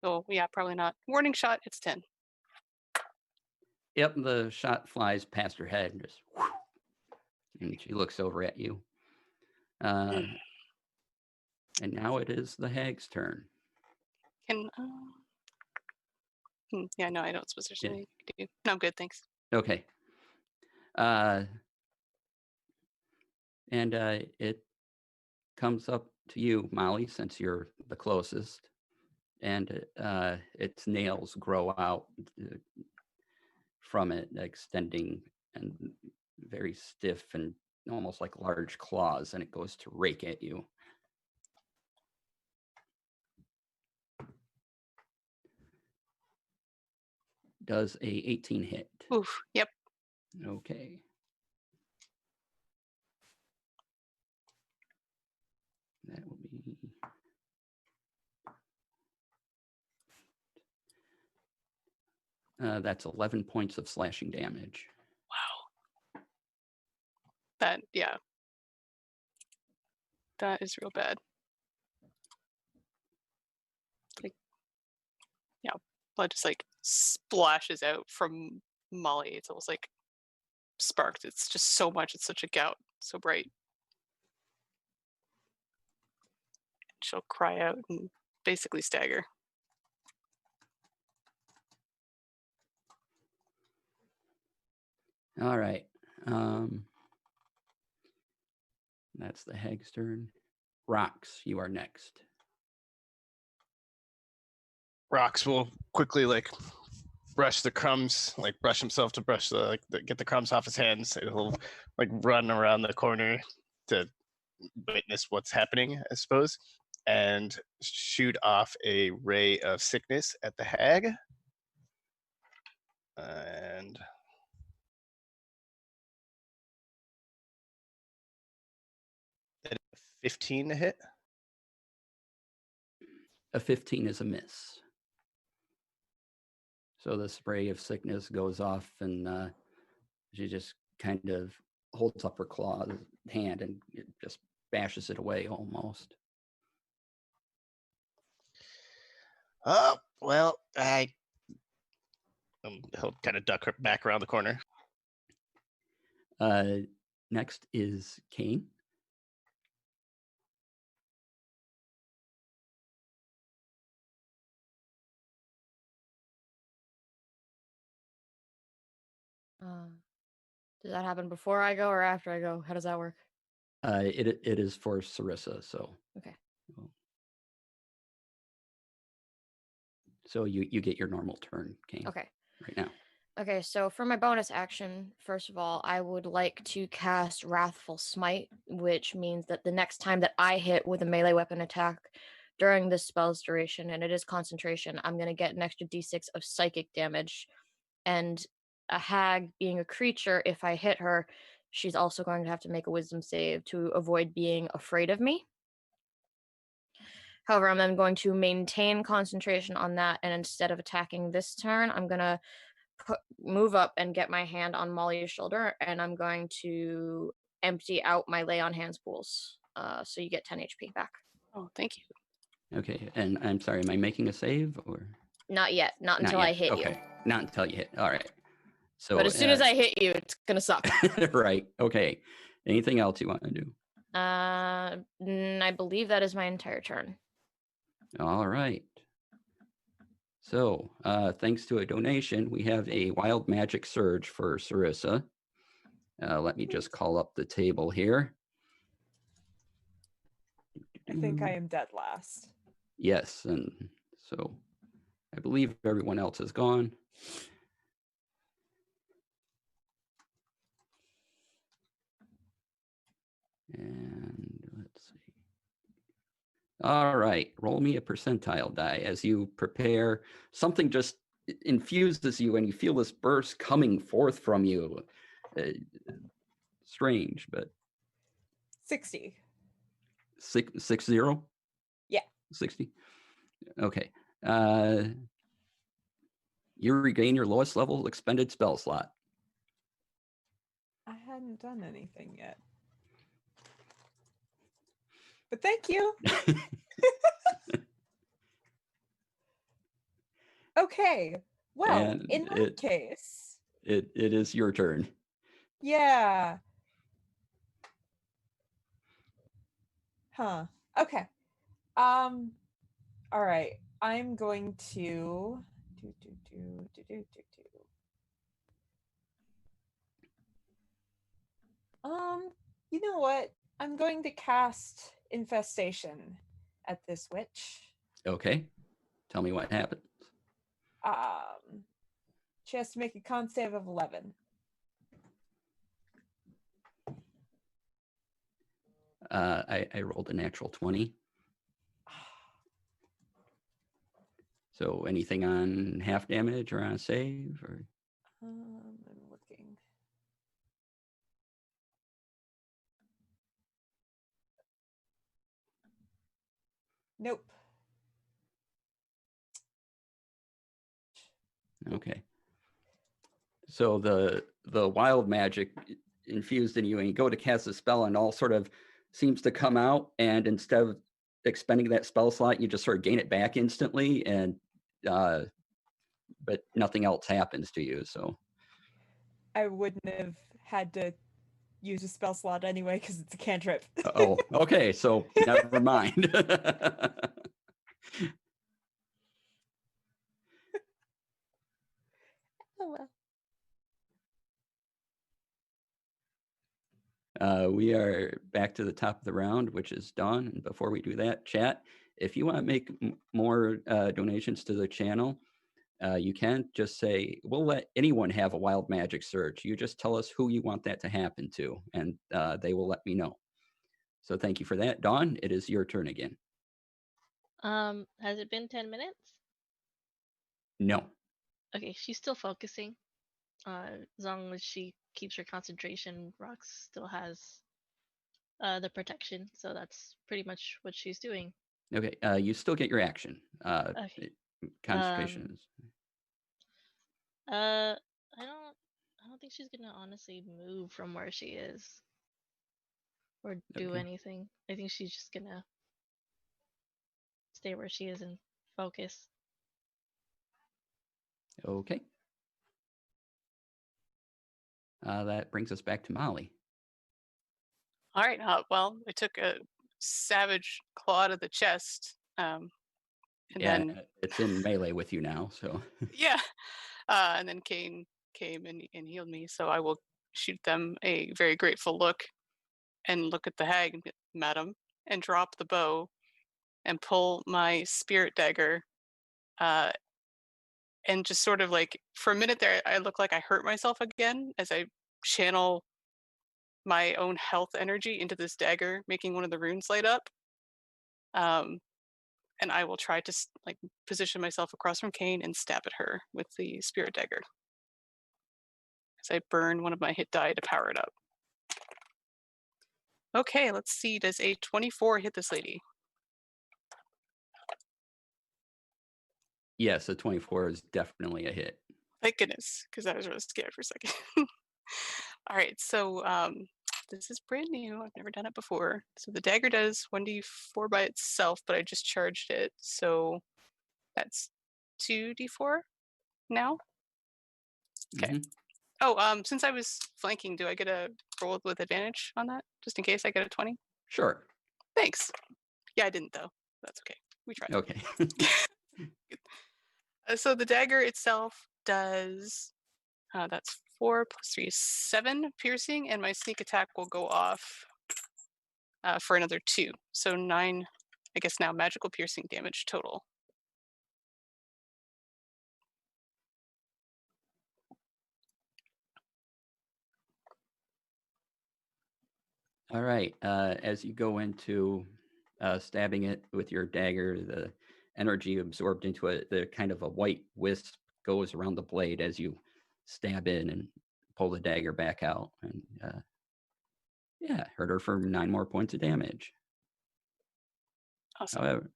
Oh, yeah, probably not. Warning shot, it's 10. Yep, the shot flies past her head, just whoosh, and she looks over at you. And now it is the hag's turn. Can, yeah, no, I don't suppose there's anything I can do. No, I'm good, thanks. Okay. And it comes up to you, Molly, since you're the closest. And its nails grow out from it, extending and very stiff and almost like large claws, and it goes to rake at you. Does a 18 hit? Oof, yep. Okay. That will be... that's 11 points of slashing damage. Wow. That, yeah. That is real bad. Like, yeah, blood just like splashes out from Molly. It's almost like sparked. It's just so much. It's such a gout, so bright. She'll cry out and basically stagger. All right. That's the hag's turn. Rox, you are next. Rox will quickly like brush the crumbs, like brush himself to brush get the crumbs off his hands. He'll like run around the corner to witness what's happening, I suppose, and shoot off a ray of sickness at the hag. And 15 to hit. A 15 is a miss. So the spray of sickness goes off, and she just kind of holds up her hand and it just bashes it away almost. Oh, well, he'll kind of duck her back around the corner. Next is Kane. Does that happen before I go or after I go? How does that work? It is for Sarissa, so. Okay. So you get your normal turn, Kane. Okay. Right now. Okay, so for my bonus action, first of all, I would like to cast Wrathful Smite, which means that the next time that I hit with a melee weapon attack during this spell's duration, and it is concentration, I'm going to get an extra d6 of psychic damage. And a hag being a creature, if I hit her, she's also going to have to make a wisdom save to avoid being afraid of me. However, I'm then going to maintain concentration on that, and instead of attacking this turn, I'm going to move up and get my hand on Molly's shoulder, and I'm going to empty out my lay on hands pools. So you get 10 HP back. Oh, thank you. Okay, and I'm sorry, am I making a save or? Not yet. Not until yet. I hit you. Okay, not until you hit. All right. So, but as soon as I hit you, it's gonna suck. Right. Okay. Anything else you want to do? I believe that is my entire turn. All right. So, thanks to a donation, we have a wild magic surge for Sarissa. Let me just call up the table here. I think I am dead last. Yes, and so I believe everyone else is gone. And let's see. All right, roll me a percentile die as you prepare. Something just infuses you and you feel this burst coming forth from you. Strange, but 60. 60? Yeah. 60? Okay. You regain your lowest level expended spell slot. I hadn't done anything yet. But thank you. Okay. Well, And in that case. It is your turn. Yeah. Huh. Okay. All right. I'm going to you know what? I'm going to cast Infestation at this witch. Okay. Tell me what happens. She has to make a con save of 11. I rolled a natural 20. So anything on half damage or on a save? Or? I'm looking. Nope. Okay. So the wild magic infused in you, and you go to cast a spell, and all sort of seems to come out, and instead of expending that spell slot, you just sort of gain it back instantly, and but nothing else happens to you. So I wouldn't have had to use a spell slot anyway because it's a cantrip. oh, okay, so never mind. Oh well. We are back to the top of the round, which is Dawn. And before we do that, chat, if you want to make more donations to the channel, you can just say, we'll let anyone have a wild magic search. You just tell us who you want that to happen to, and they will let me know. So thank you for that. Dawn, it is your turn again. Has it been 10 minutes? No. Okay, she's still focusing. As long as she keeps her concentration, Rox still has the protection. So that's pretty much what she's doing. Okay, you still get your action. Okay. Concentration is. I don't think she's gonna honestly move from where she is or do Okay. anything. I think she's just gonna stay where she is and focus. Okay. That brings us back to Molly. All right. Well, I took a savage claw to the chest. And Yeah, then it's in melee with you now, so. yeah. And then Kane came and healed me. So I will shoot them a very grateful look and look at the hag, madam, and drop the bow and pull my spirit dagger. And just sort of like for a minute there, I look like I hurt myself again as I channel my own health energy into this dagger, making one of the runes light up. And I will try to like position myself across from Kane and stab at her with the spirit dagger as I burn one of my hit die to power it up. Okay, let's see. Does a 24 hit this lady? Yes, a 24 is definitely a hit. Thank goodness, because I was really scared for a second. All right, so this is brand new. I've never done it before. So the dagger does 1d4 by itself, but I just charged it. So that's 2d4 now. Okay. Mhm. Oh, since I was flanking, do I get a roll with advantage on that? Just in case I get a 20? Sure. Thanks. Yeah, I didn't though. That's okay. We tried. Okay. So the dagger itself does, that's 4 plus 3 is 7 piercing, and my sneak attack will go off for another 2. So 9, I guess now, magical piercing damage total. All right. As you go into stabbing it with your dagger, the energy absorbed into it, the kind of a white wisp goes around the blade as you stab in and pull the dagger back out. And yeah, hurt her for 9 more points of damage. Awesome. However,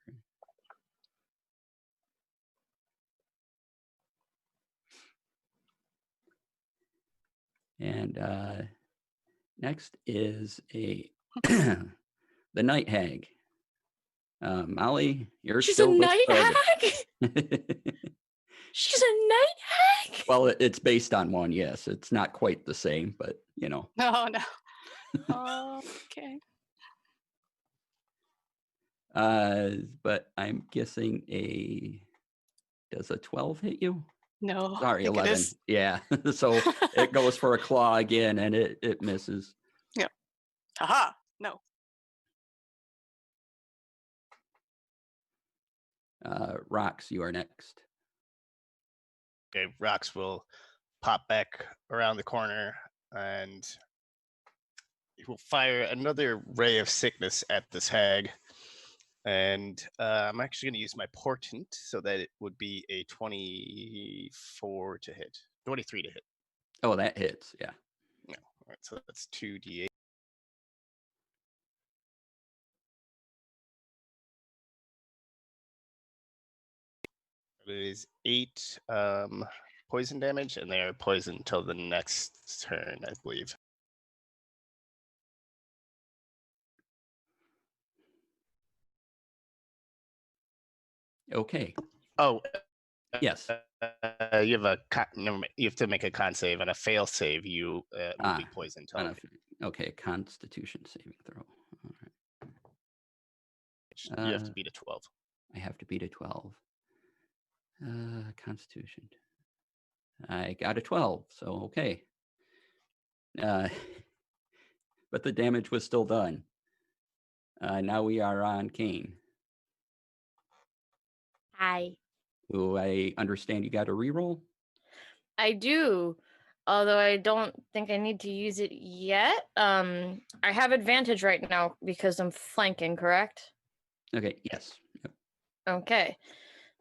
and next is a the night hag. Molly, you're She's still a with night Fred. hag? She's a night hag? Well, it's based on one, yes. It's not quite the same, but you know. No. Okay. But I'm guessing does a 12 hit you? No. Sorry, I think 11. It is. Yeah. So it goes for a claw again and it misses. Yeah. Haha. No. Rox, you are next. Okay, Rox will pop back around the corner and he will fire another ray of sickness at this hag. And I'm actually going to use my portent so that it would be a 24 to hit, 23 to hit. Oh, that hits. Yeah. No, all right, so that's 2d8. It is 8 poison damage, and they are poisoned until the next turn, I believe. Okay. Oh, Yes. you have a never mind, you have to make a con save, and a fail save. You will be poisoned. Okay, Constitution saving throw. All right. You have to beat a 12. I have to beat a 12. Constitution. I got a 12, so okay. But the damage was still done. Now we are on Kane, Hi. who I understand you got a reroll. I do, although I don't think I need to use it yet. I have advantage right now because I'm flanking, correct? Okay, yes. Yep. Okay.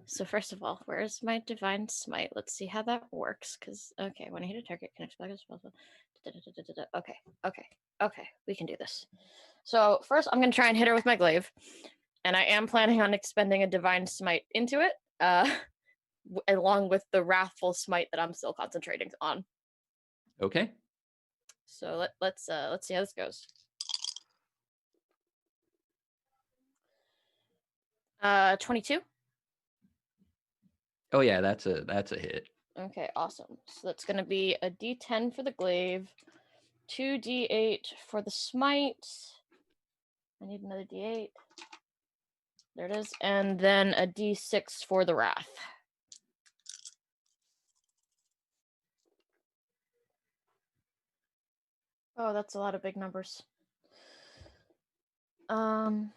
So first of all, where's my divine smite? Let's see how that works. Because okay, when I hit a target, connects back as well. Okay, we can do this. So first, I'm gonna try and hit her with my glaive, and I am planning on expending a divine smite into it, along with the wrathful smite that I'm still concentrating on. Okay. So let's see how this goes. 22. Oh yeah, that's a hit. Okay, awesome. So that's gonna be a D10 for the glaive, 2d8 for the smite. I need another d8. There it is, and then a d6 for the wrath. Oh, that's a lot of big numbers. 11.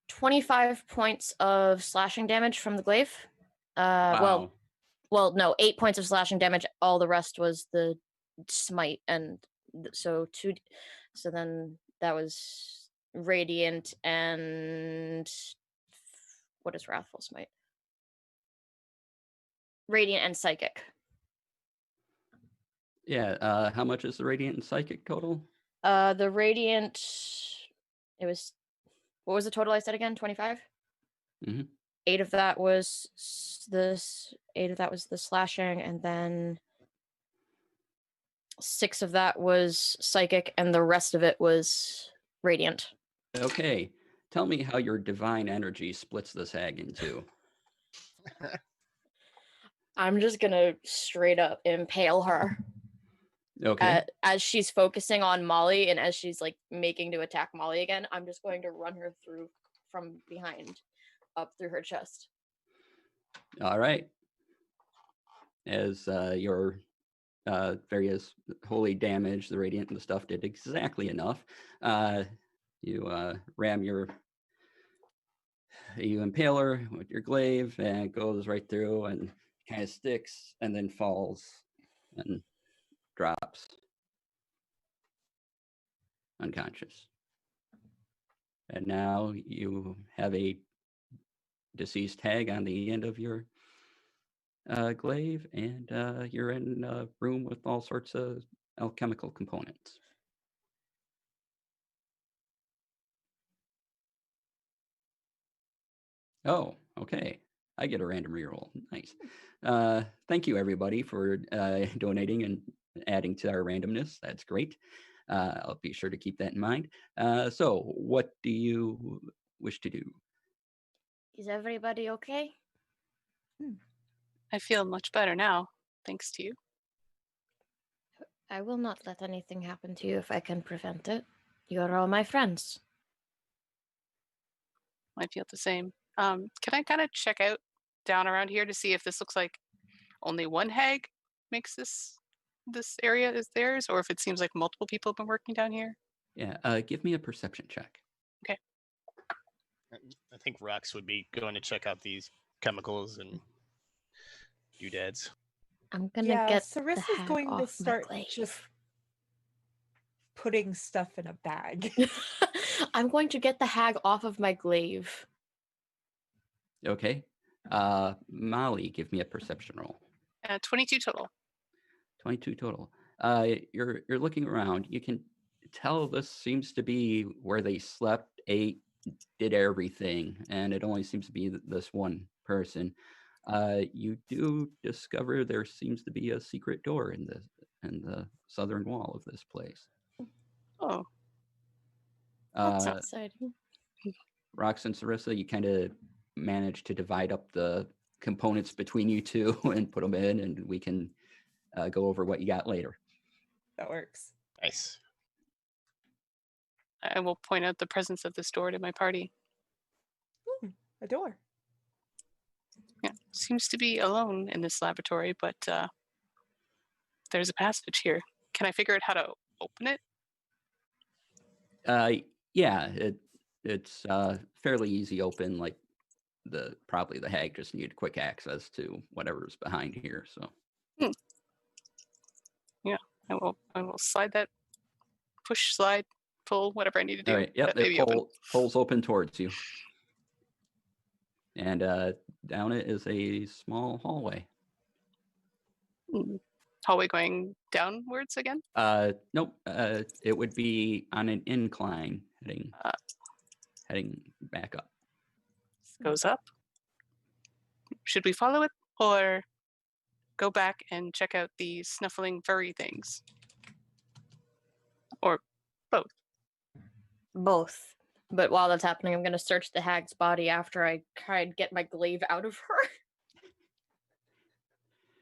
25 points of slashing damage from the glaive. Wow. Well, no, 8 points of slashing damage. All the rest was the smite, and so then that was radiant and what is wrathful smite? Radiant and psychic. Yeah. How much is the radiant and psychic total? The radiant, it was, what was the total I said again? 25? Mm-hmm. 8 of that was the slashing, and then 6 of that was psychic, and the rest of it was radiant. Okay. Tell me how your divine energy splits this hag in two. I'm just gonna straight up impale her. Okay. As she's focusing on Molly, and as she's like making to attack Molly again, I'm just going to run her through from behind up through her chest. All right. As your various holy damage, the radiant and the stuff did exactly enough. You you impale her with your glaive, and it goes right through and kind of sticks and then falls and drops unconscious. And now you have a deceased hag on the end of your glaive, and you're in a room with all sorts of alchemical components. Oh, okay. I get a random reroll. Nice. Thank you, everybody, for donating and adding to our randomness. That's great. I'll be sure to keep that in mind. So, what do you wish to do? Is everybody okay? I feel much better now, thanks to you. I will not let anything happen to you if I can prevent it. You're all my friends. I feel the same. Can I kind of check out down around here to see if this looks like only one hag makes this area is theirs, or if it seems like multiple people have been working down here? Yeah, give me a perception check. Okay. I think Rox would be going to check out these chemicals and doodads. I'm gonna get the Sarissa's hag going to off my start glaive. just putting stuff in a bag. I'm going to get the hag off of my glaive. Okay. Molly, give me a perception roll. 22 total. 22 total. You're looking around. You can tell this seems to be where they slept, ate, did everything, and it only seems to be this one person. You do discover there seems to be a secret door in and the southern wall of this place. Oh, That's Uh, exciting. Rox and Sarissa, you kind of manage to divide up the components between you two and put them in, and we can go over what you got later. That works. Nice. I will point out the presence of this door to my party. A door. Yeah, seems to be alone in this laboratory, but there's a passage here. Can I figure out how to open it? Yeah, it's fairly easy open. Like probably the hag just needed quick access to whatever's behind here. So Yeah, I will slide that, push, slide, pull, whatever I need to do. all right, yep, That may it be open. pulls open towards you, and down it is a small hallway. Hallway going downwards again? Nope. It would be on an incline heading back up. Goes up. Should we follow it or go back and check out the snuffling furry things? Or both? Both. But while that's happening, I'm going to search the hag's body after I try and get my glaive out of her.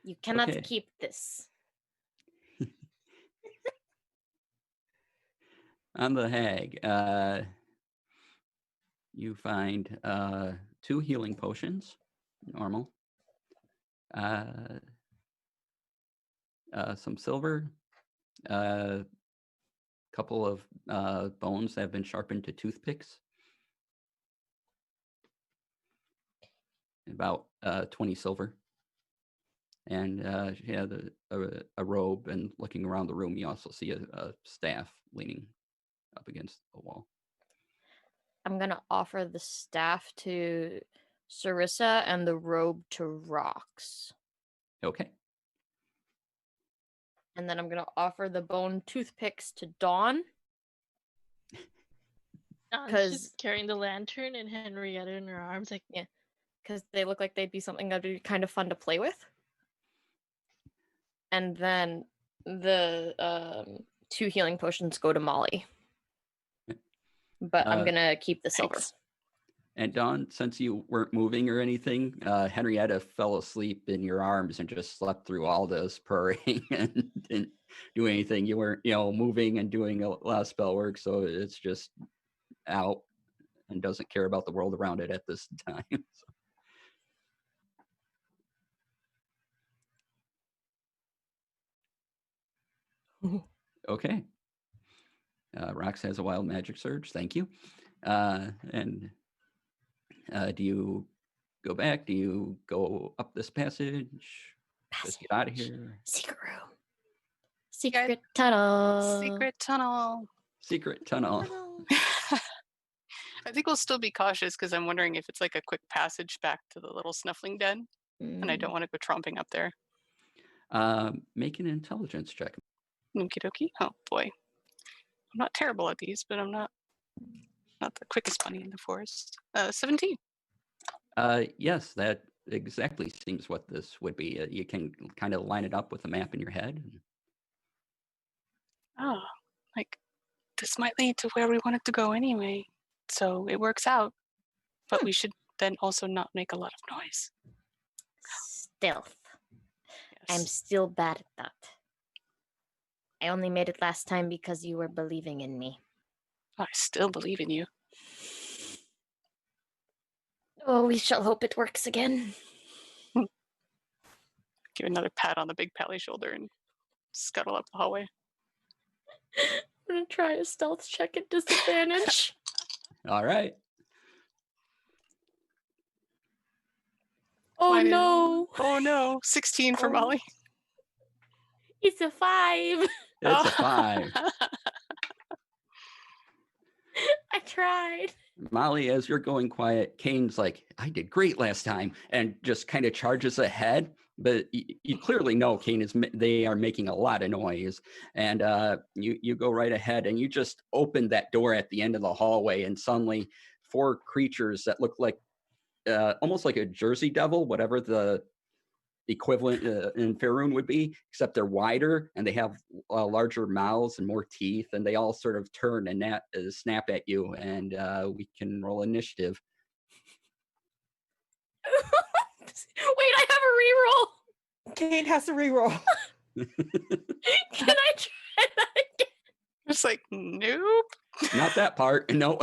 You cannot Okay. keep this. On the hag, you find 2 healing potions, normal, some silver, a couple of bones that have been sharpened to toothpicks, about 20 silver, and yeah, a robe. And looking around the room, you also see a staff leaning up against the wall. I'm going to offer the staff to Sarissa and the robe to Rox. Okay. And then I'm going to offer the bone toothpicks to Dawn. Dawn's 'Cause- just carrying the lantern and Henrietta in her arms, like, Yeah. Because they look like they'd be something that'd be kind of fun to play with. And then the 2 healing potions go to Molly. But I'm going to keep the silver. Thanks. And Dawn, since you weren't moving or anything, Henrietta fell asleep in your arms and just slept through all this purring and didn't do anything. You weren't, moving and doing a lot of spell work, so it's just out and doesn't care about the world around it at this time. Okay. Rox has a wild magic surge. Thank you. And do you go back? Do you go up this passage? Just get out of here. Secret room. Secret tunnel. Secret tunnel. Secret tunnel. I think we'll still be cautious because I'm wondering if it's like a quick passage back to the little snuffling den, and I don't want to go tromping up there. Make an intelligence check. Okie dokie. Oh boy, I'm not terrible at these, but I'm not the quickest bunny in the forest. 17. Yes, that exactly seems what this would be. You can kind of line it up with a map in your head. Oh, like this might lead to where we wanted to go anyway. So it works out, but we should then also not make a lot of noise. Stealth. I'm Yes. still bad at that. I only made it last time because you were believing in me. I still believe in you. Oh, we shall hope it works again. Give another pat on the big pally shoulder and scuttle up the hallway. I'm gonna try a stealth check at disadvantage. All right. Oh Why didn't- no! Oh no, 16 for Oh. Molly. It's a 5. It's a 5. I tried. Molly, as you're going quiet, Kane's like, I did great last time, and just kind of charges ahead. But you clearly know Kane they are making a lot of noise. And you go right ahead and you just open that door at the end of the hallway, and suddenly 4 creatures that look like almost like a Jersey devil, whatever equivalent in Faerun would be, except they're wider and they have larger mouths and more teeth, and they all sort of turn and snap at you, and we can roll initiative. Wait, I have a reroll. Kane has to reroll. Can I try that again? It's like, nope. Not that part. No.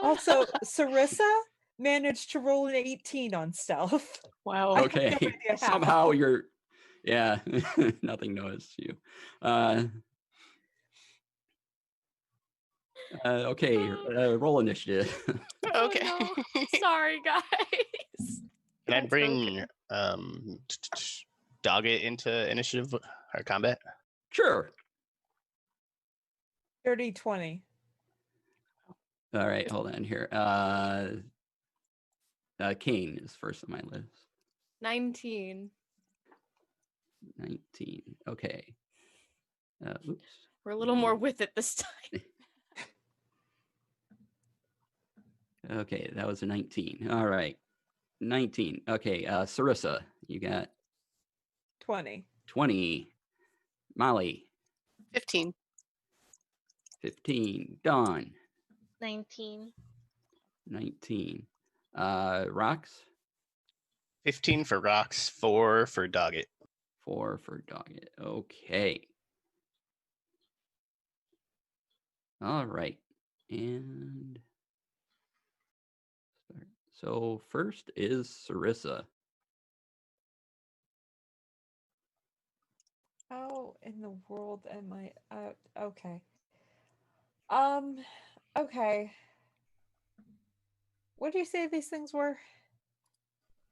Also, Sarissa managed to roll an 18 on stealth. Wow. Okay. no idea how. Somehow you're, yeah, nothing noticed you. Okay, roll initiative. Okay. Oh, no. Sorry, guys. Can I That's bring Doggett into initiative or combat? Sure. 30-20. All right, hold on here. Kane is first on my list. 19. 19. Okay. Oops. We're a little more with it this time. Okay, that was a 19. All right. 19. Okay, Sarissa, you got 20. 20. Molly, 15. 15. Dawn, 19. 19. Rox, 15 for Rocks, 4 for Doggett. 4 for Doggett. Okay. All right. And start. So first is Sarissa. How in the world am I? Okay. Okay. What did you say these things were?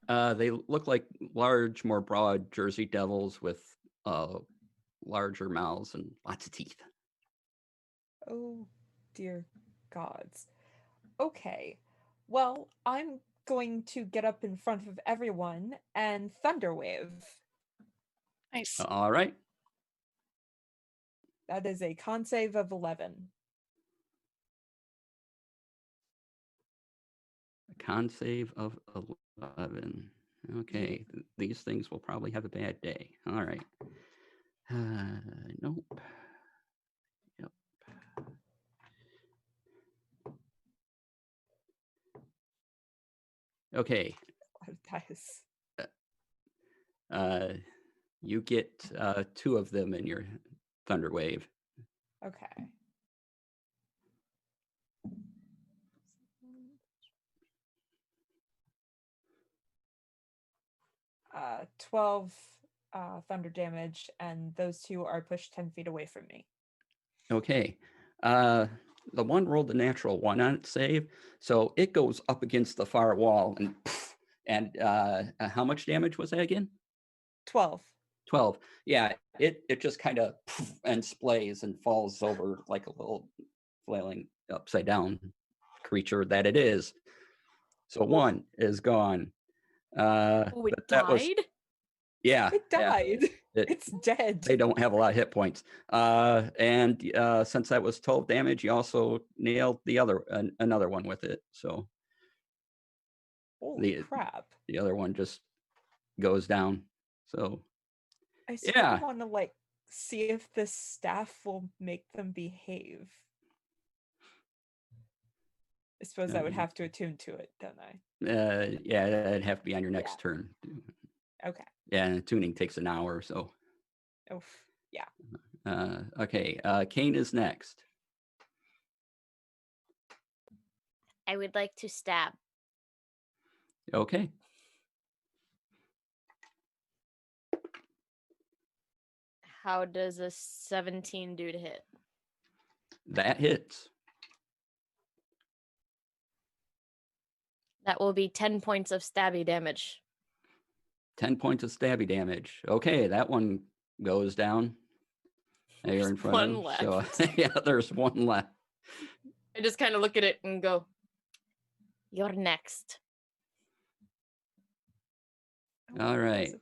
They look like large, more broad Jersey devils with larger mouths and lots of teeth. Oh, dear gods. Okay. Well, I'm going to get up in front of everyone and Thunderwave. Nice. All right. That is a con save of 11. A con save of 11. Okay, these things will probably have a bad day. All right. Nope. Yep. Okay. That is You get 2 of them in your thunder wave. okay. 12 thunder damage, and those 2 are pushed 10 feet away from me. Okay. The one rolled a natural 1 on its save, so it goes up against the far wall and how much damage was that again? 12. 12. Yeah, it just kind of and splays and falls over like a little flailing upside down creature that it is. So 1 is gone. Oh, it but that was, died? yeah. It yeah, died. it- It's dead. they don't have a lot of hit points. And since that was 12 damage, you also nailed the other another one with it. So Holy the crap. the other one just goes down. So I sort yeah. of want to like see if this staff will make them behave. I suppose I would have to attune to it, don't I? Yeah, it'd have to be on your next Yeah. turn. Okay. Yeah, and tuning takes an hour or so. Oof. Yeah. Okay, Kane is next. I would like to stab. Okay. How does a 17 do to hit? That hits. That will be 10 points of stabby damage. 10 points of stabby damage. Okay, that one goes down. There you're in There's front one of. left. So yeah, there's 1 left. I just kind of look at it and go, "You're next." I All want it as right.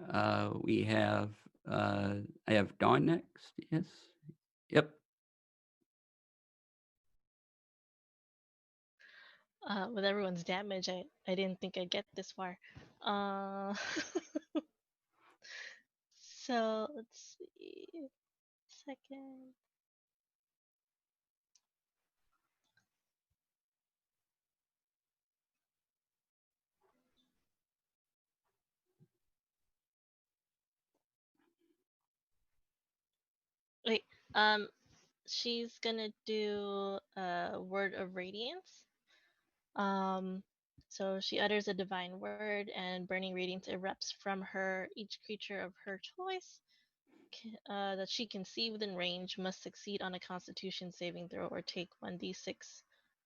a pet. We have I have Dawn next. Yes. Yep. With everyone's damage, I didn't think I'd get this far. So let's see. Second. Wait, she's gonna do a word of radiance. So she utters a divine word, and burning radiance erupts from her. Each creature of her choice that she can see within range must succeed on a Constitution saving throw or take 1d6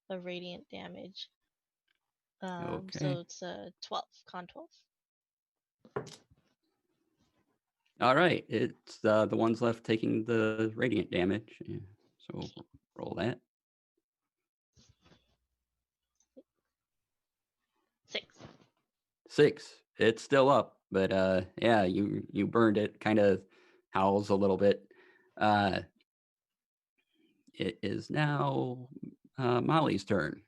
of radiant damage. Okay. So it's a 12, con 12. All right. It's the ones left taking the radiant damage. Yeah. So roll that. 6. 6. It's still up, but yeah, you burned it. Kind of howls a little bit. It is now Molly's turn.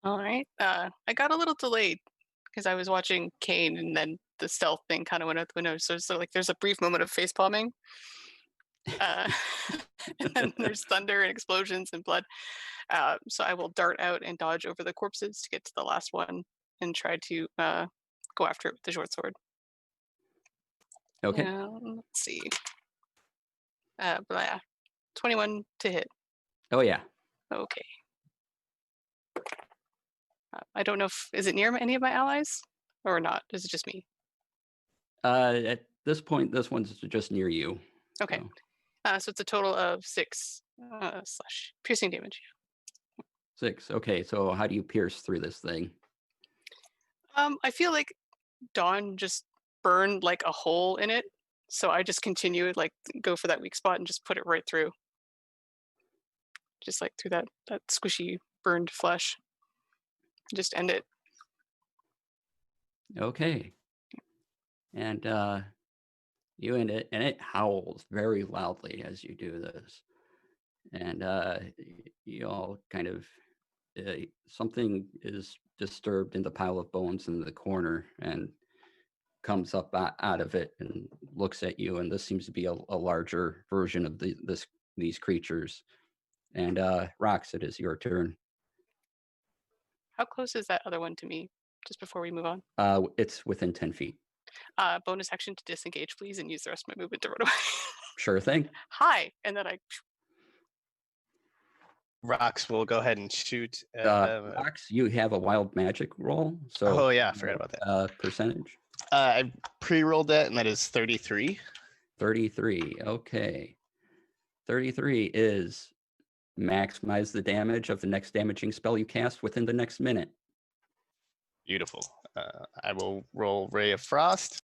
All right. I got a little delayed because I was watching Kane, and then the stealth thing kind of went out the window. So like, there's a brief moment of face palming, and then there's thunder and explosions and blood. So I will dart out and dodge over the corpses to get to the last one and try to go after it with the short sword. Okay. Let's see. Blah. 21 to hit. Oh yeah. Okay. I don't know if is it near any of my allies or not. Is it just me? At this point, this one's just near you. Okay. So. So it's a total of 6 slash piercing damage. 6. Okay. So how do you pierce through this thing? I feel like Dawn just burned like a hole in it, so I just continue like go for that weak spot and just put it right through, just like through that squishy burned flesh. Just end it. Okay. And you end it, and it howls very loudly as you do this. And you all kind of something is disturbed in the pile of bones in the corner and comes up out of it and looks at you. And this seems to be a larger version of these creatures. And Rox, it is your turn. How close is that other one to me? Just before we move on. It's within 10 feet. Bonus action to disengage, please, and use the rest of my movement to run away. Sure thing. Hi, and then I. Rox will go ahead and shoot. Rox, you have a wild magic roll. So Oh yeah, I forgot about that. Percentage. I pre-rolled that, and that is 33. 33. Okay. 33 is maximize the damage of the next damaging spell you cast within the next minute. Beautiful. I will roll Ray of Frost.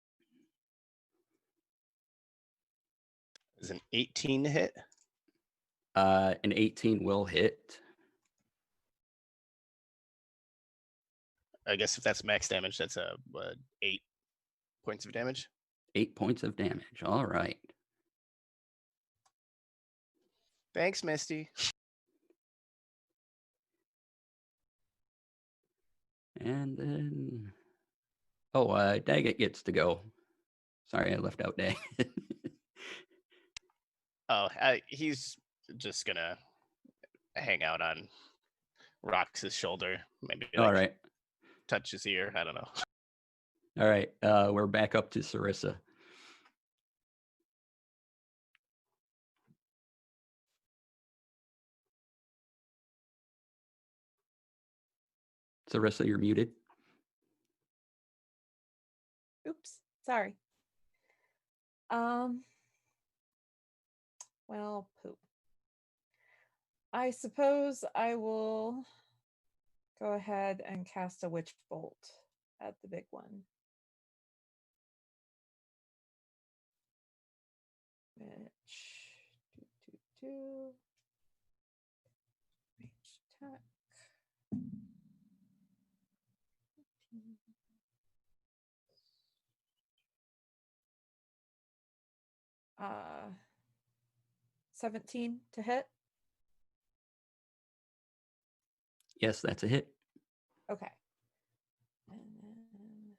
Is an 18 to hit. An 18 will hit. I guess if that's max damage, that's 8 points of damage. 8 points of damage. All right. Thanks, Misty. And then, Daggett gets to go. Sorry, I left out Daggett. He's just gonna hang out on Rox's shoulder. Maybe All right. touch his ear. I don't know. All right. We're back up to Sarissa. Sarissa, you're muted. Oops, sorry. Well, poop. I suppose I will go ahead and cast a witch bolt at the big one. Which range attack. 17 to hit. Yes, that's a hit. Okay. And then,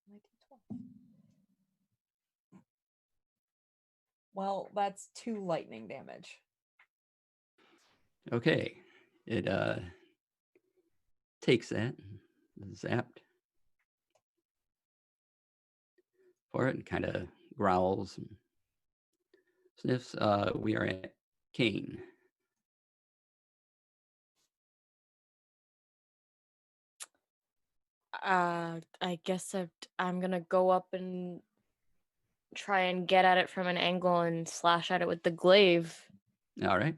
19, 20. Well, that's 2 lightning damage. Okay. It takes that, zapped for it, and kind of growls and sniffs. We are at Kane. I guess I'm gonna go up and try and get at it from an angle and slash at it with the glaive. All right.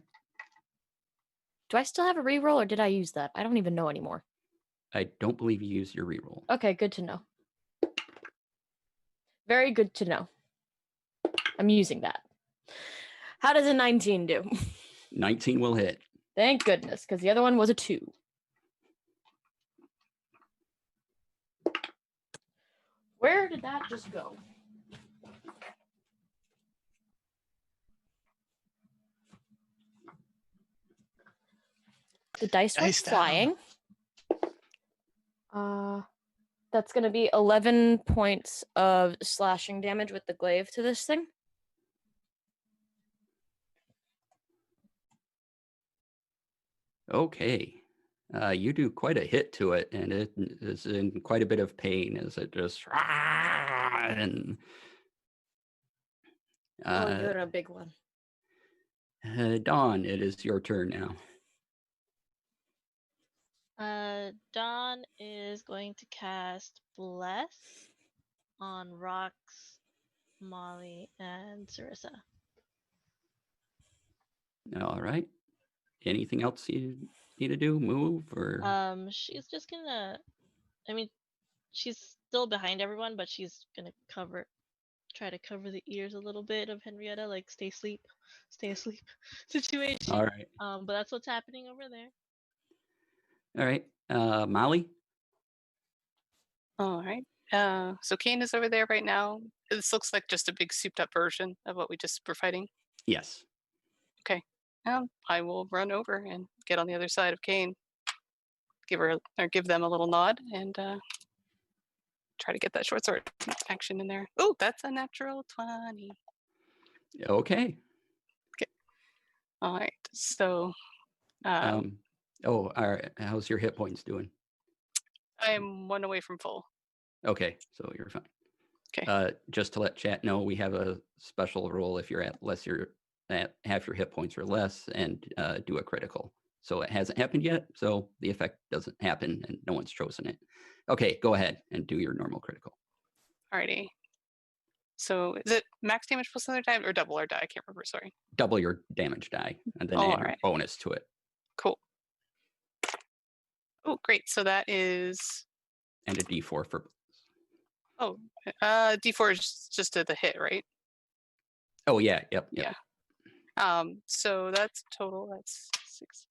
Do I still have a reroll or did I use that? I don't even know anymore. I don't believe you used your reroll. Okay, good to know. Very good to know. I'm using that. How does a 19 do? 19 will hit. Thank goodness, because the other one was a 2. Where did that just go? The dice went Dice down. flying. That's going to be 11 points of slashing damage with the glaive to this thing. Okay. You do quite a hit to it, and it is in quite a bit of pain as it just and Oh, you're a big one. Dawn, it is your turn now. Dawn is going to cast Bless on Rox, Molly, and Sarissa. All right. Anything else you need to do? Move or? She's just gonna. I mean, she's still behind everyone, but she's gonna try to cover the ears a little bit of Henrietta, like stay asleep situation. All right. But that's what's happening over there. All right. Molly? All right. So Kane is over there right now. This looks like just a big souped up version of what we just were fighting. Yes. Okay. I will run over and get on the other side of Kane. Give them a little nod and try to get that short sword action in there. Oh, that's a natural 20. Okay. All right. So All right. How's your hit points doing? I'm 1 away from full. Okay, so you're fine. Okay. Just to let chat know, we have a special rule if you're at half your hit points or less and do a critical. So it hasn't happened yet, so the effect doesn't happen and no one's chosen it. Okay, go ahead and do your normal critical. Alrighty. So is it max damage plus another die or double our die? I can't remember, sorry. Double your damage die and then add your bonus to it. Cool. Oh, great. So that is... And a d4 for... Oh, d4 is just the hit, right? Oh, yeah, yep. Yeah. So that's total, that's 6,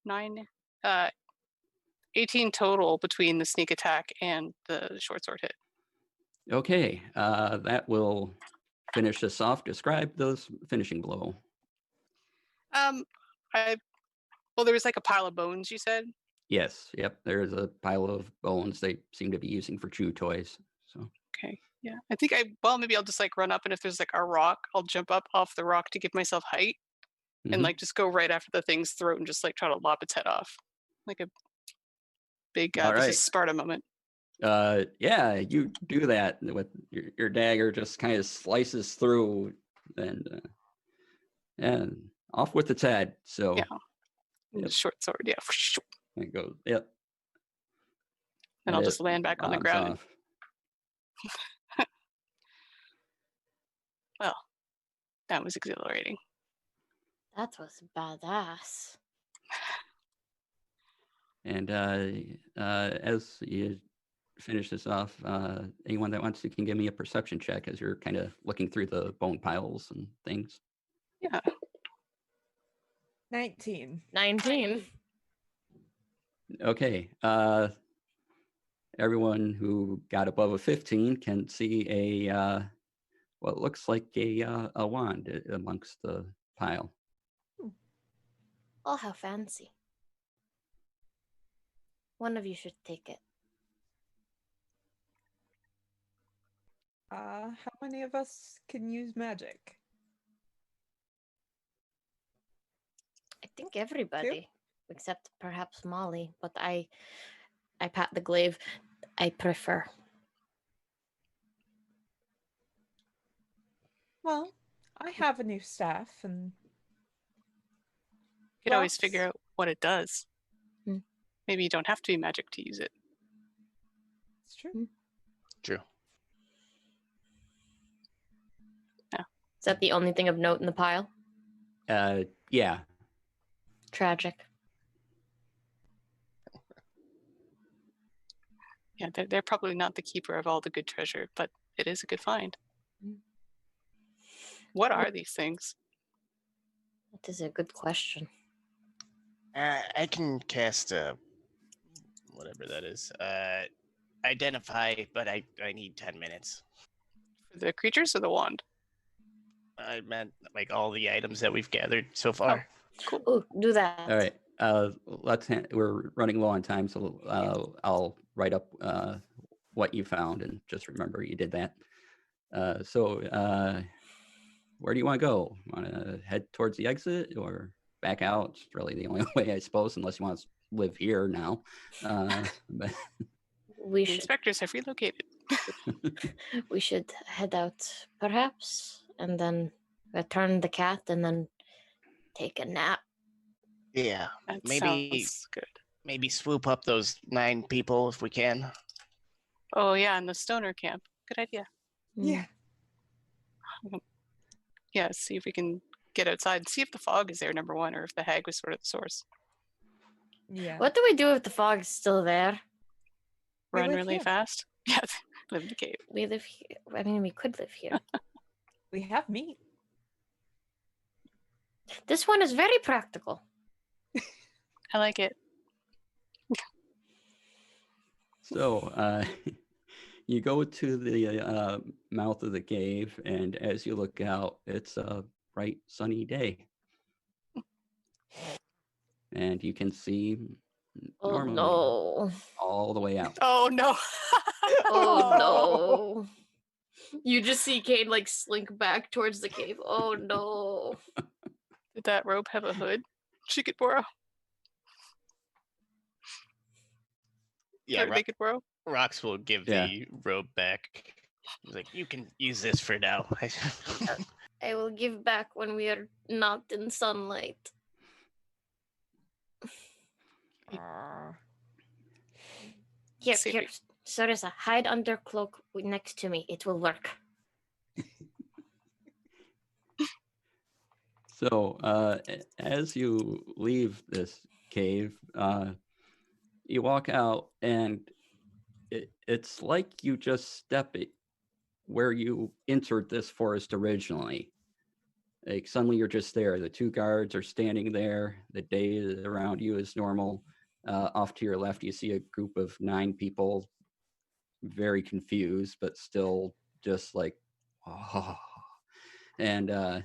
9, 18 total between the sneak attack and the short sword hit. Okay, that will finish us off. Describe the finishing blow. Well, there was like a pile of bones, you said? Yes, yep. There's a pile of bones they seem to be using for chew toys. So okay, yeah. I think maybe I'll just like run up, and if there's like a rock, I'll jump up off the rock to give myself height, and like just go right after the thing's throat and just like try to lop its head off, like a big this is Sparta moment. Yeah, you do that with your dagger, just kind of slices through, and off with its head. So yeah, yep. Short sword, yeah. It goes, yep. And I'll just land back on the ground. Well, that was exhilarating. That was badass. And as you finish this off, anyone that wants to can give me a perception check as you're kind of looking through the bone piles and things. Yeah. 19. Okay. Everyone who got above a 15 can see a what looks like a wand amongst the pile. Oh, how fancy. One of you should take it. How many of us can use magic? I think everybody, except perhaps Molly, but I pat the glaive. I prefer. Well, I have a new staff, and You could always Rocks. figure out what it does. Hmm. Maybe you don't have to be magic to use it. It's true. Hmm. True. Is that the only thing of note in the pile? Yeah. Tragic. Yeah, they're probably not the keeper of all the good treasure, but it is a good find. Mm. What are these things? That is a good question. I can cast whatever that is. Identify, but I need 10 minutes. For the creatures or the wand? I meant like all the items that we've gathered so far. Cool. Ooh, do that. All right. We're running low on time, so I'll write up what you found, and just remember you did that. So where do you want to go? Want to head towards the exit or back out? It's really the only way, I suppose, unless you want to live here now. But We The should inspectors have relocated. we should head out, perhaps, and then return the cat, and then take a nap. Yeah, That maybe sounds good. swoop up those 9 people if we can. Oh yeah, in the stoner camp. Good idea. Yeah. Yeah, see if we can get outside. See if the fog is there, number one, or if the hag was sort of the source. Yeah. What do we do if the fog's still there? We Run live really here. fast. Yeah, live in the cave. We live here. I mean, we could live here. We have meat. This one is very practical. I like it. so you go to the mouth of the cave, and as you look out, it's a bright, sunny day. And you can see Oh normally no. all the way out. Oh no. Oh no. You just see Kane like slink back towards the cave. Oh no. Did that robe have a hood she could borrow? Yeah, Or they could borrow? Rox will give Yeah. the robe back. He's like, you can use this for now. I will give back when we are not in sunlight. Here, See if here, Sarissa, hide under cloak next to me. It will work. So as you leave this cave, you walk out, and it's like you just step it where you entered this forest originally. Like suddenly you're just there. The 2 guards are standing there. The day around you is normal. Off to your left, you see a group of 9 people, very confused, but still just like, oh, and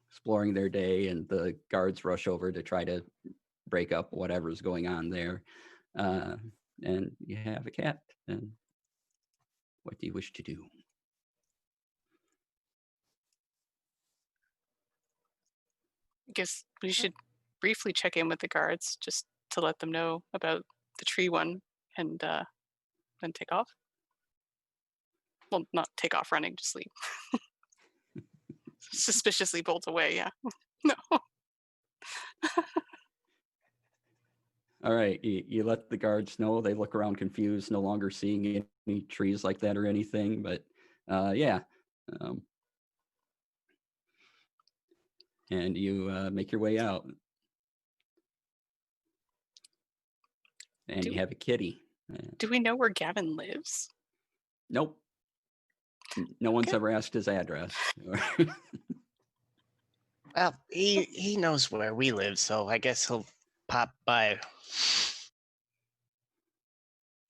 exploring their day. And the guards rush over to try to break up whatever's going on there. And you have a cat. And what do you wish to do? I guess we should briefly check in with the guards just to let them know about the tree one and then take off. Well, not take off running, just leave. Suspiciously bolt away, yeah. No. All right, you let the guards know. They look around confused, no longer seeing any trees like that or anything. But yeah. And you make your way out. And you have a kitty. Do we know where Gavin lives? Nope. No one's Okay. ever asked his address. Well, he knows where we live, so I guess he'll pop by.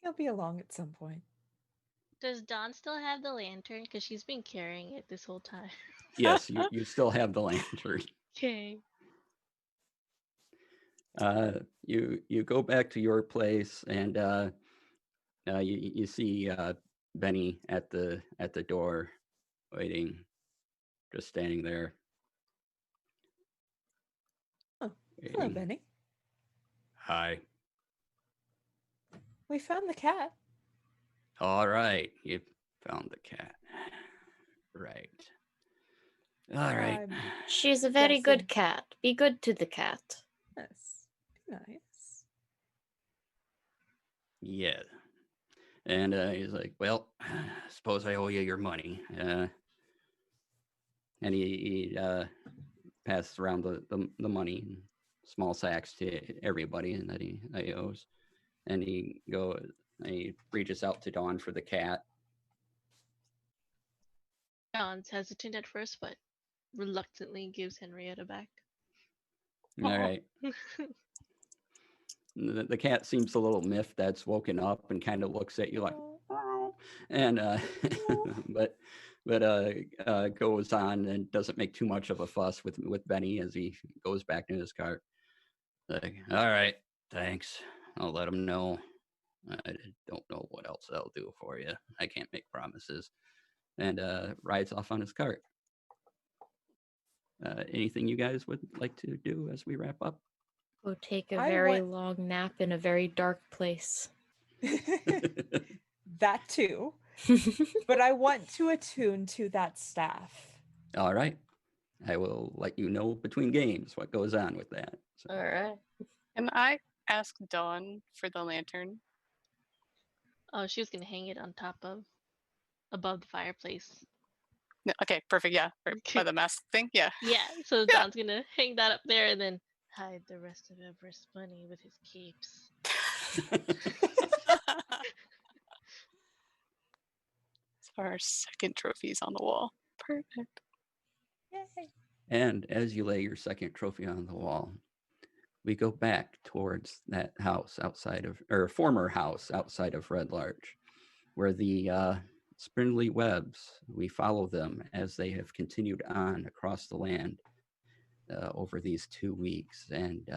He'll be along at some point. Does Dawn still have the lantern? Because she's been carrying it this whole time. Yes, you still have the lantern. Okay. You go back to your place, and you see Benny at the door, waiting, just standing there. Oh, hello, waiting. Benny. Hi. We found the cat. All right, you found the cat. Right. All right. She's a very Yes, good and- cat. Be good to the cat. Yes. Be nice. Yeah. And he's like, well, suppose I owe you your money. And he passes around the money in small sacks to everybody, and that he owes. And he reaches out to Dawn for the cat. John's hesitant at first, but reluctantly gives Henrietta back. All right. The cat seems a little miffed that's woken up and kind of looks at you like, "Oh," and but goes on and doesn't make too much of a fuss with Benny as he goes back to his cart. Like, all right, thanks. I'll let him know. I don't know what else I'll do for you. I can't make promises. And rides off on his cart. Anything you guys would like to do as we wrap up? Go take a I very want- long nap in a very dark place. That too. But I want to attune to that staff. All right. I will let you know between games what goes on with that. So, All right. And I asked Dawn for the lantern. Oh, she was gonna hang it on top of, above the fireplace. No, okay, perfect. Yeah, by the mask thing. Yeah. Yeah, so Yeah. Don's gonna hang that up there and then hide the rest of Everest money with his capes. Our second trophies on the wall. Perfect. Yay. and as you lay your second trophy on the wall, we go back towards that house outside of, or former house outside of Red Larch, where the spindly webs, we follow them as they have continued on across the land over these 2 weeks. And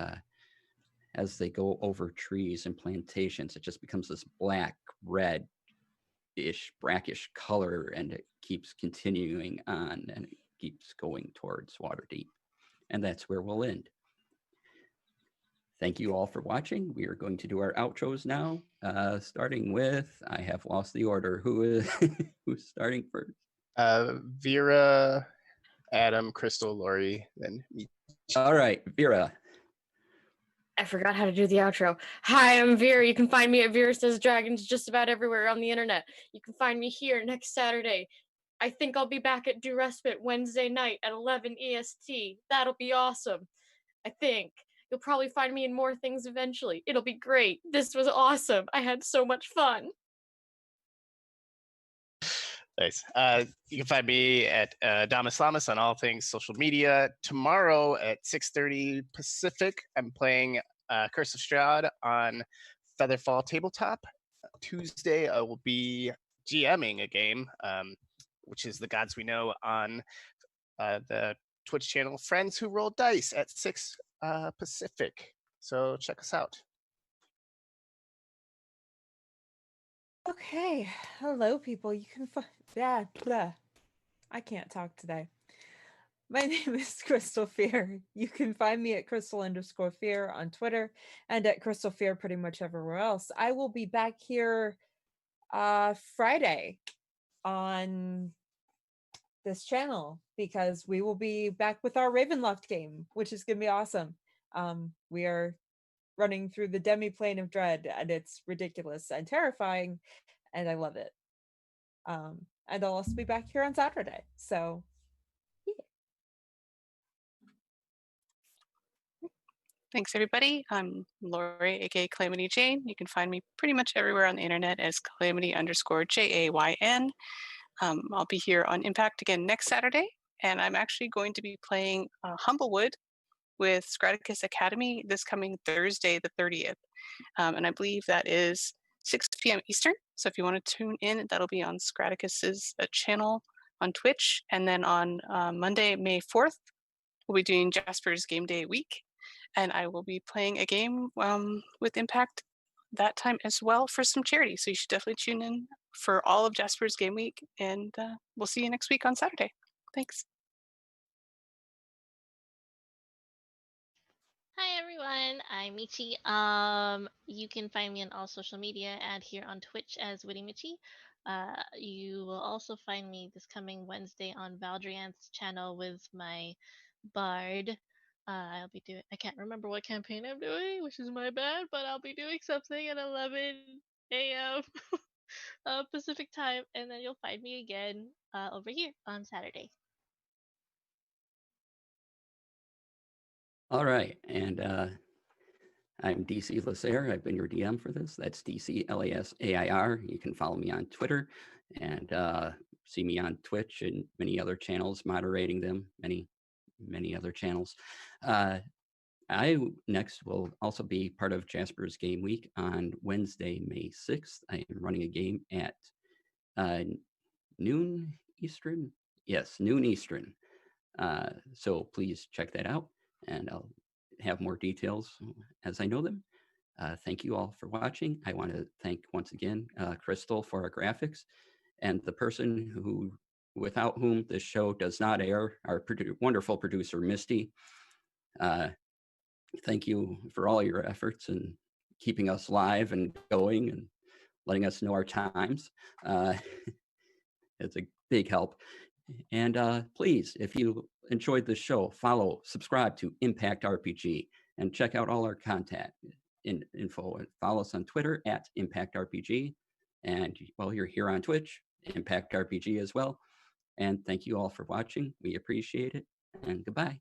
as they go over trees and plantations, it just becomes this black, red-ish, brackish color, and it keeps continuing on, and it keeps going towards Waterdeep. And that's where we'll end. Thank you all for watching. We are going to do our outros now, starting with, I have lost the order. Who's starting first? Vera, Adam, Crystal, Lori, then me. All right, Vera. I forgot how to do the outro. Hi, I'm Vera. You can find me at Vera Says Dragons just about everywhere on the internet. You can find me here next Saturday. I think I'll be back at Do Respite Wednesday night at 11 EST. That'll be awesome. I think. You'll probably find me in more things eventually. It'll be great. This was awesome. I had so much fun. Nice. You can find me at Damas Lamas on all things social media. Tomorrow at 6:30 Pacific, I'm playing Curse of Strahd on Featherfall Tabletop. Tuesday, I will be GMing a game, which is The Gods We Know, on the Twitch channel Friends Who Roll Dice at 6 Pacific. So check us out. Okay. Hello, people. You can find. Yeah, blah. I can't talk today. My name is Crystal Fear. You can find me at Crystal_Fear on Twitter and at Crystal Fear pretty much everywhere else. I will be back here Friday on this channel because we will be back with our Ravenloft game, which is gonna be awesome. We are running through the demi-plane of dread, and it's ridiculous and terrifying, and I love it. And I'll also be back here on Saturday. So Thanks, everybody. I'm Lori, aka Calamity Jane. You can find me pretty much everywhere on the internet as Calamity_JAYN. I'll be here on Impact again next Saturday, and I'm actually going to be playing Humblewood with Scraticus Academy this coming Thursday, the 30th. And I believe that is 6 p.m. Eastern. So if you want to tune in, that'll be on Scraticus's channel on Twitch. And then on Monday, May 4th, we'll be doing Jasper's Game Day Week. And I will be playing a game with Impact that time as well for some charity. So you should definitely tune in for all of Jasper's Game Week. And we'll see you next week on Saturday. Thanks. Hi everyone, I'm Michi. You can find me on all social media and here on Twitch as Witty Michi. You will also find me this coming Wednesday on Valdrian's channel with my bard. I'll be doing, I can't remember what campaign I'm doing, which is my bad, but I'll be doing something at 11 a.m. Pacific time, and then you'll find me again over here on Saturday. All right, and I'm DC Lasair. I've been your DM for this. That's DC LASAIR. You can follow me on Twitter and see me on Twitch and many other channels, moderating them, many other channels. I next will also be part of Jasper's Game Week on Wednesday, May 6th. I am running a game at noon Eastern. Yes, noon Eastern. So please check that out, and I'll have more details as I know them. Thank you all for watching. I want to thank once again Crystal for our graphics, and the person without whom this show does not air, our wonderful producer Misty. Thank you for all your efforts and keeping us live and going and letting us know our times. It's a big help. And please, if you enjoyed the show, follow, subscribe to Impact RPG, and check out all our content info. Follow us on Twitter at Impact RPG. And while you're here on Twitch, Impact RPG as well. And thank you all for watching. We appreciate it. And goodbye.